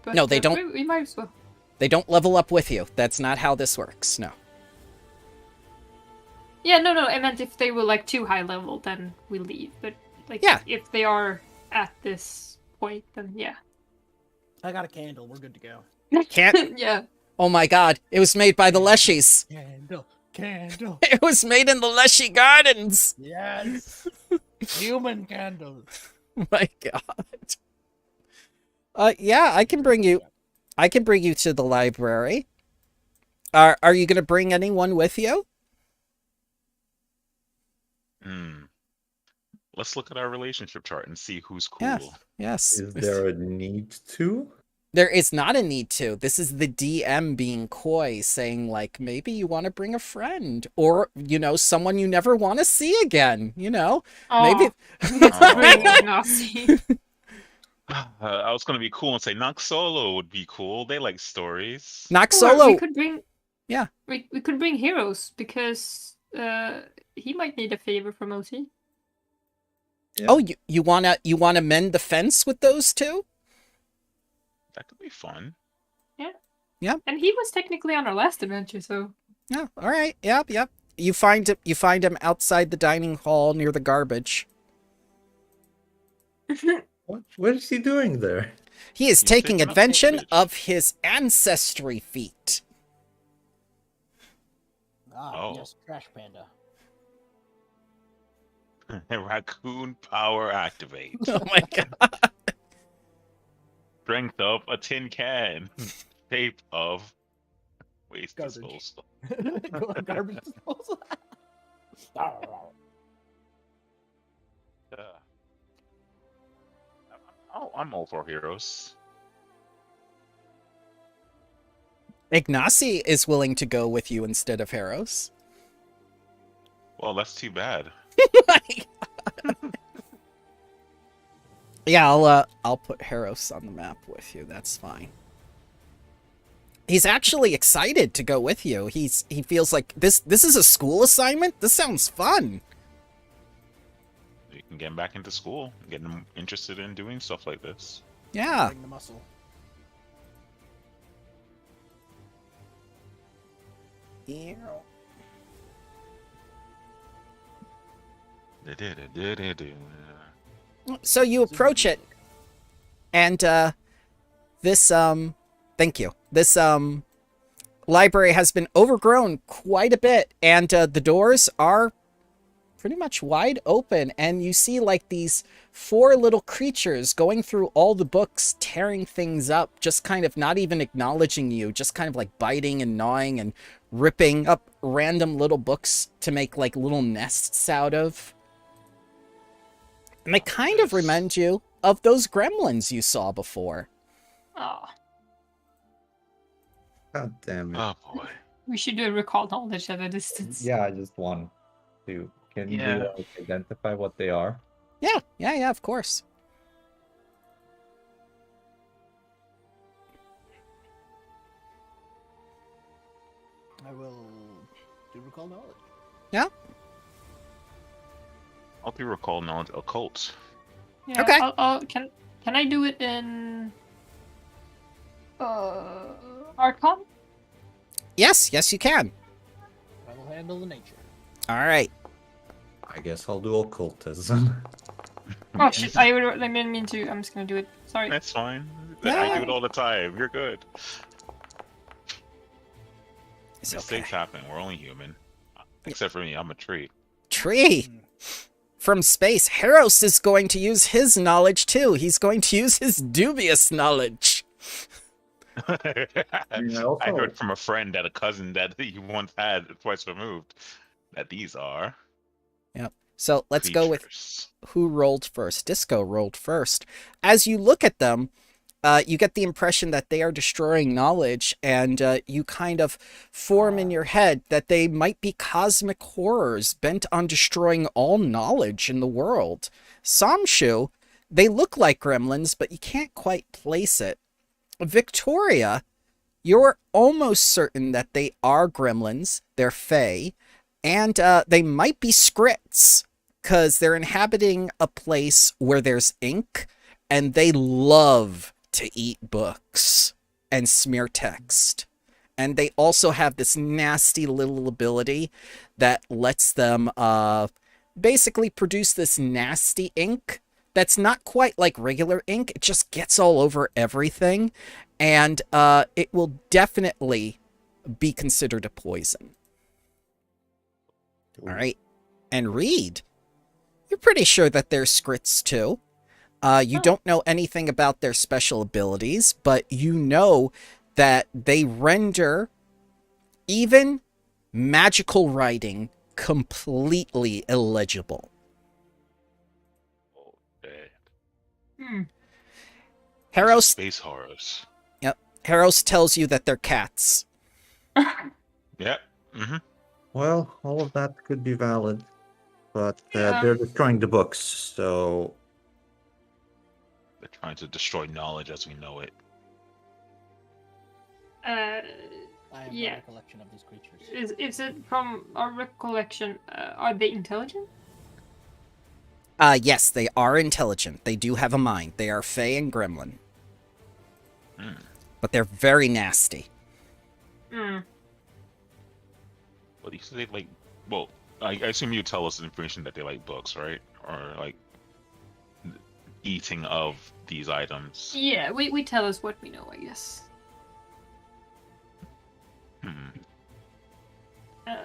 But, No, they don't- We might as well. They don't level up with you. That's not how this works. No. Yeah, no, I meant if they were like too high level, then we leave. But like, Yeah. if they are at this point, then yeah. I got a candle, we're good to go. Can't. Yeah. Oh my god. It was made by the Leshies. Candle. It was made in the Leshy Gardens. Yes! Human candle. My god. Yeah, I can bring you to the library. Are you gonna bring anyone with you? Let's look at our relationship chart and see who's cool. Yes. Yes. Is there a need to? There is not a need to. This is the DM being coy, saying like, maybe you want to bring a friend, or someone you never want to see again. Maybe. Really nasty. I was gonna be cool and say Nox Solo would be cool. They like stories. Nox Or Solo. we could bring. Yeah. We could bring Heroes because he might need a favor from OT. Yeah. Oh, you wanna mend the fence with those two? That could be fun. And he was technically on our last adventure, so. Yeah. All right. Yep. You find him outside the dining hall near the garbage. What is he doing there? He is He's taking taking up advantage garbage. of his ancestry feat. Oh. Yes, trash panda. Raccoon power activate. Oh my god. Strength of a tin can. Shape of waste Garbage. disposal. Garbage disposal. I'm all for heroes. Ignacy is willing to go with you instead of Harrows. Well, that's too bad. Yeah, I'll put Harrows on the map with you. That's fine. He's actually excited to go with you. He feels like this is a school assignment. This sounds fun. You can get him back into school, get him interested in doing stuff like this. Yeah. Bring the muscle. So you approach it, and this Thank you. This library has been overgrown quite a bit, and the doors are pretty much wide open, and you see like these 4 little creatures going through all the books, tearing things up, just kind of not even acknowledging you, just kind of like biting and gnawing and ripping up random little books to make like little nests out of. And they kind of remind you of those gremlins you saw before. Oh, God damn it. Oh boy. we should do a recall knowledge at a distance. Yeah, I just want to. Can we Yeah. identify what they are? Yeah, of course. I will do recall knowledge. Yeah. I'll do recall knowledge occult. Yeah, Okay. Can I do it in Archon? Yes, you can. I will handle the nature. All right. I guess I'll do occultism. Oh shit! I didn't mean to. I'm just gonna do it. Sorry. That's fine. Yeah. I do it all the time. You're good. It's Mistakes okay. happen. We're only human. Except for me, I'm a tree. Tree. From space, Heros is going to use his knowledge too. He's going to use his dubious knowledge. I also- heard from a friend that a cousin that he once had twice removed that these are Yep. So let's go with creatures. who rolled first. Disco rolled first. As you look at them, you get the impression that they are destroying knowledge, and you kind of form in your head that they might be cosmic horrors bent on destroying all knowledge in the world. Samshu, they look like gremlins, but you can't quite place it. Victoria, you're almost certain that they are gremlins. They're fae, and they might be scrits, because they're inhabiting a place where there's ink, and they love to eat books and smear text. And they also have this nasty little ability that lets them basically produce this nasty ink that's not quite like regular ink. It just gets all over everything, and it will definitely be considered a poison. All right. And Reed, you're pretty sure that they're scrits too. You don't know anything about their special abilities, but you know that they render even magical writing completely illegible. Oh, dang. Hmm. Heros, Space horrors. Heros tells you that they're cats. Yep. Mm-hmm. Well, all of that could be valid, but Yeah. they're destroying the books, so They're trying to destroy knowledge as we know it. I have Yeah. no recollection of these creatures. Is it from our recollection? Are they intelligent? Yes, they are intelligent. They do have a mind. They are fae and gremlin. Hmm. But they're very nasty. Hmm. What do you say? Like, well, I assume you tell us the information that they like books, right? Or like eating of these items. Yeah, we tell us what we know, I guess. Hmm.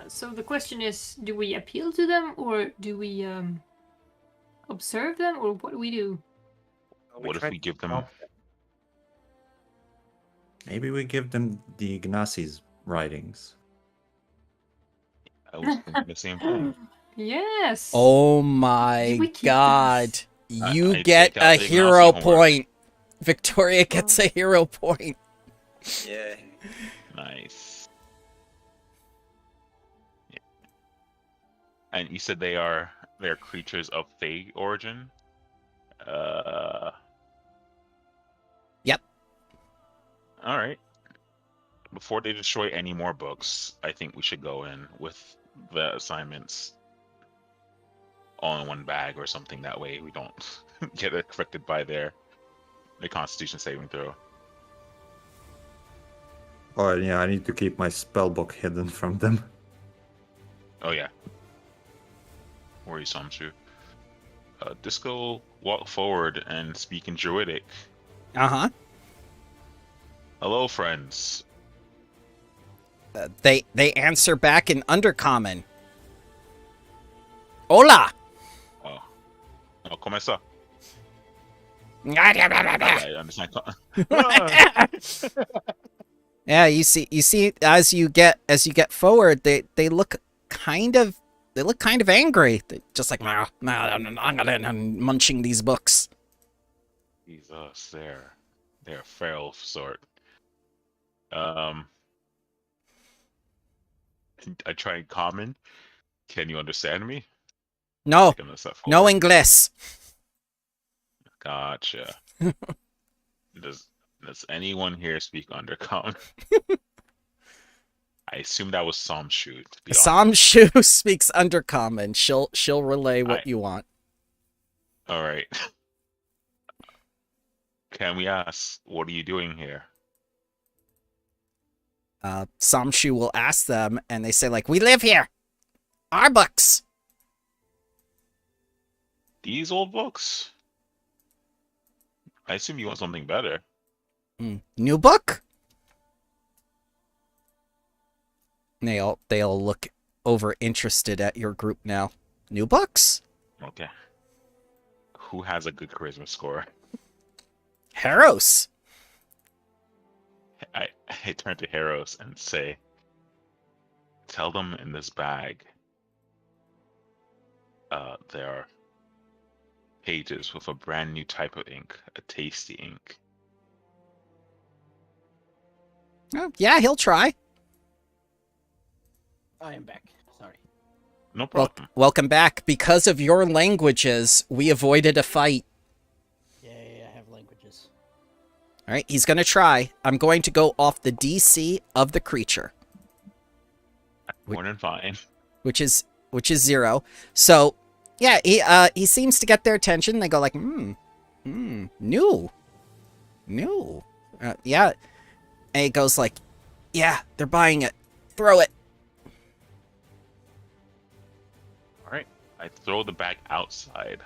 So the question is, do we appeal to them, or do we observe them, or what do we do? What if try we to give them? stop Maybe we give them the Ignacie's writings. I was thinking the same thing. Yes. Oh my We keep god. this. You I get take out a the hero Ignacy homework. point. Victoria gets a hero point. Yeah. Nice. Yeah. And you said they're creatures of Fae origin? Yep. Alright. Before they destroy any more books, I think we should go in with the assignments all in one bag or something. That way we don't get affected by their Constitution saving throw. Oh yeah, I need to keep my spellbook hidden from them. Oh yeah. Where are you, Samshu? Disco walk forward and speak in Druidic. Uh-huh. Hello, friends. They answer back in Undercommon. Hola. Oh, ¿cómo está? Yeah, I understand. you see as you get forward, they look kind of angry. They just like nah, I'm munching these books. Jesus, they're a feral sort. I tried common. Can you understand me? No, Taking a step no forward. English. Gotcha. Does anyone here speak Undercommon? I assume that was Samshu, to be honest. Samshu speaks Undercommon. She'll relay what you want. All right. Can we ask, what are you doing here? Samshu will ask them, and they say like, "We live here. Our books." These old books? I assume you want something better. New book? They'll look over interested at your group now. New books? Okay. Who has a good charisma score? Haros. I turn to Heros and say, tell them in this bag there are pages with a brand new type of ink, a tasty ink. Oh, yeah, he'll try. I am back. Sorry. No problem. Welcome back. Because of your languages, we avoided a fight. Yay, I have languages. All right, he's going to try. I'm going to go off the DC of the creature, More than fine. which is 0. So, yeah, he seems to get their attention. They go like, new. Yeah. And he goes like, yeah, they're buying it. Throw it. All right. I throw the bag outside.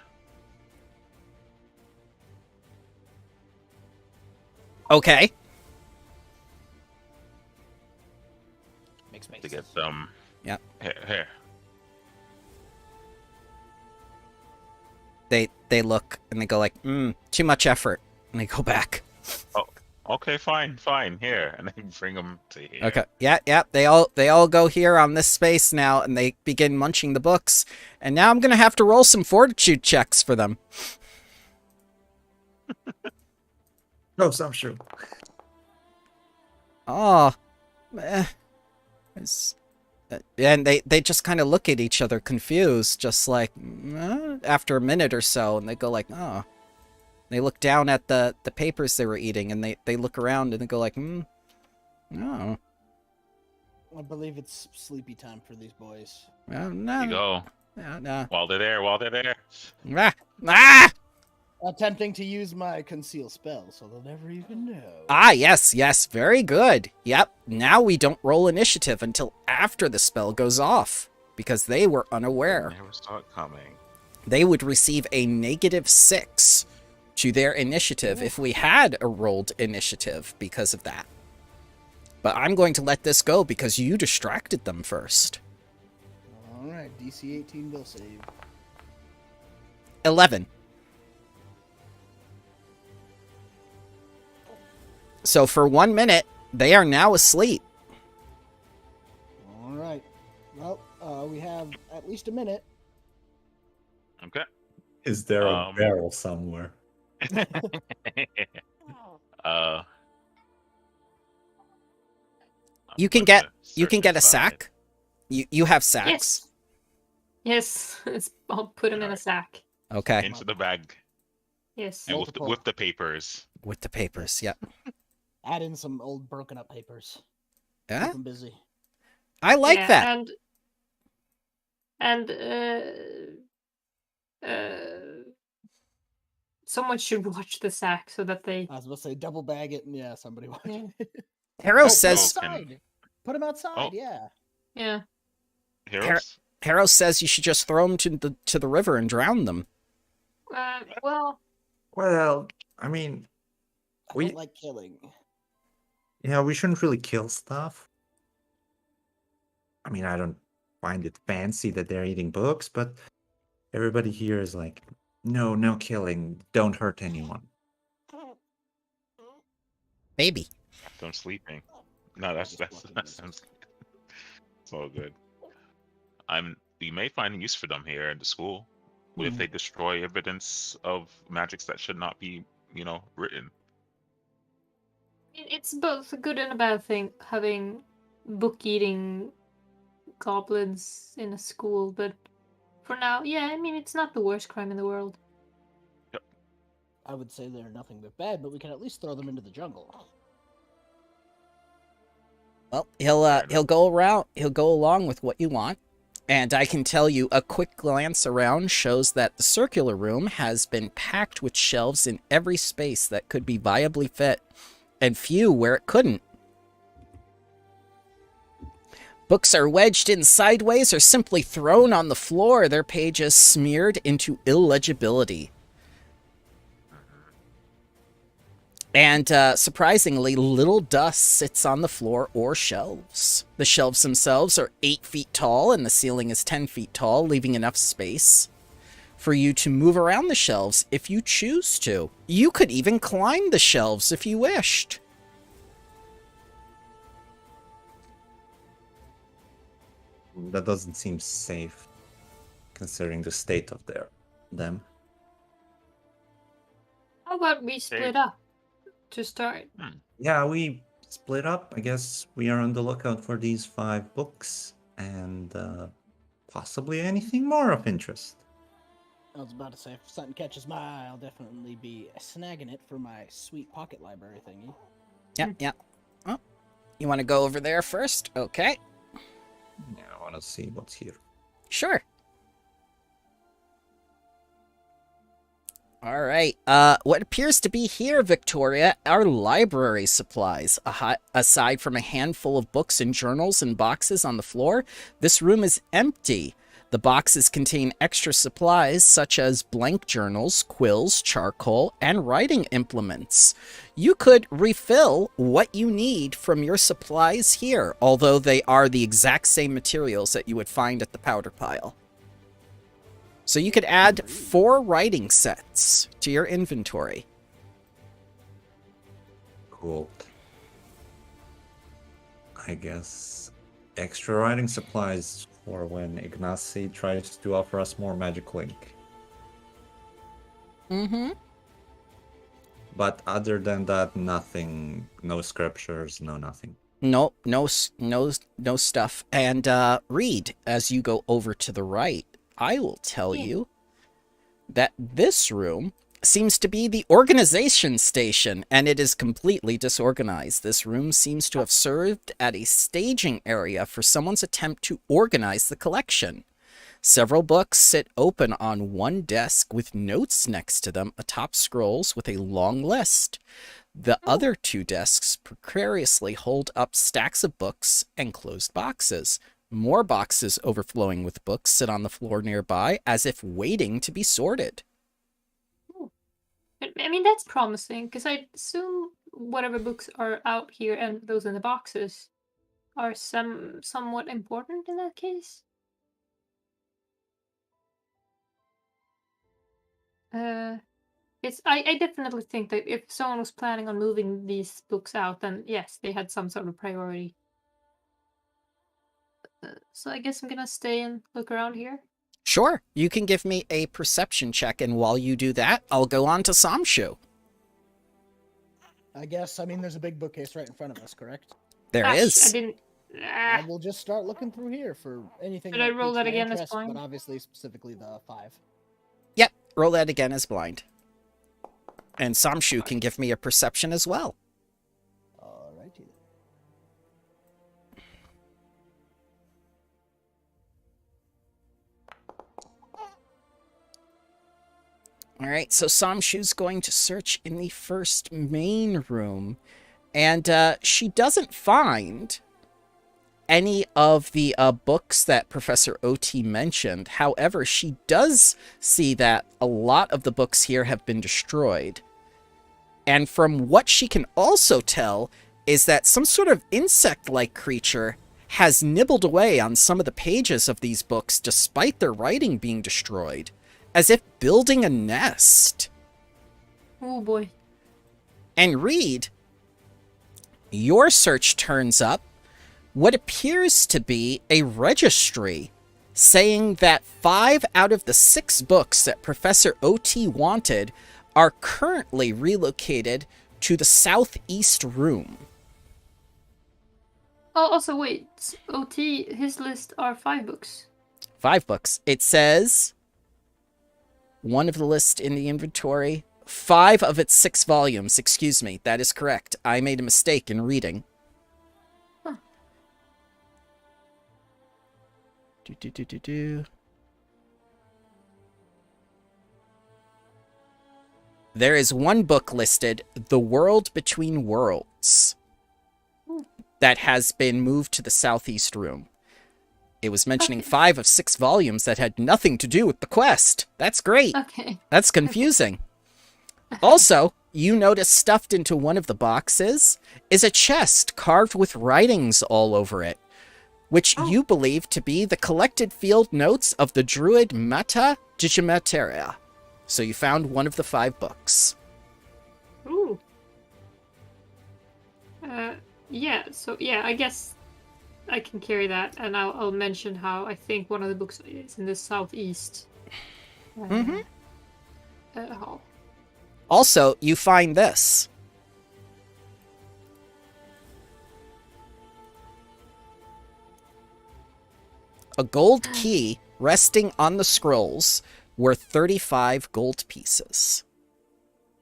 Okay. Makes To get them. Yep. Here. They look and they go like, too much effort. And they go back. Oh, okay, fine. Here, and I bring them to here. Okay. Yeah. They all go here on this space now, and they begin munching the books. And now I'm gonna have to roll some fortitude checks for them. No, Samshu. Oh, and they just kind of look at each other confused, just like after a minute or so, and they go like, oh. They look down at the papers they were eating, and they look around and they go like, oh. I believe it's sleepy time for these boys. Well, There no. you go. No. While they're there. Ah! Attempting to use my conceal spell, so they'll never even know. Ah, yes, very good. Yep, now we don't roll initiative until after the spell goes off, because they were unaware. Never saw it coming. They would receive a -6 to their initiative if we had a rolled initiative because of that. But I'm going to let this go because you distracted them first. Alright, DC 18 will save. 11. So for 1 minute, they are now asleep. Alright. Well, we have at least a minute. Okay. Is there a barrel somewhere? You can get a sack. You have sacks. Yes. I'll put them in a sack. Okay. Into the bag. Yes. And Multiple. with the papers. With the papers, yep. Add in some old broken up papers. Yeah, Keep them busy. I like Yeah, that. Someone should watch the sack so that they. I was about to say double bag it, and yeah, somebody watch it. Hero says outside. Put them outside. Oh. Yeah. Yeah. Heroes? Hero says you should just throw them to the river and drown them. Well. Well, I mean, I don't like killing. Yeah, we shouldn't really kill stuff. I mean, I don't find it fancy that they're eating books, but everybody here is like, no, no killing. Don't hurt anyone. Maybe. After I'm sleeping. No, that sounds it's all good. You may find use for them here at the school. What if they destroy evidence of magics that should not be, written? It's both a good and a bad thing having book-eating goblins in a school, but for now, yeah, I mean, it's not the worst crime in the world. I would say they're nothing but bad, but we can at least throw them into the jungle. Well, he'll go along with what you want. And I can tell you, a quick glance around shows that the circular room has been packed with shelves in every space that could be viably fit, and few where it couldn't. Books are wedged in sideways or simply thrown on the floor, their pages smeared into illegibility. And surprisingly, little dust sits on the floor or shelves. The shelves themselves are 8 feet tall and the ceiling is 10 feet tall, leaving enough space for you to move around the shelves if you choose to. You could even climb the shelves if you wished. That doesn't seem safe, considering the state of them. How about we split up to start? Yeah, we split up. I guess we are on the lookout for these 5 books and possibly anything more of interest. I was about to say, if something catches my eye, I'll definitely be snagging it for my sweet pocket library thingy. Yeah. Oh, you want to go over there first? Okay. Yeah, I want to see what's here. Sure. All right. What appears to be here, Victoria, are library supplies. Aside from a handful of books and journals and boxes on the floor, this room is empty. The boxes contain extra supplies such as blank journals, quills, charcoal, and writing implements. You could refill what you need from your supplies here, although they are the exact same materials that you would find at the powder pile. So you could add 4 writing sets to your inventory. Cool. I guess extra writing supplies for when Ignacy tries to offer us more magic link. Mm-hmm. But other than that, nothing. No scriptures, no nothing. No stuff. And Reed, as you go over to the right, I will tell you that this room seems to be the organization station, and it is completely disorganized. This room seems to have served as a staging area for someone's attempt to organize the collection. Several books sit open on one desk with notes next to them atop scrolls with a long list. The other 2 desks precariously hold up stacks of books and closed boxes. More boxes overflowing with books sit on the floor nearby, as if waiting to be sorted. I mean, that's promising, because I assume whatever books are out here and those in the boxes are somewhat important in that case. I definitely think that if someone was planning on moving these books out, then yes, they had some sort of priority. So I guess I'm gonna stay and look around here. Sure, you can give me a perception check, and while you do that, I'll go on to Samshu. I guess, there's a big bookcase right in front of us, correct? There Gosh, is. I didn't. I will just start looking through here for anything. Should I roll piques that my again as interest, blind? But obviously, specifically the 5. Yep, roll that again as blind. And Samshu can give me a perception as well. Alrighty. All right, so Samshu's going to search in the first main room, and she doesn't find any of the books that Professor O.T. mentioned. However, she does see that a lot of the books here have been destroyed. And from what she can also tell, is that some sort of insect-like creature has nibbled away on some of the pages of these books despite their writing being destroyed, as if building a nest. Oh boy. And Reed, your search turns up what appears to be a registry saying that 5 out of the 6 books that Professor O.T. wanted are currently relocated to the southeast room. Oh, also wait. OT, his list are 5 books. 5 books. It says one of the list in the inventory, 5 of its 6 volumes. Excuse me, that is correct. I made a mistake in reading. Huh. There is one book listed, The World Between Worlds, that has been moved to the southeast room. It was mentioning 5 of 6 volumes that had nothing to do with the quest. That's great. Okay. That's confusing. Also, you notice stuffed into one of the boxes is a chest carved with writings all over it, which you believe to be the collected field notes of the druid Mata Digimateria. So you found one of the 5 books. Ooh. Yeah, so yeah, I guess I can carry that, and I'll mention how I think one of the books is in the southeast hall. Also, you find this. A gold key resting on the scrolls worth 35 gold pieces.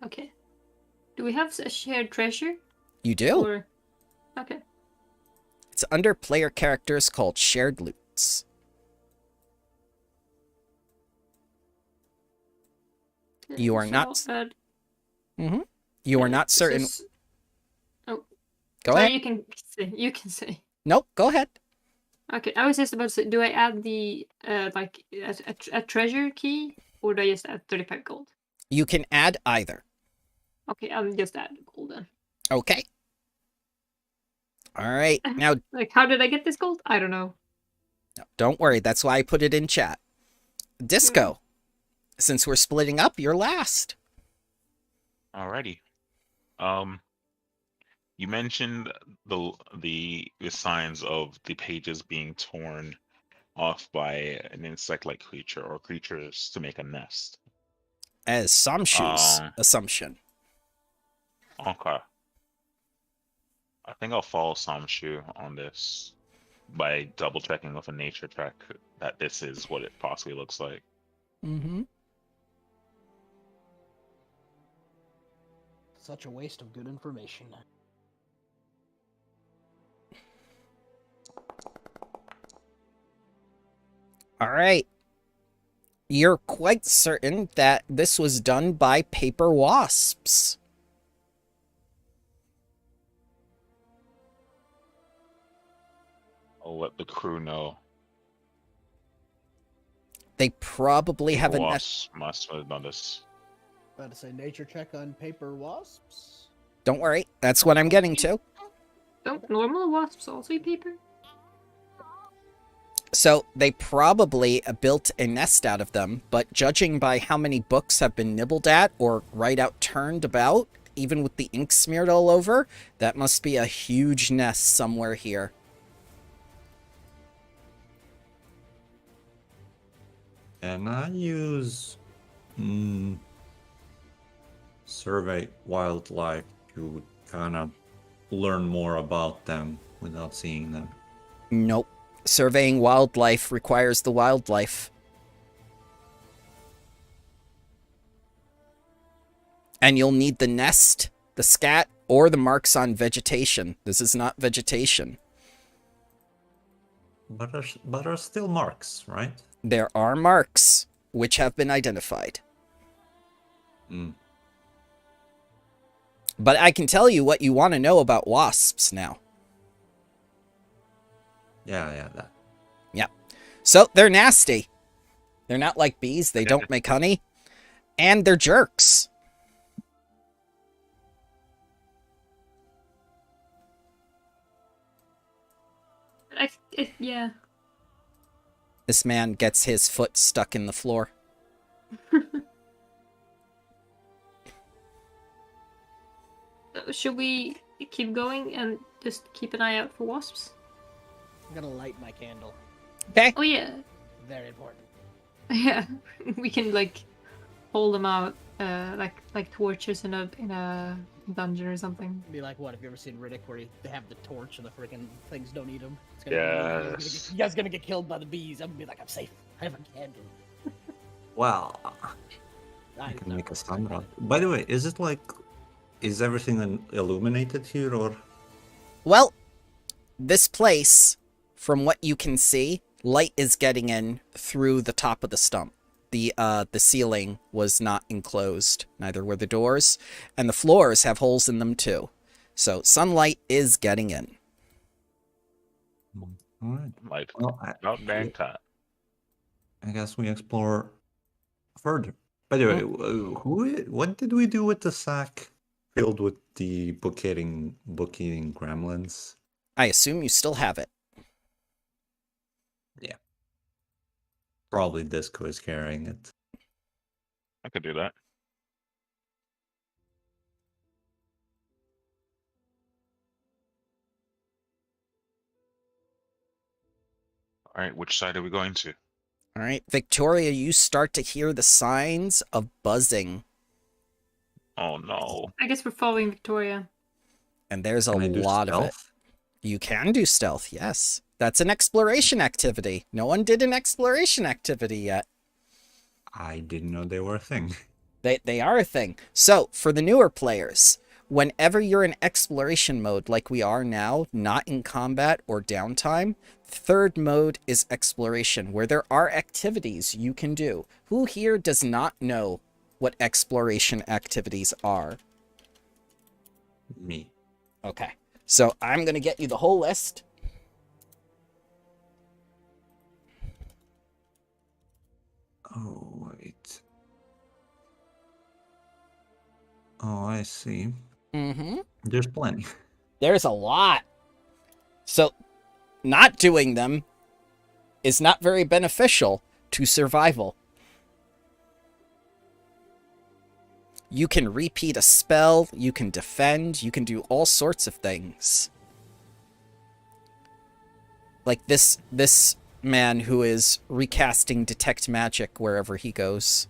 Okay. Do we have a shared treasure? You do. Or... Okay. It's under player characters called shared loots. You are not... You are not certain... Oh. Go Sorry, ahead. You can say. Nope, go ahead. Okay, I was just about to say, do I add the, like, a treasure key? Or do I just add 35 gold? You can add either. Okay, I'll just add gold then. Okay. All right. Now, Like, how did I get this gold? I don't know. don't worry. That's why I put it in chat. Disco, since we're splitting up, you're last. Alrighty. You mentioned the signs of the pages being torn off by an insect-like creature or creatures to make a nest. As Samshu's assumption. Okay. I think I'll follow Samshu on this by double checking with a nature check that this is what it possibly looks like. Mm-hmm. Such a waste of good information. All right. You're quite certain that this was done by paper wasps. I'll let the crew know. They probably have a net. Wasps must have done this. About to say nature check on paper wasps. Don't worry, that's what I'm getting to. Don't normal wasps also eat paper? So they probably built a nest out of them, but judging by how many books have been nibbled at or right out turned about, even with the ink smeared all over, that must be a huge nest somewhere here. And I use survey wildlife to kind of learn more about them without seeing them. Nope. Surveying wildlife requires the wildlife. And you'll need the nest, the scat, or the marks on vegetation. This is not vegetation. But are still marks, right? There are marks, which have been identified. But I can tell you what you want to know about wasps now. Yeah, that. Yep. So, they're nasty. They're not like bees. They don't make honey. And they're jerks. Yeah. This man gets his foot stuck in the floor. Should we keep going and just keep an eye out for wasps? I'm gonna light my candle. Okay. Oh yeah. Very important. Yeah. We can like hold them out, like torches in a dungeon or something. Be like, what? Have you ever seen Riddick where they have the torch and the freaking things don't eat him? It's Yes. You guys gonna get killed by the bees. I'm gonna be like, I'm safe. I have a candle. Well, I can make a sunrod. By the way, is it like, is everything illuminated here, or? Well, this place, from what you can see, light is getting in through the top of the stump. The ceiling was not enclosed, neither were the doors, and the floors have holes in them too. So sunlight is getting in. All right. Like, Well, about dang time. I guess we explore further. By the way, what did we do with the sack filled with the book-eating gremlins? I assume you still have it. Yeah. Probably Disco is carrying it. I could do that. All right, which side are we going to? All right, Victoria, you start to hear the signs of buzzing, Oh no. I guess we're following Victoria. and there's a Can I do lot of it. stealth? You can do stealth, yes. That's an exploration activity. No one did an exploration activity yet. I didn't know they were a thing. They are a thing. So, for the newer players, whenever you're in exploration mode like we are now, not in combat or downtime, third mode is exploration, where there are activities you can do. Who here does not know what exploration activities are? Me. Okay. So, I'm going to get you the whole list. Oh, wait. Oh, I see. Mm-hmm. There's plenty. There's a lot. So, not doing them is not very beneficial to survival. You can repeat a spell, you can defend, you can do all sorts of things. Like this man who is recasting Detect Magic wherever he goes.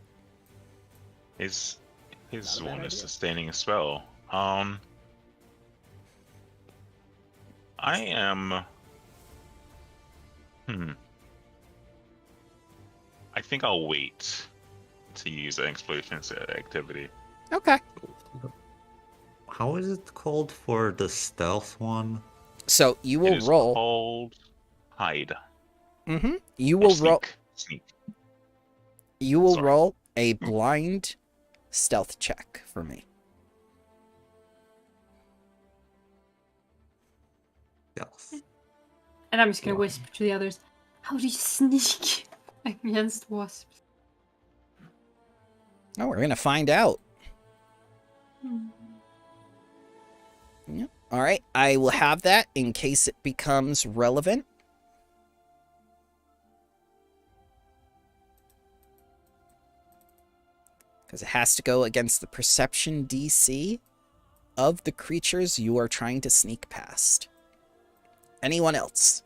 His Not a bad one is idea. sustaining a spell. I am. I think I'll wait to use an exploration activity. Okay. How is it called for the stealth one? So you It will is roll. called hide. Mm-hmm. You Or will roll. sneak. You will Sorry. roll a blind stealth check for me. Stealth. And I'm just gonna whisper to the others, how do you sneak against wasps? Oh, we're gonna find out. Hmm. Yep. All right, I will have that in case it becomes relevant. Because it has to go against the perception DC of the creatures you are trying to sneak past. Anyone else?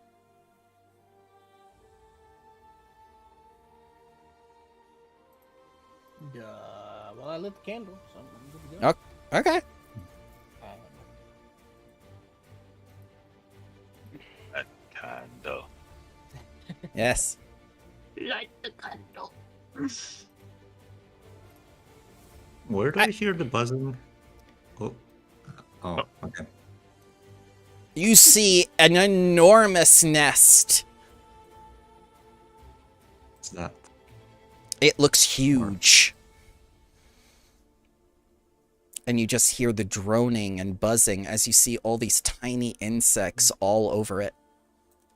Well, I lit the candle, so I'm good to go. Okay. Candle. Yes. Light the candle. Where do I hear the buzzing? Oh. Oh, okay. You see an enormous nest. What's that? It looks huge. And you just hear the droning and buzzing as you see all these tiny insects all over it.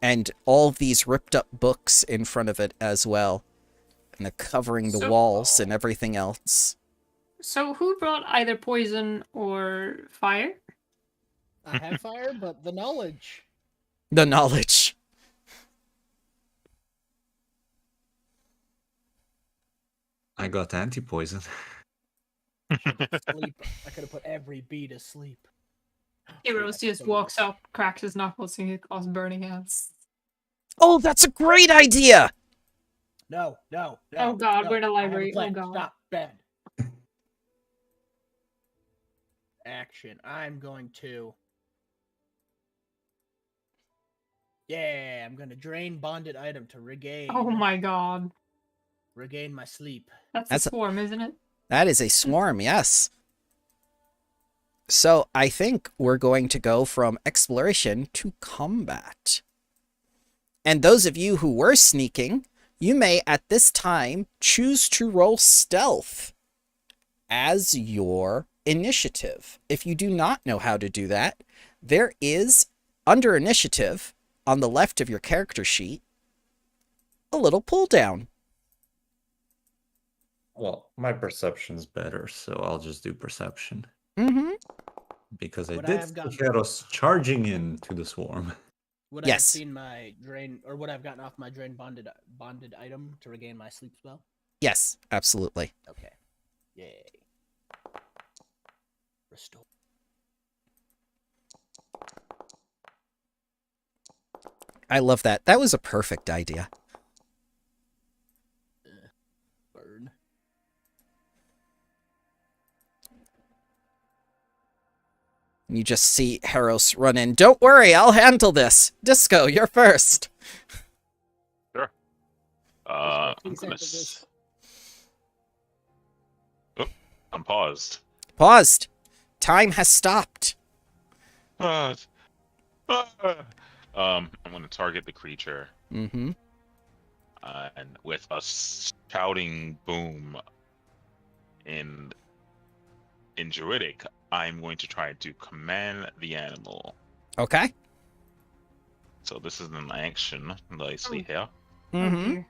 And all these ripped up books in front of it as well. And they're covering the So- walls and everything else. So who brought either poison or fire? I have fire, but the knowledge. The knowledge. I got anti-poison. Sleep. I could have put every bee to sleep. Heroes just walks up, cracks his knuckles, and he calls burning hands. Oh, that's a great idea! No. Oh God, no. we're in the I have a library. Oh plan. God. Stop. Bed. Action. I'm going to. Yeah, I'm gonna drain bonded item to regain. Oh my God. Regain my sleep. That's That's a swarm, isn't it? That is a swarm, yes. So I think we're going to go from exploration to combat. And those of you who were sneaking, you may at this time choose to roll stealth as your initiative. If you do not know how to do that, there is, under initiative, on the left of your character sheet, a little pull down. Well, my perception's better, so I'll just do perception. Mm-hmm. Because I Would I did have see gotten- Heros charging into the swarm. Would I have Yes. seen my drain, or would I have gotten off my drain bonded item to regain my sleep spell? Yes, absolutely. Okay. Yay. Restore. I love that. That was a perfect idea. Burn. You just see Heros run in. Don't worry, I'll handle this. Disco, you're first. Sure. I'm Please gonna. handle this. Oh, I'm paused. Paused. Time has stopped. Paused. I'm gonna target the creature, Mm-hmm. and with a shouting boom in Druidic, I'm going to try to command the animal. Okay. So this is an action that I see here. Mm-hmm. dear.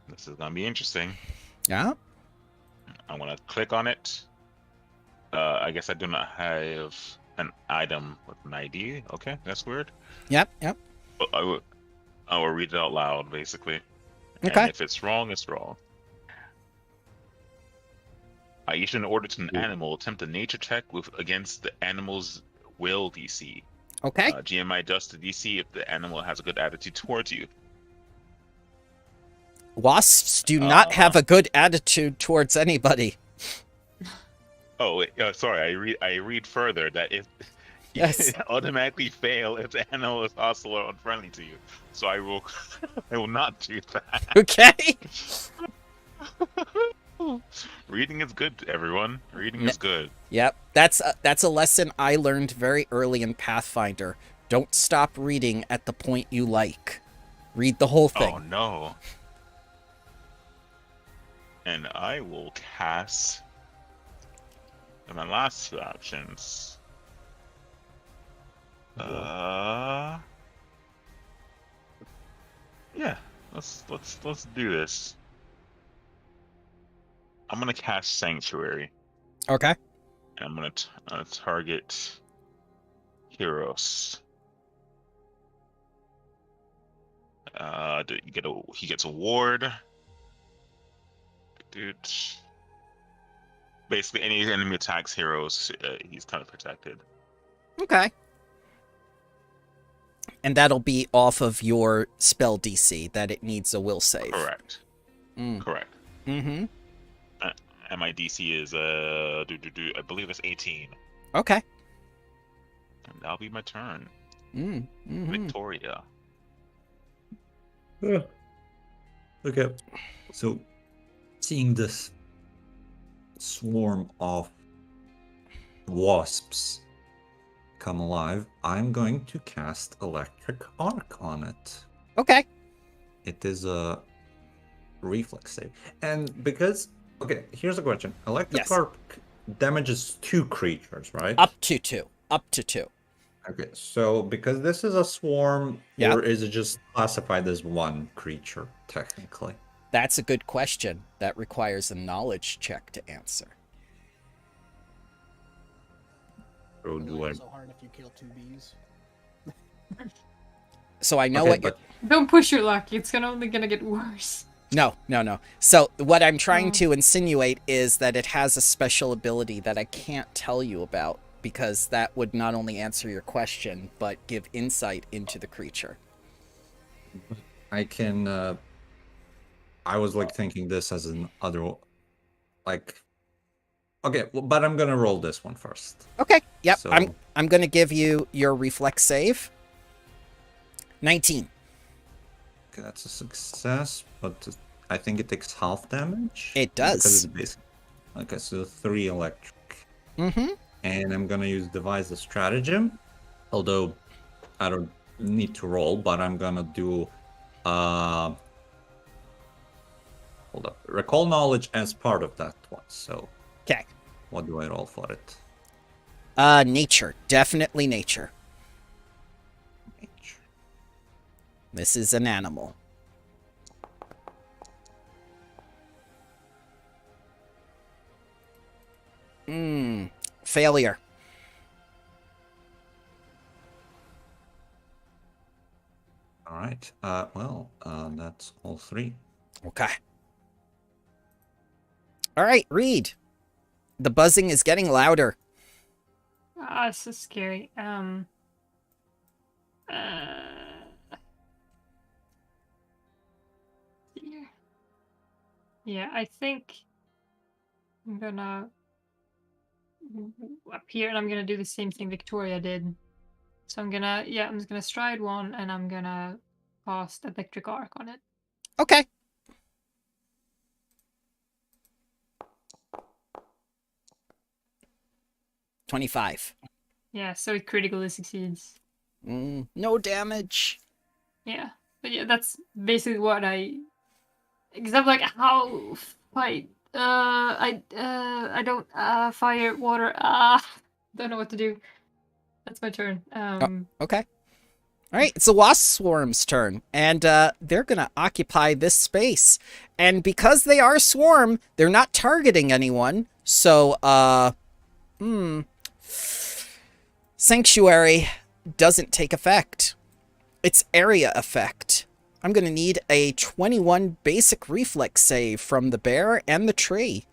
This is gonna be interesting. Yeah. I'm gonna click on it. I guess I do not have an item with an ID. Okay, that's weird. Yep. Yep. But I will read it out loud, basically. Okay. And if it's wrong, it's wrong. I issue an order to an animal. Attempt a nature check against the animal's will DC. Okay. GMI adjusts the DC if the animal has a good attitude towards you. Wasps do not have a good attitude towards anybody. Oh, wait, sorry. I read further that if Yes. you automatically fail if the animal is hostile or unfriendly to you. So I will I will not do that. Okay. Reading is good, everyone. Reading is good. Yep. That's a lesson I learned very early in Pathfinder. Don't stop reading at the point you like. Read the whole thing. Oh no. And I will cast my last two options. Yeah, let's do this. I'm gonna cast Sanctuary, Okay. and I'm gonna target Heroes. He gets a ward. Dude. Basically, any enemy attacks Heroes, he's kind of protected. Okay. And that'll be off of your spell DC that it needs a will save. Correct. Mm. Correct. Mm-hmm. And my DC is I believe it's 18. Okay. And that'll be my turn. Mm-hmm. Victoria. Okay. So, seeing this swarm of wasps come alive, I'm going to cast Electric Arc on it. Okay. It is a reflex save. And because, okay, here's a question. Electric Yes. Arc damages 2 creatures, right? Up to 2. Up to 2. Okay, so because this is a swarm, Yeah. or is it just classified as 1 creature, technically? That's a good question. That requires a knowledge check to answer. Or do I... It's so hard if you kill 2 bees. So I know Okay, what but Don't push your luck. It's only gonna get worse. No. So what I'm trying to insinuate is that it has a special ability that I can't tell you about, because that would not only answer your question, but give insight into the creature. I can. I was like thinking this as an other, like. Okay, well, but I'm gonna roll this one first. Okay. Yep. So, I'm gonna give you your reflex save. 19. okay, that's a success, but I think it takes half damage. It does. Because it's basic. Okay, so 3 electric. Mm-hmm. And I'm gonna use devise a stratagem. Although I don't need to roll, but I'm gonna do hold up. Recall knowledge as part of that one. So Okay. what do I roll for it? Nature. Definitely nature. Nature. This is an animal. Failure. All right. Well, that's all 3. Okay. All right, Reed. The buzzing is getting louder. Ah, it's so scary. Yeah, I think I'm gonna up here and I'm gonna do the same thing Victoria did. So I'm just gonna stride 1 and I'm gonna cast electric arc on it. Okay. $25. Yeah, so it critically succeeds. No damage. Yeah, but yeah, that's basically what because I'm like, how fight? I don't fire water. Don't know what to do. That's my turn. Okay. All right, it's the wasp swarm's turn, and they're gonna occupy this space. And because they are a swarm, they're not targeting anyone. So, Sanctuary doesn't take effect. It's area effect. I'm gonna need a 21 basic reflex save from the bear and the tree.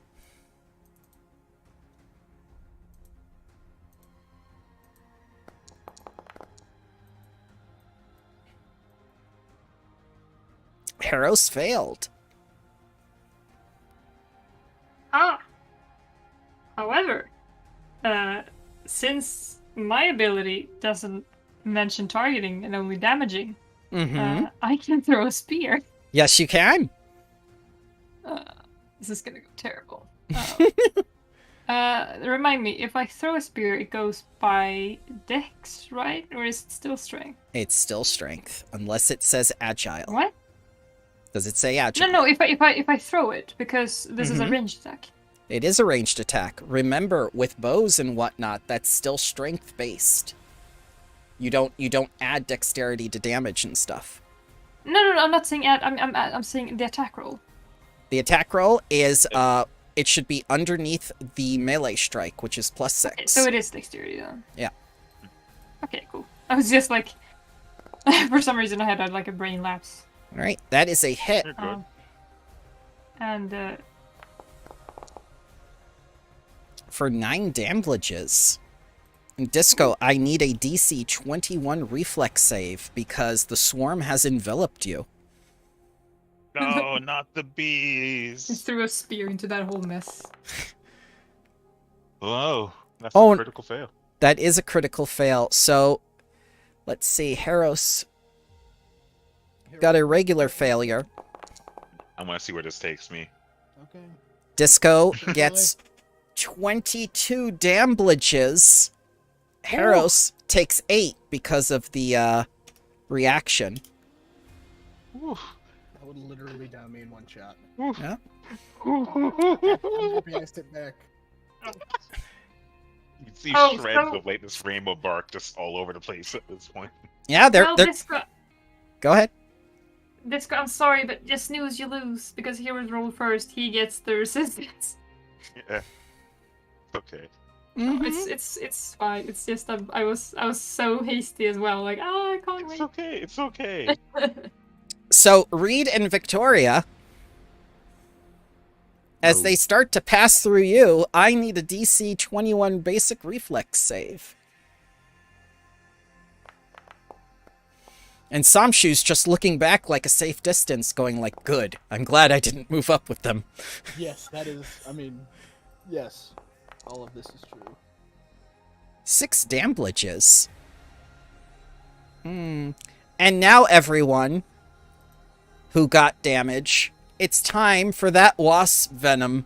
Harrow's failed. However, since my ability doesn't mention targeting and only damaging, I can throw a spear. Yes, you can. This is gonna go terrible. Remind me, if I throw a spear, it goes by dex, right? Or is it still strength? It's still strength, unless it says agile. What? Does it say agile? No. If I throw it, because this is a ranged attack. It is a ranged attack. Remember, with bows and whatnot, that's still strength based. You don't add dexterity to damage and stuff. No. I'm not saying add. I'm saying the attack roll. The attack roll is it should be underneath the melee strike, which is +6. Okay, so it is dexterity then. Yeah. Okay, cool. I was just like, for some reason I had like a brain lapse. All right, that is a hit. You're good. And For 9 damages. And Disco, I need a DC 21 reflex save because the swarm has enveloped you. No, not the just bees. threw a spear into that whole mess. Whoa, that's Oh, a critical fail. That is a critical fail. So, let's see. Harros got a regular failure. I want to see where this takes me. Okay. Disco gets 22 damages. Harros takes 8 because of the reaction. Whew. That would literally down me in one shot. Yeah. I'm happy I sit back. You can see Oh, shreds so- of like this rainbow bark just all over the place at this point. Yeah, they're Well, they're Go ahead. Disco, I'm sorry, but just snooze, you lose. Because Heroes roll first, he gets the resistance. Yeah. Okay. It's fine. It's just I was so hasty as well. Like, oh, I can't It's wait. okay. It's okay. So Reed and Victoria, as they start to pass through you, I need a DC 21 basic reflex save. And Samshu's just looking back like a safe distance, going like, good, I'm glad I didn't move up with them. Yes, that is. I mean, yes, all of this is true. 6 damages. And now everyone who got damage, it's time for that wasp venom.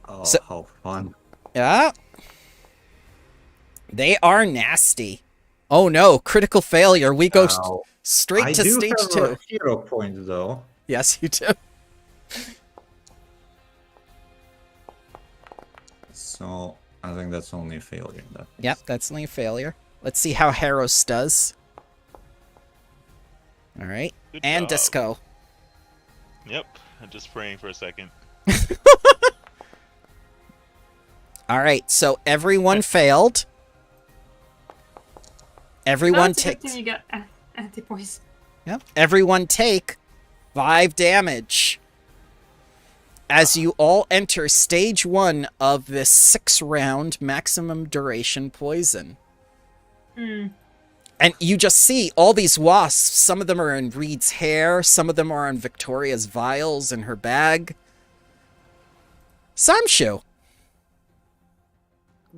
Oh, So- how fun. Yeah. They are nasty. Oh no, critical failure. We go Now, straight I to do stage have 2. a hero point, though. Yes, you do. So, I think that's only a failure. That Yep, that's only a failure. Let's see how Harros does. All right. Good And job. Disco. Yep. I'm just praying for a second. All right, so everyone failed. Everyone That's a good takes. thing you got anti-poison. Yep. Everyone take 5 damage as you all enter stage 1 of this 6-round maximum duration poison. And you just see all these wasps. Some of them are in Reed's hair. Some of them are on Victoria's vials in her bag. Samshu.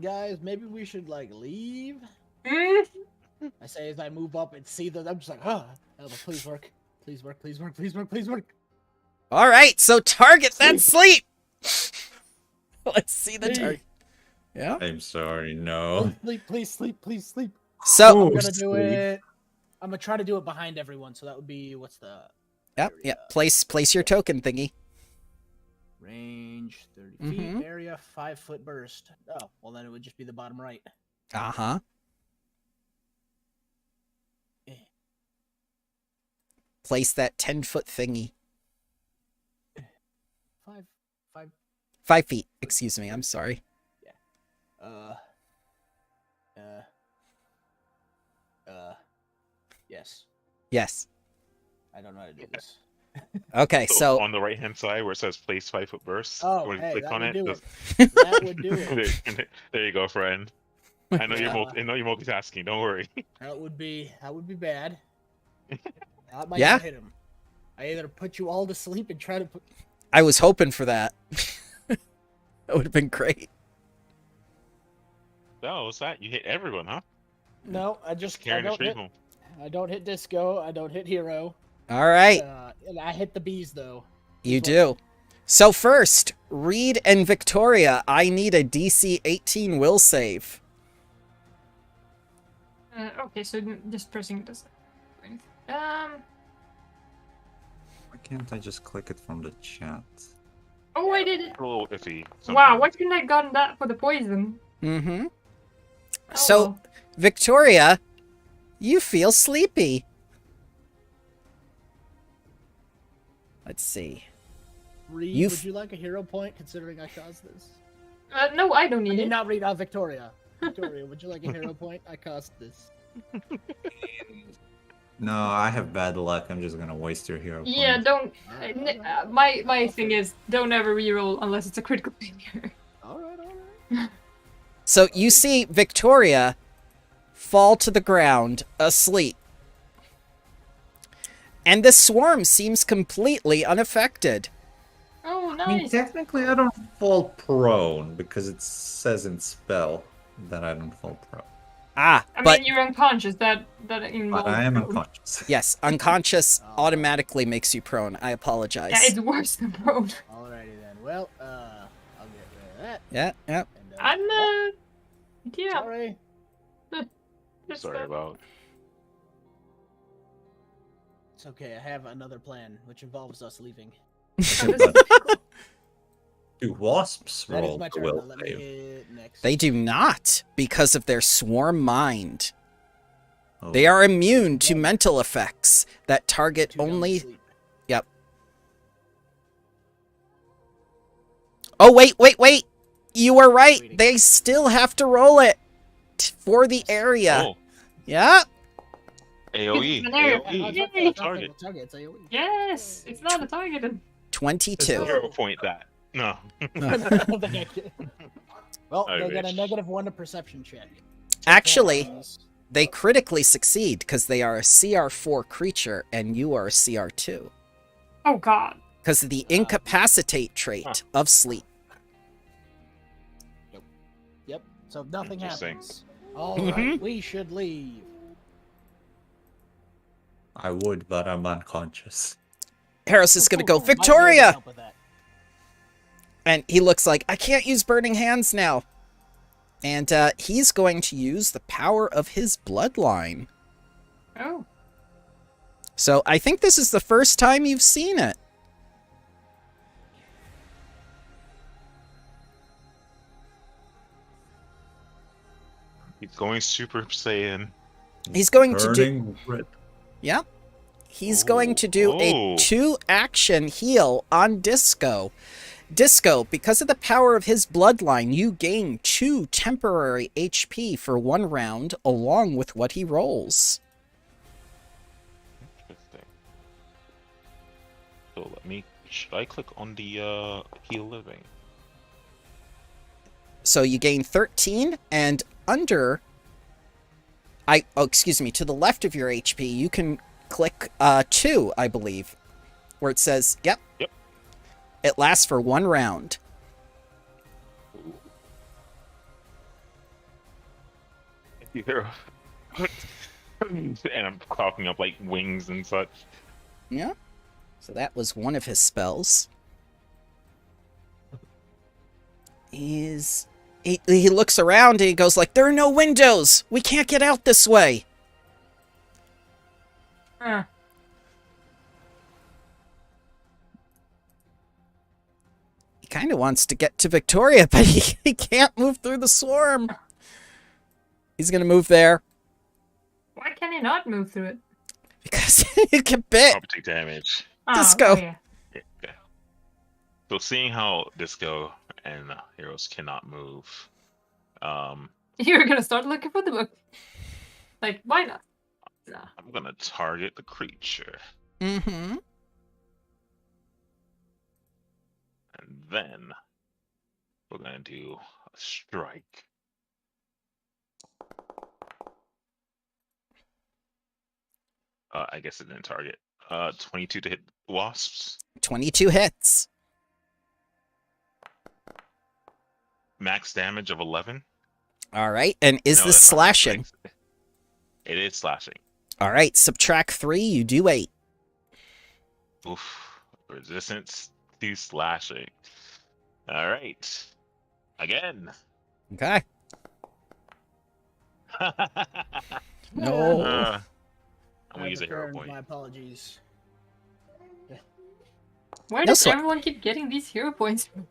Guys, maybe we should like leave. Mm. I say as I move up and see them, I'm just like, oh, please work, please work, please work, please work, please work. All right, so target that sleep. Let's see the target. Yeah. I'm sorry, no. Sleep, please sleep, please sleep. So, I'm gonna do it. I'm gonna try to do it behind everyone. So that would be what's the yep, area? yep. Place your token thingy. Range 30 feet, area 5-foot burst. Oh, well then it would just be the bottom right. Uh-huh. Place that 10-foot thingy. 5. 5 feet. Excuse me. I'm sorry. Yes. Yes. I don't know how to do this. Okay, so on the right hand side where it says place 5-foot burst, Oh, when you hey, click that on would it, do does- it. That would do it. there you go, friend. I know Yeah. I know you're multitasking. Don't worry. That would be bad. That might Yeah? not hit him. I either put you all to sleep and try to put. I was hoping for that. That would have been great. Oh, what's that? You hit everyone, huh? No, I just I Carrying the don't straight hit. home. I don't hit disco. I don't hit hero. All right, And I hit the bees though. you do. So first, Reed and Victoria, I need a DC 18 will save. Okay, so just pressing this. Why can't I just click it from the chat? Oh, I did it. A little iffy. Wow, sometimes. why couldn't I gotten that for the poison? Mm-hmm. Oh, So, well. Victoria, you feel sleepy. Let's see. Reed, You would you like a hero point considering I caused this? No, I don't I need did it. not read out Victoria. Victoria, would you like a hero point? I caused this. No, I have bad luck. I'm just gonna waste your hero point. Yeah, don't. My thing is, don't ever reroll unless it's a critical failure. All right. So you see Victoria fall to the ground asleep. And the swarm seems completely unaffected. Oh, I mean, nice. technically, I don't fall prone because it says in spell that I don't fall prone. Ah, I but mean, you're unconscious. That involves. But I am prone. unconscious. yes, unconscious automatically makes you prone. I apologize. Yeah, it's worse than prone. Alrighty then. Well, I'll get rid of that. Yeah, yeah. And, I'm yeah. Sorry. Just, Sorry about. It's okay. I have another plan, which involves us leaving. Do wasps That is roll my the turn. will Now let me save? hit next. They do not because of their swarm mind. Oh, They are immune to mental effects that target Two down to only... sleep. Yep. Oh, wait. You were right. They still have to roll it for the area. Oh, Yeah. AOE. It's an area. AOE. Yay. Target. It's AOE. Yes, it's not a target. 22. 0 point that. No. Well, I they get a wish. -1 to perception check. Actually, Hands. they critically succeed because they are a CR4 creature and you are a CR2. Oh god. Because of the incapacitate trait of sleep. Yep. So nothing Interesting. happens. All right, we should leave. I would, but I'm unconscious. Harris is going to go, Might be able to Victoria! help with that. And he looks like, I can't use burning hands now. And he's going to use the power of his bloodline. Oh. So I think this is the first time you've seen it. He's going Super Saiyan. He's going to do... Burning red. Yeah. He's going to do a Oh. 2-action heal on Disco. Disco, because of the power of his bloodline, you gain 2 temporary HP for 1 round, along with what he rolls. Interesting. So let me. Should I click on the heal living? So you gain 13, and under... excuse me, to the left of your HP, you can click 2, I believe, where it says, yep. Yep. It lasts for 1 round. You hear? And I'm coughing up like wings and such. Yeah. So that was one of his spells. He looks around and he goes like, there are no windows! We can't get out this way! Huh. He kind of wants to get to Victoria, but he can't move through the swarm. He's gonna move there. Why can he not move through it? Because he can bit. Probably take damage. Disco. yeah. Yeah. So seeing how Disco and Heroes cannot move, You're gonna start looking for the book. Like, why not? No. I'm gonna target the creature, Mm-hmm. and then we're gonna do a strike. I guess it didn't target. 22 to hit wasps. 22 hits. Max damage of 11. Alright, and is No, this that's not slashing? strength. It is slashing. Alright, subtract 3, you do 8. Oof. Resistance to slashing. Alright. Again. Okay. No. I'm gonna use a hero returned. point. My apologies. Where That's does what- everyone keep getting these hero points from?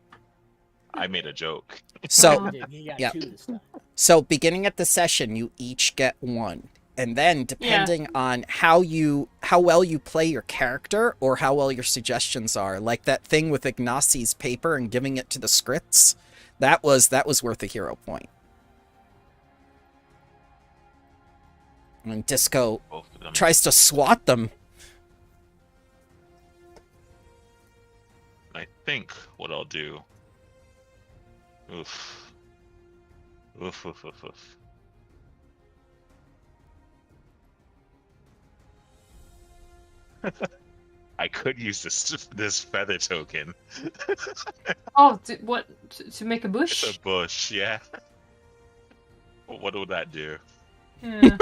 I made a joke. So, You got Yep. 2 this time. so beginning at the session, you each get 1. And then, depending on how well you play your character, or how well your suggestions are, like that thing with Ignacie's paper and giving it to the scripts, that was worth a hero point. And Disco Both of them. tries to swat them. I think what I'll do. Oof. Oof, oof, oof, oof. I could use this feather token. Oh, what? To make a bush? It's a bush, yeah. What would that do? Yeah.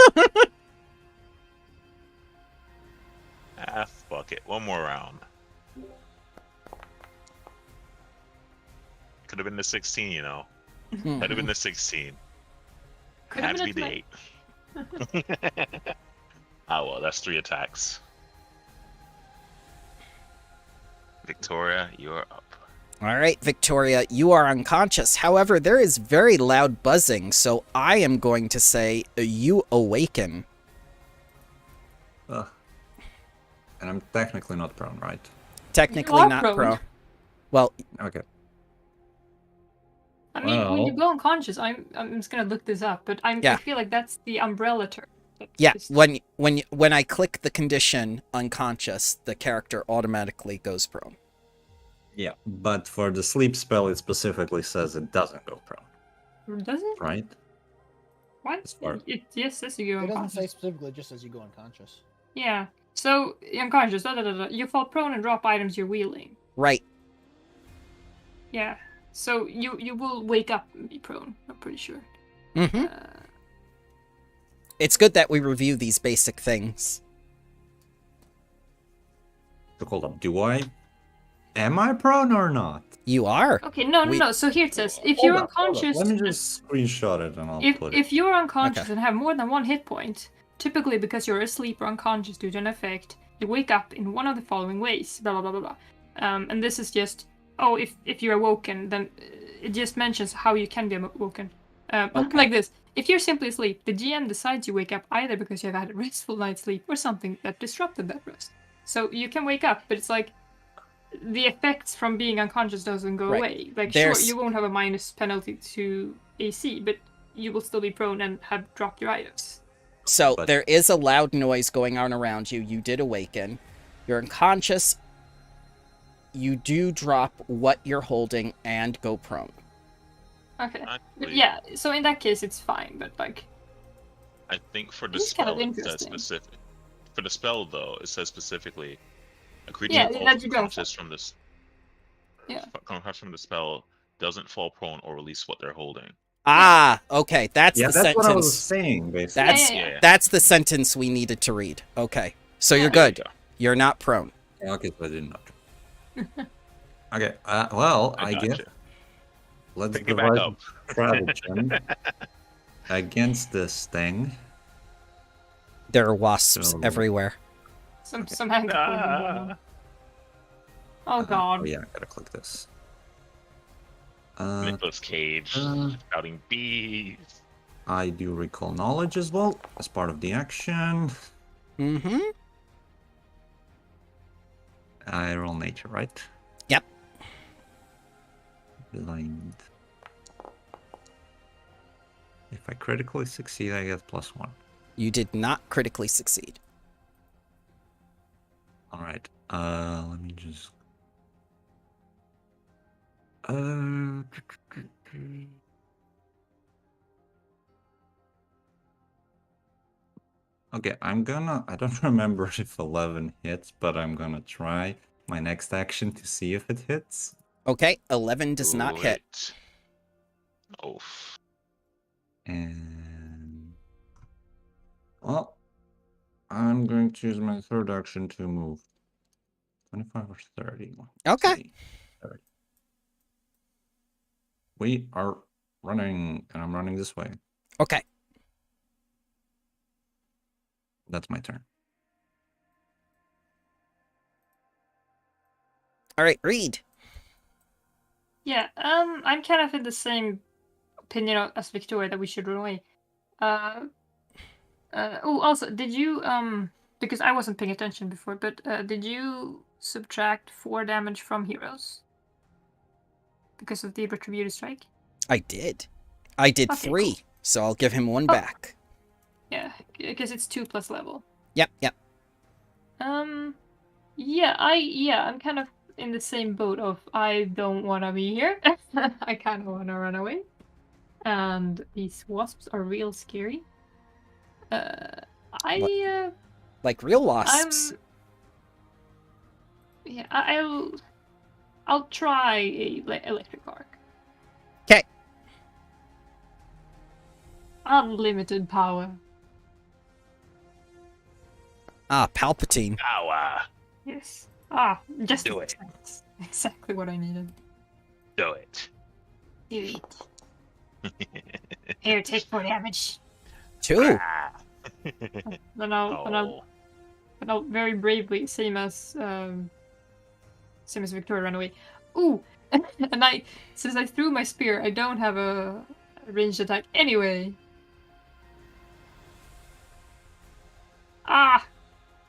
Fuck it. One more round. Could have been the 16, you know. Could have been the 16. Could Had have to be been the 8. Oh well, that's 3 attacks. Victoria, you're up. Alright, Victoria, you are unconscious. However, there is very loud buzzing, so I am going to say you awaken. Ugh. And I'm technically not prone, right? Technically You are not prone. pro. Well, Okay. I mean, when you Well- go unconscious, I'm just gonna look this up, but I feel like that's the umbrella term. Yeah, when I click the condition unconscious, the character automatically goes prone. Yeah, but for the sleep spell, it specifically says it doesn't go prone, Does it? right? What? As far- It yes says you go It doesn't unconscious. say specifically, it just says you go unconscious. Yeah. So unconscious. You fall prone and drop items you're wielding. Right. Yeah. So you will wake up and be prone. I'm pretty sure. Mm-hmm. It's good that we review these basic things. So hold up, am I prone or not? You are. Okay. No. So here it says if Hold you're up, hold up. unconscious. Let me just screenshot it and I'll put it. If you're unconscious Okay. and have more than one hit point, typically because you're asleep or unconscious due to an effect, you wake up in one of the following ways. Blah blah blah blah blah. And this is just if you're awoken, then it just mentions how you can be awoken. Like this. If you're simply asleep, the GM decides you wake up either because you've had a restful night's sleep or something that disrupted that rest. So you can wake up, but it's like the effects from being unconscious doesn't go Right. away. Like There's- sure, you won't have a minus penalty to AC, but you will still be prone and have dropped your items. So But- there is a loud noise going on around you. You did awaken. You're unconscious. You do drop what you're holding and go prone. Okay. Actually, Yeah, so in that case it's fine, but like I think for the This is kind of spell, it says interesting. specific. For the spell, though, it says specifically a creature Yeah, that that falls you don't unconscious from this. Yeah. Unconscious from the spell doesn't fall prone or release what they're holding. Ah, okay. That's Yeah, the that's sentence. what I was saying, basically. That's Yeah. that's the sentence we needed to read. Okay. So you're Yeah. good. You're not prone. Yeah, okay, so I didn't know. Okay, well, I guess gotcha. let's Pick it back devise up. a stratagem against this thing. There are wasps So- everywhere. some hand going on. Oh god. Oh yeah, I gotta click this. Nicholas Cage uh, shouting bees. I do recall knowledge as well as part of the action. Mm-hmm. I roll nature, right? Yep. Blind. If I critically succeed, I get +1. You did not critically succeed. All right. Let me just. Okay, I'm gonna. I don't remember if 11 hits, but I'm gonna try my next action to see if it hits. Okay, 11 does not Do hit. it. Oh, And. Well, I'm going to use my third action to move. 25 or 30. Let's Okay. see. 30. We are running, and I'm running this way. Okay. That's my turn. All right, read. Yeah, I'm kind of in the same opinion as Victoria that we should run away. Also, did you because I wasn't paying attention before, but did you subtract 4 damage from heroes because of the retributive strike? I did. I did Okay, 3, cool. so I'll give him 1 Oh. back. Yeah, because it's 2 plus level. Yep. Yeah, I'm kind of in the same boat of I don't want to be here. I kind of want to run away. And these wasps are real scary. Like real wasps. Yeah, I'll try a electric arc. 'Kay. Unlimited power. Ah, Palpatine. Power. Yes. Just Do it. exactly what I needed. Do it. Do it. Here, take 4 damage. 2. Ah. Then I'll very bravely, same as Victoria, run away. Ooh, and since I threw my spear, I don't have a ranged attack anyway.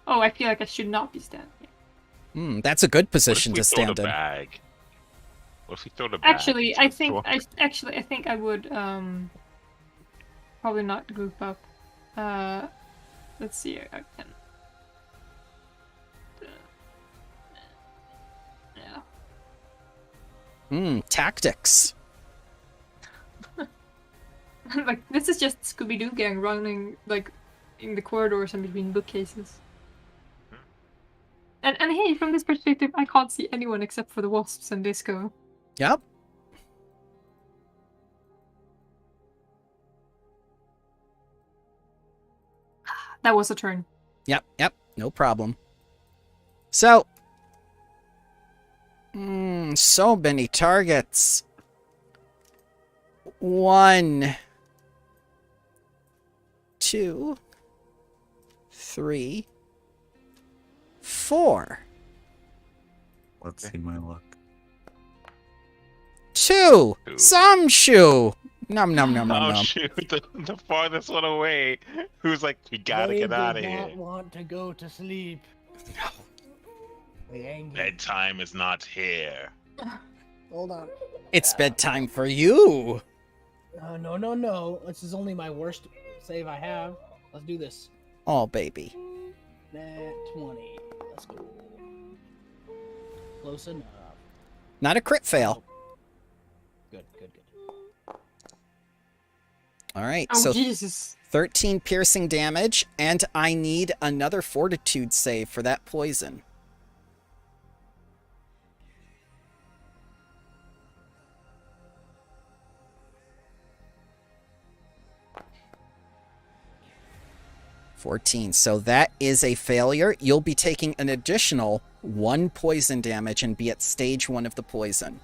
Oh, I feel like I should not be standing here. That's a good What if position we to throw stand the in. bag? What if we throw the bat? Actually, I think Throw- I think I would probably not group up. Let's see. I can. Yeah. Tactics. Like this is just Scooby Doo gang running like in the corridors and between bookcases. And hey, from this perspective, I can't see anyone except for the wasps and Disco. Yep. That was a turn. Yep. No problem. So, so many targets. 1, 2, 3, 4. Let's see my luck. 2. Some shoe. Nom nom nom nom Oh nom. shoot! The farthest one away. Who's like, we gotta get out of They here. did not want to go to sleep. The angry. Bedtime is not here. Hold on. It's bedtime for you. No. This is only my worst save I have. Let's do this. Oh, baby. Nat 20. Let's go. Close enough. Not a crit fail. Good. All right, Oh so Jesus! 13 piercing damage, and I need another fortitude save for that poison. $14. So that is a failure. You'll be taking an additional 1 poison damage and be at stage 1 of the poison.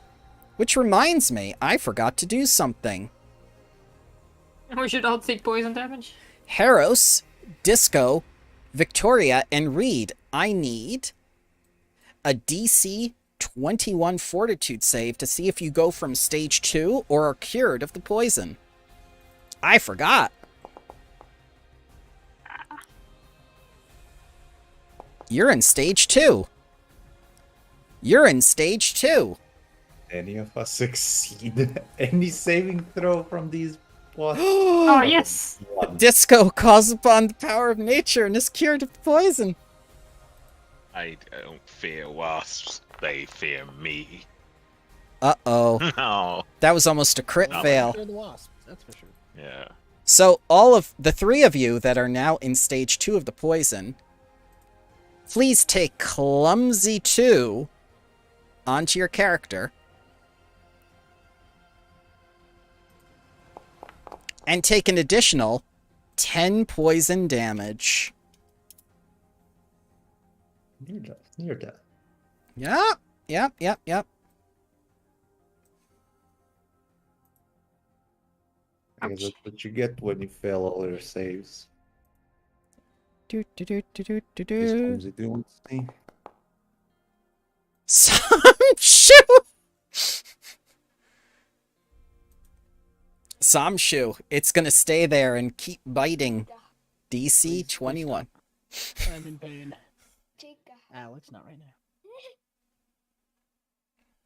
Which reminds me, I forgot to do something. We should all take poison damage. Harros, Disco, Victoria, and Reed, I need a DC 21 fortitude save to see if you go from stage 2 or are cured of the poison. I forgot. You're in stage 2. Any of us succeed any saving throw from these plus? Oh yes! Disco calls upon the power of nature and is cured of the poison. I don't fear wasps. They fear me. Uh-oh. No. That was almost a crit No. fail. They're the wasps, that's for sure. Yeah. So all of the 3 of you that are now in stage 2 of the poison, please take Clumsy 2 onto your character. And take an additional 10 poison damage. Near death. Yep. I guess that's what you get when you fail all your saves. Do. This comes it wants me. Some shoe. Samshu, it's gonna stay there and keep biting. DC 21. I'm in pain. Alex, not right now.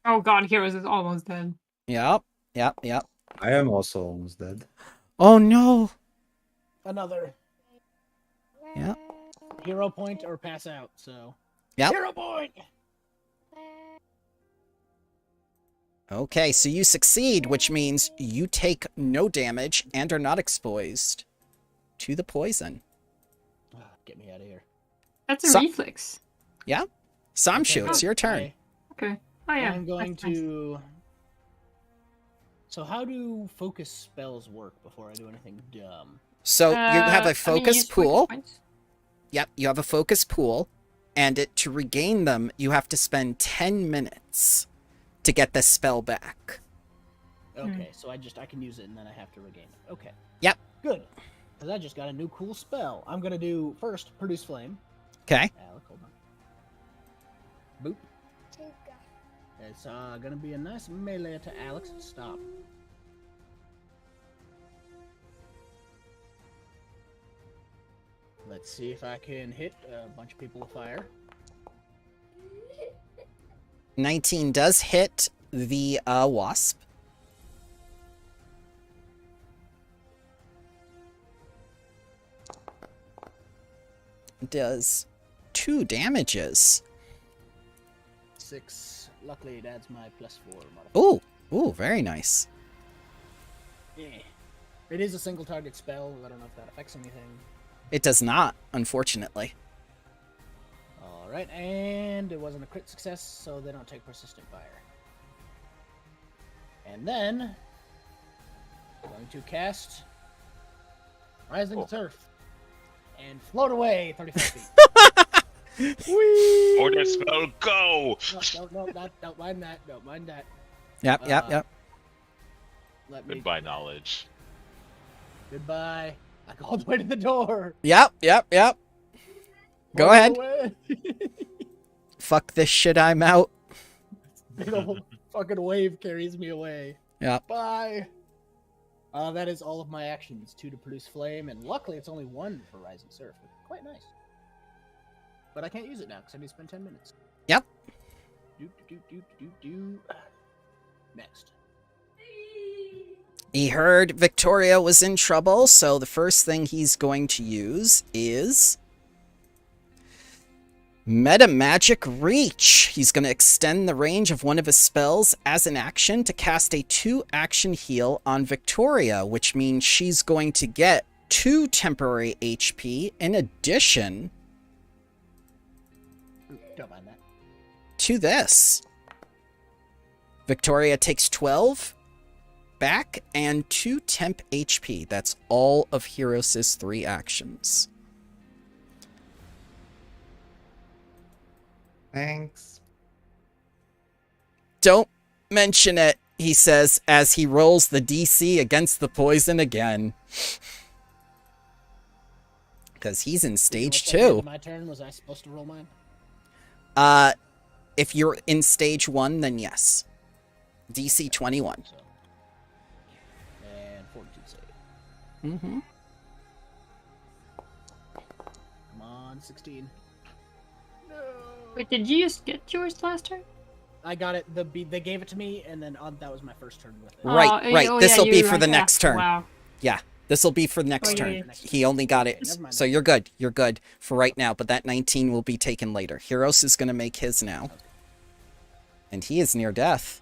Oh god, Heroes is almost dead. Yep. I am also almost dead. Oh no. Another Yep. hero point or pass out, so. Yep. Hero point! Okay, so you succeed, which means you take no damage and are not exposed to the poison. Get me out of here. That's a So- reflex. Yeah? Samshu, it's your turn. Okay. Oh yeah. I'm going that's nice. to. So, how do focus spells work before I do anything dumb? So you have I a mean, focus use focus pool. points. Yep, you have a focus pool, and to regain them, you have to spend 10 minutes to get the spell back. Okay, so I can use it and then I have to regain it. Okay. Yep. Good. Because I just got a new cool spell. I'm going to do first produce flame. Okay. Alec, hold on. Boop. It's going to be a nice melee to Alex. Stop. Let's see if I can hit a bunch of people with fire. 19 does hit. the wasp. Does 2 damages. 6. Luckily, it adds my +4 modifier. Ooh, ooh, very nice. Yeah. It is a single target spell. I don't know if that affects anything. It does not, unfortunately. Alright, and it wasn't a crit success, so they don't take persistent fire. And then, going to cast Rising Surf and float away 35 feet. Whee! Order spell, go! No, don't mind that. Don't mind that. Yep. Let me. Goodbye, knowledge. Goodbye. I go all the way to the door. Yep. Go Float ahead. away. Fuck this shit, I'm out. Big old fucking wave carries me away. Yep. Bye. That is all of my actions. 2 to produce flame, and luckily it's only 1 for Rising Surf. Quite nice. But I can't use it now because I need to spend 10 minutes. Yep. Next. He heard Victoria was in trouble, so the first thing he's going to use is Meta Magic Reach. He's going to extend the range of one of his spells as an action to cast a 2-action heal on Victoria, which means she's going to get 2 temporary HP in addition Don't mind that. to this. Victoria takes 12 back and 2 temp HP. That's all of Heros' 3 actions. Thanks. Don't mention it, he says as he rolls the DC against the poison again. Because he's in stage 2. My turn. Was I supposed to roll mine? If you're in stage 1, then yes. DC 21. So. And 42 save. Mm-hmm. Come on, 16. No. Wait, did you just get yours last turn? I got it. They gave it to me, and then that was my first turn with it. Right. Oh, This will yeah, be you're for the right. next Yeah. turn. Wow. Yeah, this will be for the next Oh, yeah, turn. yeah. He only got it. Never mind. So you're good. You're good for right now, but that 19 will be taken later. Heros is going to make his now. And he is near death.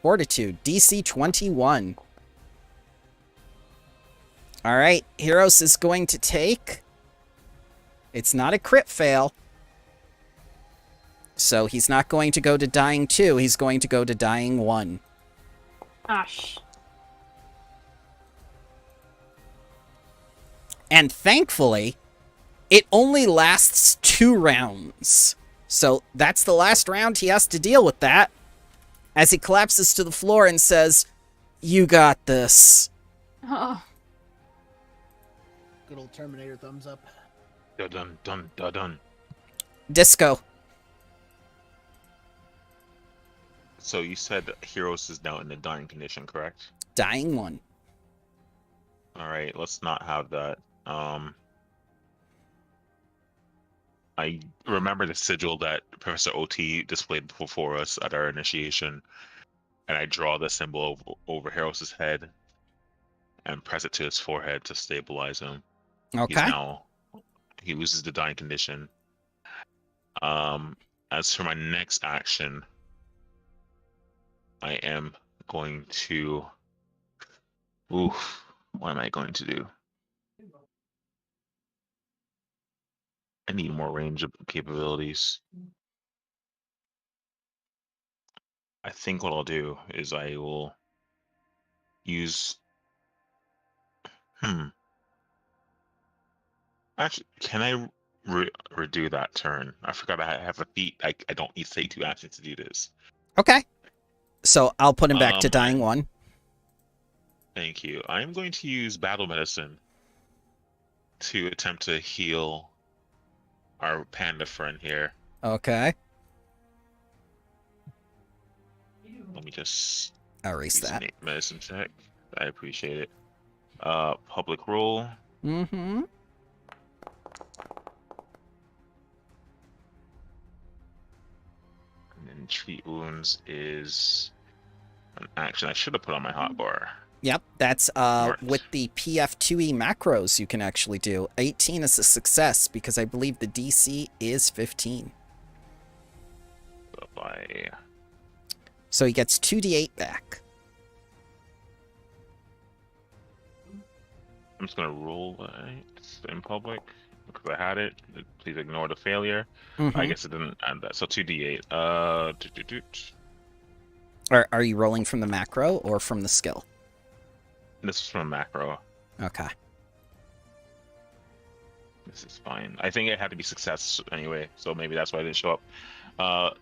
Fortitude, DC 21. All right, Heros is going to take... It's not a crit fail. So he's not going to go to dying 2. He's going to go to dying 1. Gosh. And thankfully, it only lasts 2 rounds. So that's the last round he has to deal with that. As he collapses to the floor and says, "You got this." Oh. Good old Terminator thumbs up. Dun. Disco. So you said Heroes is now in the dying condition, correct? Dying 1. All right, let's not have that. I remember the sigil that Professor OT displayed before us at our initiation, and I draw the symbol over Heros' head and press it to his forehead to stabilize him. Okay. He loses the dying condition. As for my next action, I am going to... Oof, what am I going to do? I need more range of capabilities. I think what I'll do is I will use... Actually, can I redo that turn? I forgot I have a feat. I don't need to take 2 actions to do this. Okay. So I'll put him back to dying 1. Thank you. I'm going to use battle medicine to attempt to heal our panda friend here. Okay. Let me just Erase use that. a medicine check. I appreciate it. Public roll. Mm-hmm. And then treat wounds is An action I should have put on my hotbar. Yep, that's Smart. with the PF2E macros you can actually do. 18 is a success because I believe the DC is 15. So if I So he gets 2d8 back. I'm just gonna roll it in public because I had it. Please ignore the failure. I Mhm. guess it didn't add that. So 2d8. Are you rolling from the macro or from the skill? This is from macro. Okay. This is fine. I think it had to be success anyway, so maybe that's why it didn't show up.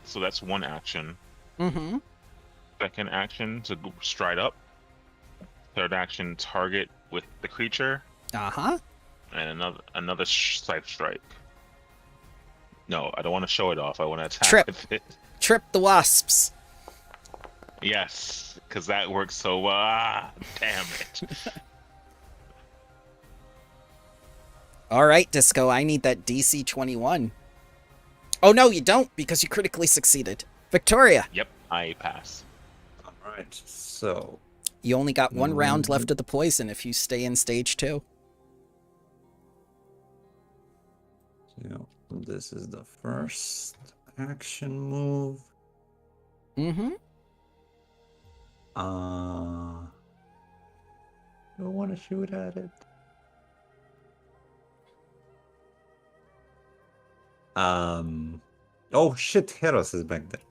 So that's one action. Mm-hmm. Second action to stride up. Third action, target with the creature, Uh-huh. and another side strike. No, I don't want to show it off. I want to attack Trip. with it. Trip the wasps. Yes, because that works so. Damn it. All right, Disco, I need that DC 21. Oh, no, you don't, because you critically succeeded. Victoria, Yep, I pass. All right. So you only got one round left of the poison if you stay in stage 2. this is the first action move. Mm-hmm. Don't want to shoot at it. Oh shit, Heros is back there.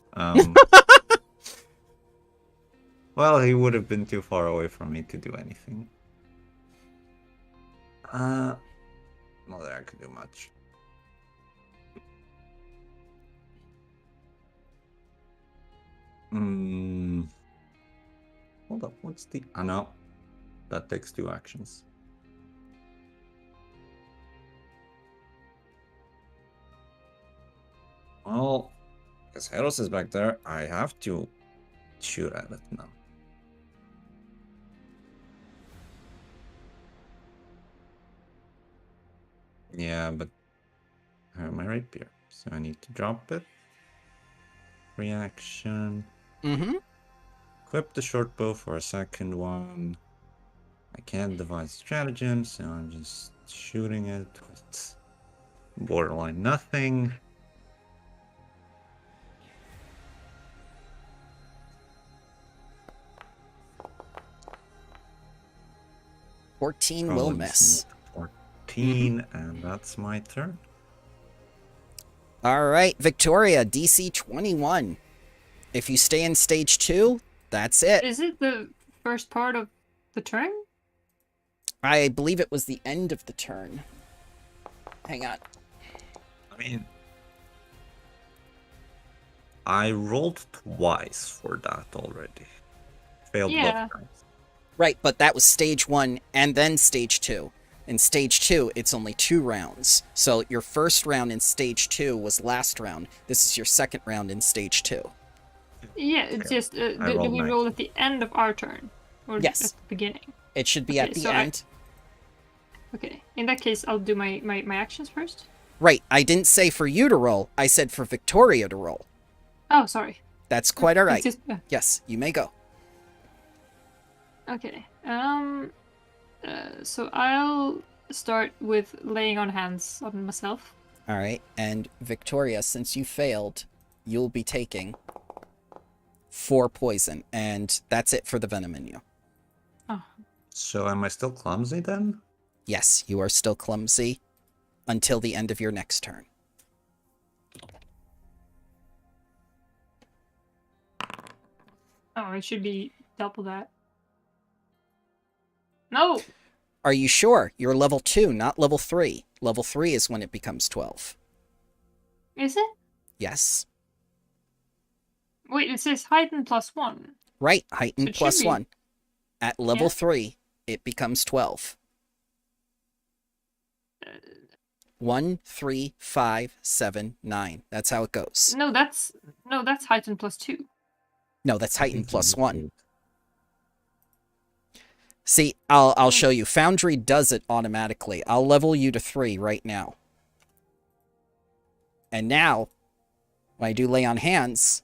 Well, he would have been too far away from me to do anything. Not that I could do much. Hold up, what's the... Oh no, that takes 2 actions. Well, because Heros is back there, I have to shoot at it now. Yeah, but I have my rapier, so I need to drop it. Reaction. Mm-hmm. Equip the short bow for a second one. I can't devise stratagem, so I'm just shooting it with borderline nothing. Will Probably miss. 14, and that's my turn. All right, Victoria, DC 21. If you stay in stage 2, that's it. Is it the first part of the turn? I believe it was the end of the turn. Hang on. I mean, I rolled twice for that already. Failed Yeah. both times. Right, but that was stage 1 and then stage 2. In stage 2, it's only 2 rounds. So your first round in stage 2 was last round. This is your second round in stage 2. Yeah, it's Okay. just, do rolled we roll at the end of our turn? Or Yes. at the beginning? It should be at Okay, the so end. Okay, in that case, I'll do my actions first. Right, I didn't say for you to roll. I said for Victoria to roll. Oh, sorry. That's quite all right. It's just, Yes, you may go. okay. So I'll start with laying on hands on myself. All right, and Victoria, since you failed, you'll be taking 4 poison, and that's it for the venom in you. Oh, So am I still clumsy then? Yes, you are still clumsy until the end of your next turn. it should be double that. No! Are you sure? You're level 2, not level 3. Level 3 is when it becomes 12. Is it? Yes. Wait, it says heighten +1. Right, heightened It should plus be. 1. At level Yeah. 3, it becomes 12. 1, 3, 5, 7, 9. That's how it goes. No, that's heighten +2. No, that's heightened plus 1. See, I'll show you. Foundry does it automatically. I'll level you to 3 right now. And now, when I do lay on hands,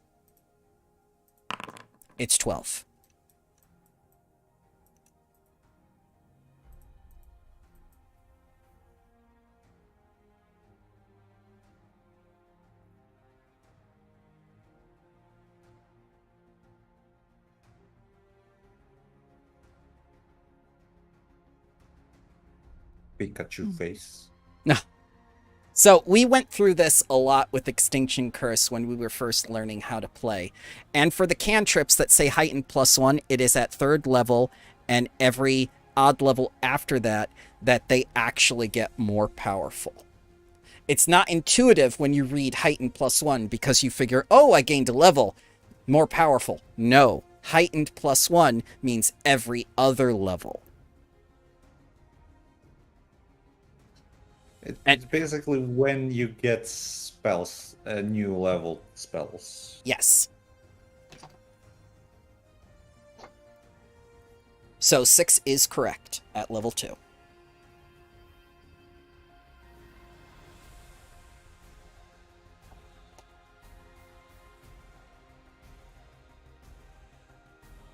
It's 12. Pikachu face. So we went through this a lot with Extinction Curse when we were first learning how to play. And for the cantrips that say heightened +1, it is at 3rd level, and every odd level after that they actually get more powerful. It's not intuitive when you read heightened +1 because you figure, oh, I gained a level, more powerful. No, heightened +1 means every other level. It's basically when you get spells, new level spells. Yes. So 6 is correct at level 2.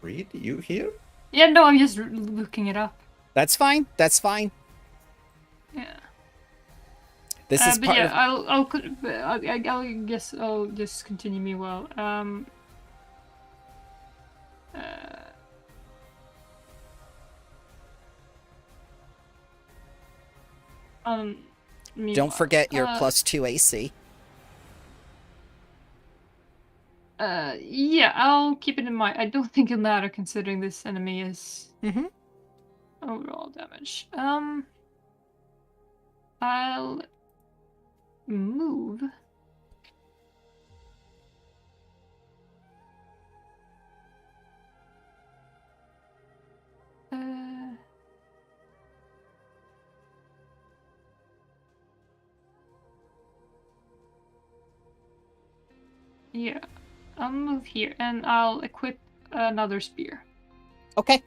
Reed, you here? Yeah, no, I'm just looking it up. That's fine. That's fine. Yeah. This is but part yeah, of... I guess I'll just continue meanwhile. Don't forget your meanwhile, +2 AC. Yeah, I'll keep it in mind. I don't think it'll matter considering this enemy is Mm-hmm. overall damage. I'll move. Yeah, I'll move here and I'll equip another spear. Okay.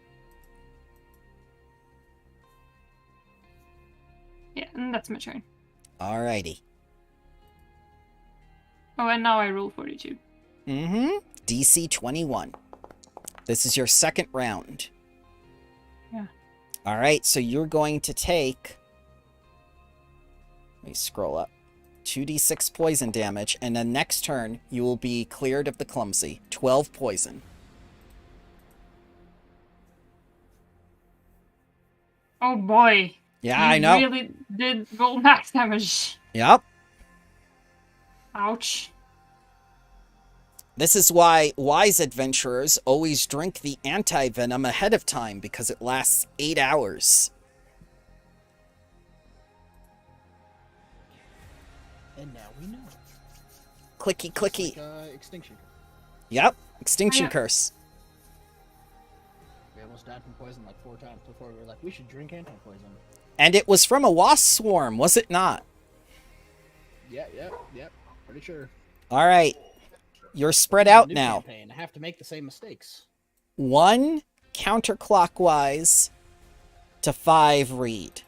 Yeah, and that's my turn. Alrighty. Oh, and now I roll 42. Mm-hmm. DC 21. This is your second round. Yeah. Alright, so you're going to take... Let me scroll up. 2d6 poison damage, and then next turn, you will be cleared of the clumsy. 12 poison. Oh boy. Yeah, You I know. really did roll max damage. Yep. Ouch. This is why wise adventurers always drink the anti-venom ahead of time, because it lasts 8 hours. And now we know. Clicky, clicky. Like, extinction. Yep. Extinction Yeah. Curse. We almost died from poison like 4 times before we were like, we should drink anti-poison. And it was from a wasp swarm, was it not? Yep. Pretty sure. Alright. You're spread This is a out new now. campaign. I have to make the same mistakes. 1 counterclockwise to 5 read.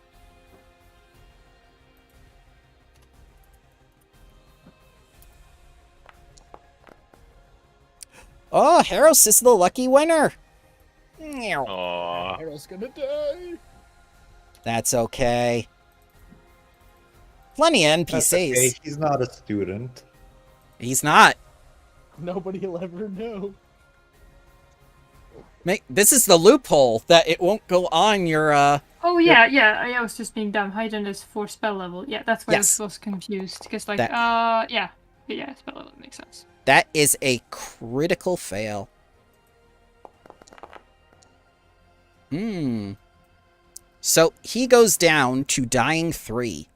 Oh, Harros is the lucky winner. Meow. Aw. Harold's gonna die. That's okay. Plenty of That's NPCs. okay, he's not a student. He's not. Nobody will ever know. This is the loophole that it won't go on your Oh yeah, I was just being dumb. Heightened is for spell level. Yeah, that's why Yes. I was confused. Because like, That- yeah, spell level makes sense. That is a critical fail. So he goes down to dying 3.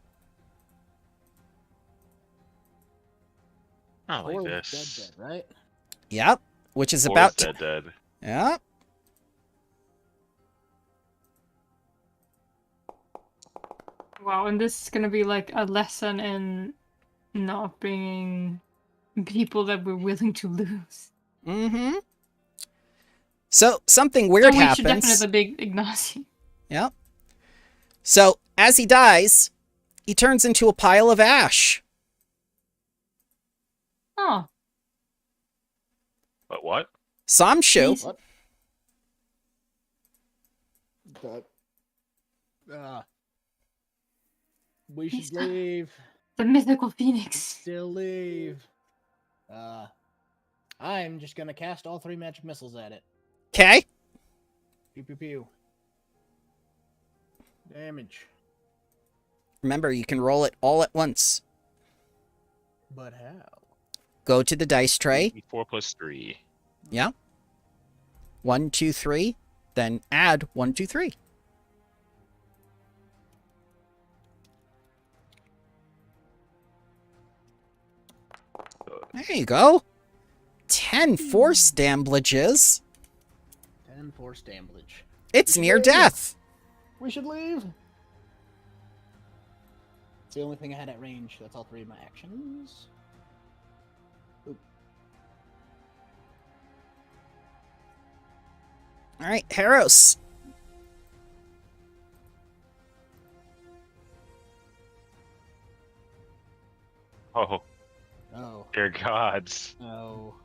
Not like Or this. dead, right? Yep. Which is Or about is to... dead. Yep. Wow, and this is gonna be like a lesson in not bringing people that we're willing to lose. Mm-hmm. So something weird So we should happens. definitely be Ignacy. Yep. So as he dies, he turns into a pile of ash. Oh, But what? Samshu. What? We He's should leave. The mythical phoenix. Still leave. I'm just gonna cast all 3 magic missiles at it. Okay. Pew pew pew. Damage. Remember, you can roll it all at once. But how? Go to the dice tray. 4 plus 3. Yeah. 1, 2, 3. Then add 1, 2, 3. There you go. 10 force damages. 10 force damage. It's near death. We should leave. It's the only thing I had at range. That's all 3 of my actions. Oop. All right, Haros. Oh, Oh. dear gods. No.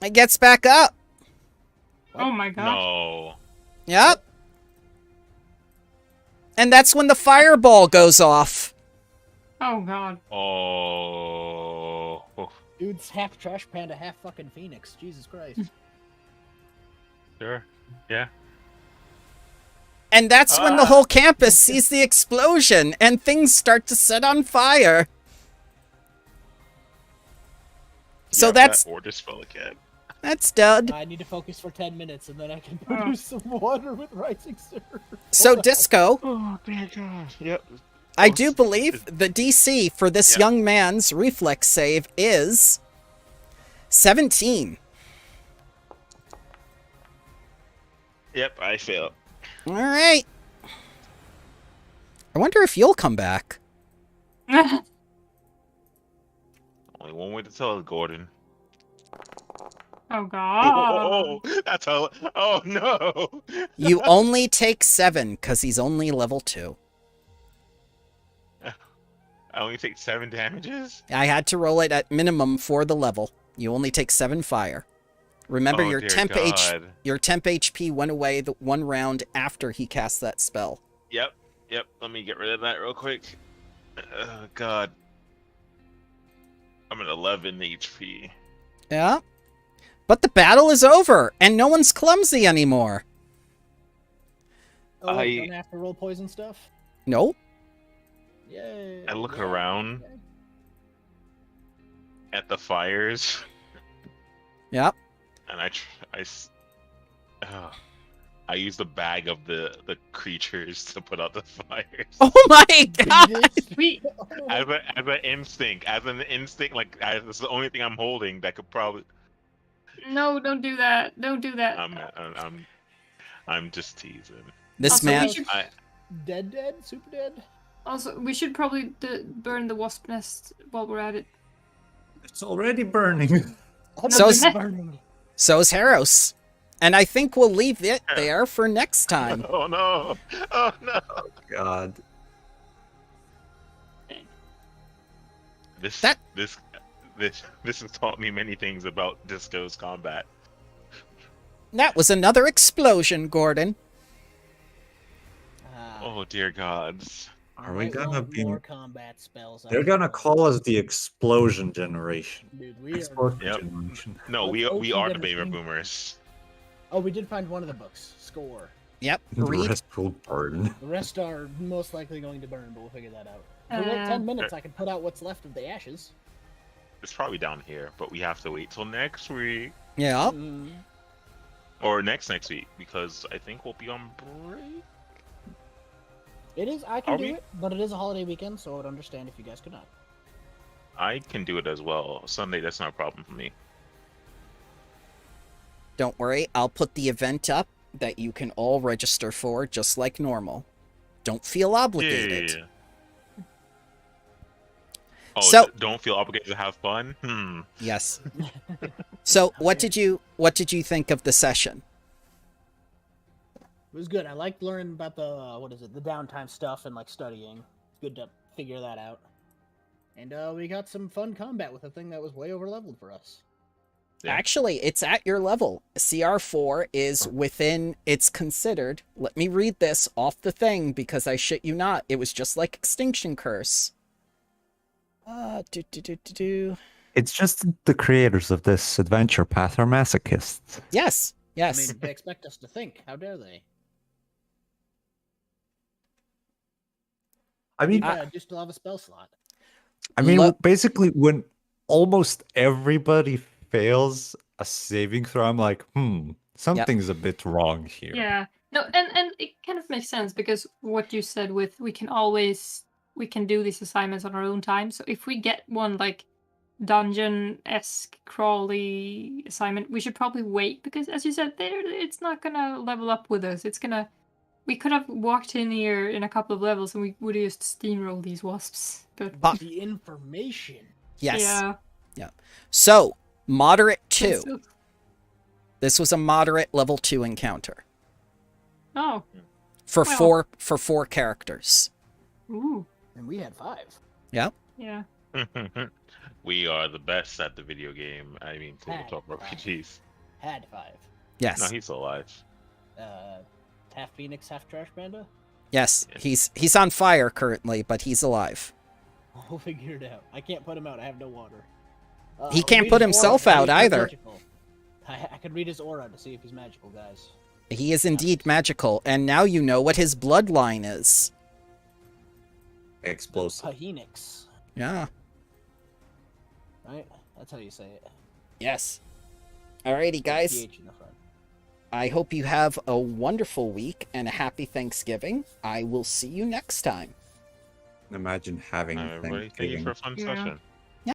It gets back up. Oh my gosh. No. Yep. And that's when the fireball goes off. Oh god. Oh. Dude's half trash panda, half fucking phoenix. Jesus Christ. Sure. Yeah. And that's when the whole campus sees the explosion and things start to set on fire. So Yeah, that's that order spell again. that's done. I need to focus for 10 minutes and then I can produce some water with rising surf. So Disco, Oh, dear God. Yep. I do believe the DC for this Yeah. young man's reflex save is 17. Yep, I failed. All right. I wonder if you'll come back. Only one way to tell it, Gordon. Oh god. Oh, that's how. Oh no. You only take 7 because he's only level 2. I only take 7 damages. I had to roll it at minimum for the level. You only take 7 fire. Remember, Oh, your dear temp God. your temp HP went away the 1 round after he cast that spell. Yep. Let me get rid of that real quick. Oh God. I'm at 11 HP. Yeah. But the battle is over, and no one's clumsy anymore. Oh, wait, I- don't have to roll poison stuff? Nope. Yay. I look yeah, around okay. at the fires, Yep. and I use the bag of the creatures to put out the fires. Oh my god! We As an instinct, like that's the only thing I'm holding that could probably. no, don't do that. Don't do that. I'm just teasing. This Also, man. we should, Dead? Super dead? also, we should probably burn the wasp nest while we're at it. It's already burning. So It's is- burning. So's Haros. And I think we'll leave it there for next time. Oh no! Oh no! God. This That- this has taught me many things about Disco's combat. That was another explosion, Gordon. Oh dear gods! Are we I gonna want be- more combat spells? They're gonna call us the explosion generation. Dude, we are... Explosion Yep. generation. No, Let's we hope we we are get the a Baby thing. Boomers. Oh, we did find one of the books. Score. Yep. The Read. rest will burn. The rest are most likely going to burn, but we'll figure that out. If we wait 10 minutes, I can put out what's left of the ashes. It's probably down here, but we have to wait till next week Yeah. Mm. or next week because I think we'll be on break. It is. I can Are do we? it, but it is a holiday weekend, so I would understand if you guys could not. I can do it as well. Sunday, that's not a problem for me. Don't worry, I'll put the event up that you can all register for just like normal. Don't feel obligated. Yeah. Oh, So- don't feel obligated to have fun. Yes. So, what did you think of the session? It was good. I liked learning about the downtime stuff and like studying. It's good to figure that out. And we got some fun combat with a thing that was way over leveled for us. Yeah. Actually, it's at your level. CR4 is within, it's considered. Let me read this off the thing because I shit you not. It was just like Extinction Curse. It's just the creators of this adventure path are masochists. Yes, I yes. mean, they expect us to think. How dare they? I mean, I do still have a spell slot. basically, when almost everybody fails a saving throw, I'm like, something's a bit wrong here. Yeah. No, and it kind of makes sense because what you said with we can do these assignments on our own time. So if we get one like dungeon-esque crawly assignment, we should probably wait because as you said, it's not gonna level up with us. We could have walked in here in a couple of levels and we would have just steamrolled these wasps. But The information. Yes. yeah. So, moderate 2. So- This was a moderate level 2 encounter. Oh. For Well. four characters. Ooh. And we had 5. Yeah. Yeah. We are the best at the video game. I mean, tabletop Had RPGs. Had 5. Yes. No, he's alive. Half Phoenix, half Trash Panda? Yes. He's on fire currently, but he's alive. We'll figure it out. I can't put him out. I have no water. He can't read put his himself aura, out see if he's either. magical. I could read his aura to see if he's magical, guys. He is indeed magical, and now you know what his bloodline is. Explosive. Pahenix, Yeah. right? That's how you say it. Yes. Alrighty, guys. PH in the front. I hope you have a wonderful week and a happy Thanksgiving. I will see you next time. Imagine having Everybody, thank you Thanksgiving. for a fun Yeah. session.